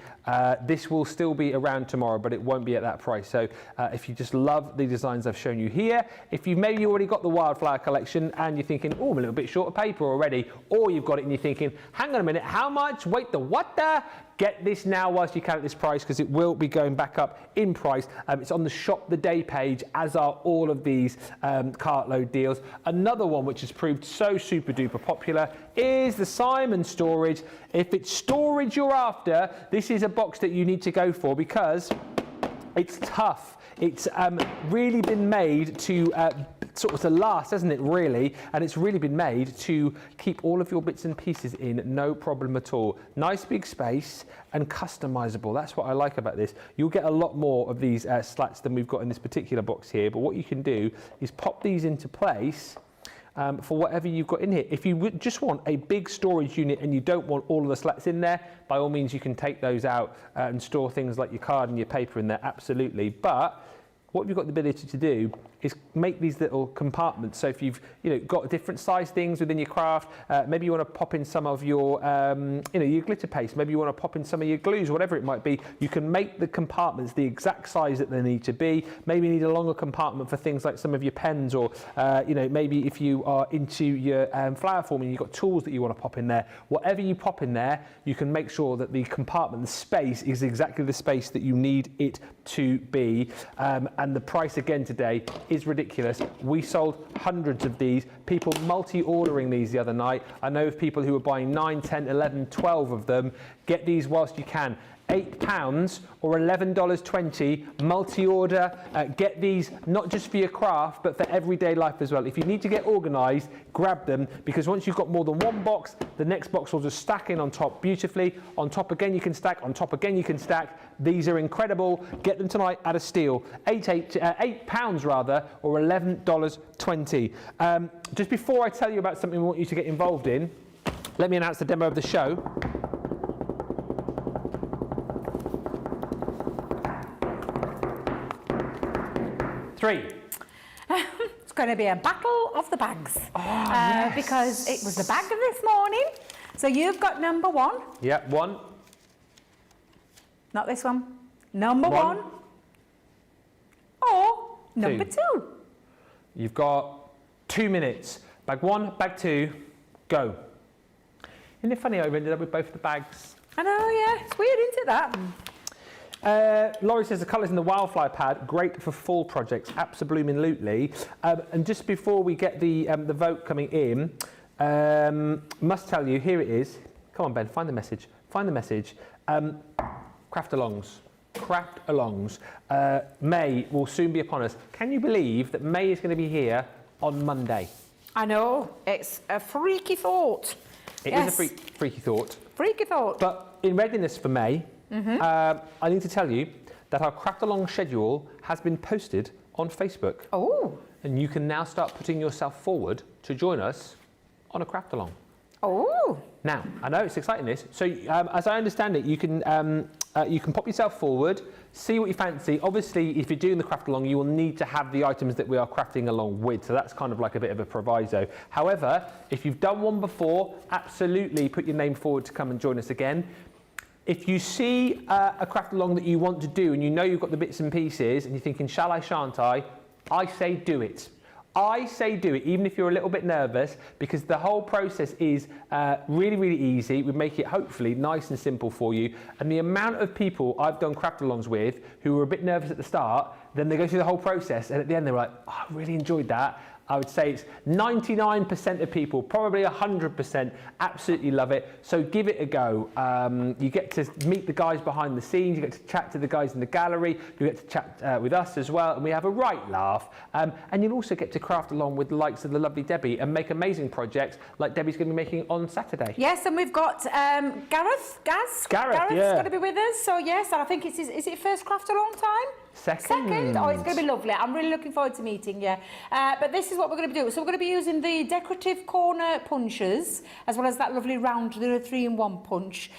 This will still be around tomorrow, but it won't be at that price. So if you just love the designs I've shown you here, if you've maybe already got the Wildflower collection and you're thinking, oh, I'm a little bit short of paper already, or you've got it and you're thinking, hang on a minute, how much? Wait, the what the? Get this now whilst you can at this price, because it will be going back up in price. It's on the Shop the Day page, as are all of these Cartload deals. Another one which has proved so super duper popular is the Simon storage. If it's storage you're after, this is a box that you need to go for because it's tough. It's really been made to sort of to last, hasn't it, really? And it's really been made to keep all of your bits and pieces in, no problem at all. Nice big space and customizable. That's what I like about this. You'll get a lot more of these slats than we've got in this particular box here, but what you can do is pop these into place for whatever you've got in here. If you would just want a big storage unit and you don't want all of the slats in there, by all means you can take those out and store things like your card and your paper in there, absolutely. But what you've got the ability to do is make these little compartments. So if you've got different size things within your craft, maybe you want to pop in some of your your glitter paste, maybe you want to pop in some of your glues, whatever it might be, you can make the compartments the exact size that they need to be. Maybe you need a longer compartment for things like some of your pens, or maybe if you are into your flower forming, you've got tools that you want to pop in there. Whatever you pop in there, you can make sure that the compartment, the space, is exactly the space that you need it to be. And the price again today is ridiculous. We sold hundreds of these. People multi-ordering these the other night. I know of people who are buying 9, 10, 11, 12 of them. Get these whilst you can. £8 or $11.20 multi-order. Get these not just for your craft but for everyday life as well. If you need to get organised, grab them, because once you've got more than one box, the next box will just stack in on top beautifully. On top again you can stack, on top again you can stack. These are incredible. Get them tonight at a steal. £8 rather, or $11.20. Just before I tell you about something we want you to get involved in, let me announce the demo of the show. It's going to be a battle of the bags. Yes. Because it was the bag of this morning. So you've got number 1. Yep, 1. Not this one. Number 1. Or number 2. You've got 2 minutes. Bag 1, bag 2, go. Isn't it funny how we ended up with both the bags? I know, yeah. It's weird, isn't it, that? Laurie says the colours in the Wildflower pad, great for fall projects, absolutely. And just before we get the vote coming in, must tell you, here it is. Come on, Ben, find the message. Find the message. Craft-alongs. Craft-alongs. May will soon be upon us. Can you believe that May is going to be here on Monday? I know, it's a freaky thought. It is a freaky thought. Freaky thought. But in readiness for May, I need to tell you that our Craft-along schedule has been posted on Facebook. Oh. And you can now start putting yourself forward to join us on a Craft-along. Oh. Now, I know it's exciting this. So as I understand it, you can pop yourself forward, see what you fancy. Obviously, if you're doing the Craft-along, you will need to have the items that we are crafting along with. So that's kind of like a bit of a proviso. However, if you've done one before, absolutely put your name forward to come and join us again. If you see a Craft-along that you want to do and you know you've got the bits and pieces and you're thinking, shall I, shan't I say do it. I say do it, even if you're a little bit nervous, because the whole process is really, really easy. We make it hopefully nice and simple for you. And the amount of people I've done Craft-alongs with who were a bit nervous at the start, then they go through the whole process and at the end they're like, oh, I really enjoyed that. I would say it's 99% of people, probably 100%, absolutely love it. So give it a go. You get to meet the guys behind the scenes, you get to chat to the guys in the gallery, you get to chat with us as well, and we have a right laugh. And you'll also get to craft along with the likes of the lovely Debbie and make amazing projects like Debbie's going to be making on Saturday. Yes, and we've got Gareth's going to be with us. So yes, and I think is it first Craft-along time? Second. Oh, it's going to be lovely. I'm really looking forward to meeting you. But this is what we're going to be doing. So we're going to be using the decorative corner punches, as well as that lovely round 3-in-1 punch.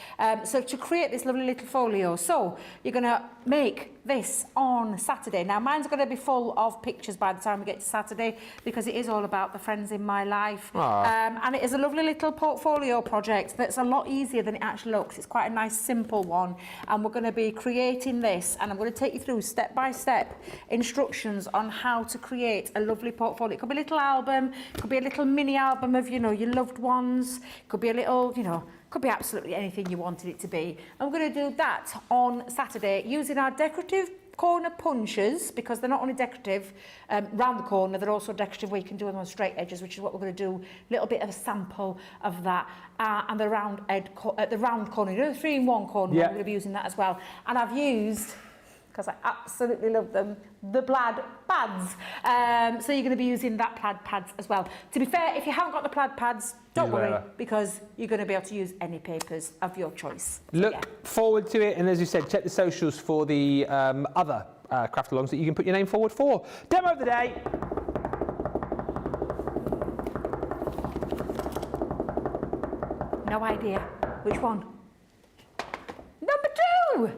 So to create this lovely little folio. So you're going to make this on Saturday. Now mine's going to be full of pictures by the time we get to Saturday, because it is all about the friends in my life. And it is a lovely little portfolio project that's a lot easier than it actually looks. It's quite a nice simple one, and we're going to be creating this, and I'm going to take you through step-by-step instructions on how to create a lovely portfolio. It could be a little album, it could be a little mini album of, you know, your loved ones, it could be a little, you know, could be absolutely anything you wanted it to be. And we're going to do that on Saturday using our decorative corner punches, because they're not only decorative round the corner, they're also decorative where you can do them on straight edges, which is what we're going to do. A little bit of a sample of that. And the round corner, you know, the 3-in-1 corner, we're going to be using that as well. And I've used, because I absolutely love them, the plaid pads. So you're going to be using that plaid pads as well. To be fair, if you haven't got the plaid pads, don't worry, because you're going to be able to use any papers of your choice. So, Look forward to it, and as you said, check the socials for the other Craft-alongs that you can put your name forward for. Demo of the day. No idea. Which one? Number 2!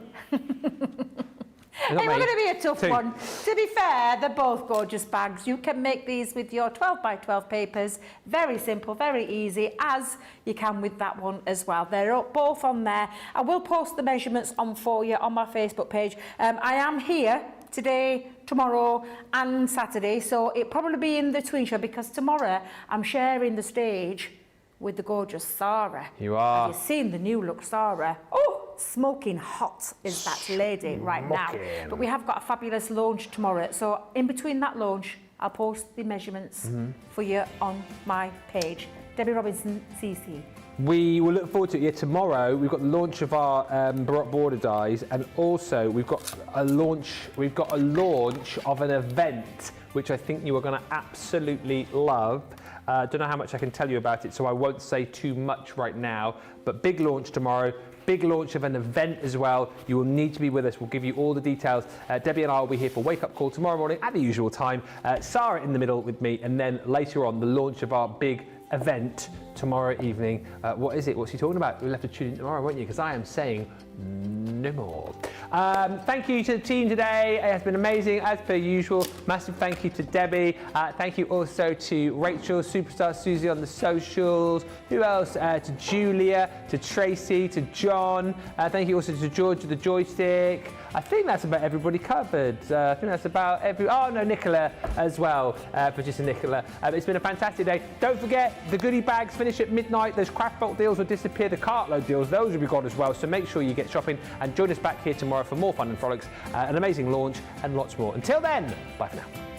It's going to be a tough one. To be fair, they're both gorgeous bags. You can make these with your 12x12 papers. Very simple, very easy, as you can with that one as well. They're both on there. I will post the measurements on for you on my Facebook page. I am here today, tomorrow and Saturday, so it'll probably be in the twin show, because tomorrow I'm sharing the stage with the gorgeous Sarah. You are. Have you seen the new look, Sarah? Oh! Smoking hot is that lady right now. But we have got a fabulous launch tomorrow. So in between that launch, I'll post the measurements for you on my page. Debbie Robinson, CC. We will look forward to it. Yeah, tomorrow we've got the launch of our Baroque border dies, and also we've got a launch. We've got a launch of an event which I think you are going to absolutely love. Don't know how much I can tell you about it, so I won't say too much right now. But big launch tomorrow. Big launch of an event as well. You will need to be with us. We'll give you all the details. Debbie and I will be here for Wake Up Call tomorrow morning at the usual time. Sarah in the middle with me, and then later on the launch of our big event tomorrow evening. What is it? What's he talking about? You'll have to tune in tomorrow, won't you? Because I am saying no more. Thank you to the team today. It has been amazing as per usual. Massive thank you to Debbie. Thank you also to Rachel, Superstar Susie on the socials. Who else? To Julia, to Tracy, to John. Thank you also to George of the Joystick. I think that's about everybody covered. I think that's about oh no, Nicola as well, producer Nicola. It's been a fantastic day. Don't forget, the goodie bags finish at midnight. Those craft vault deals will disappear. The cartload deals, those will be gone as well. So make sure you get shopping and join us back here tomorrow for more fun and frolics, an amazing launch and lots more. Until then, bye for now.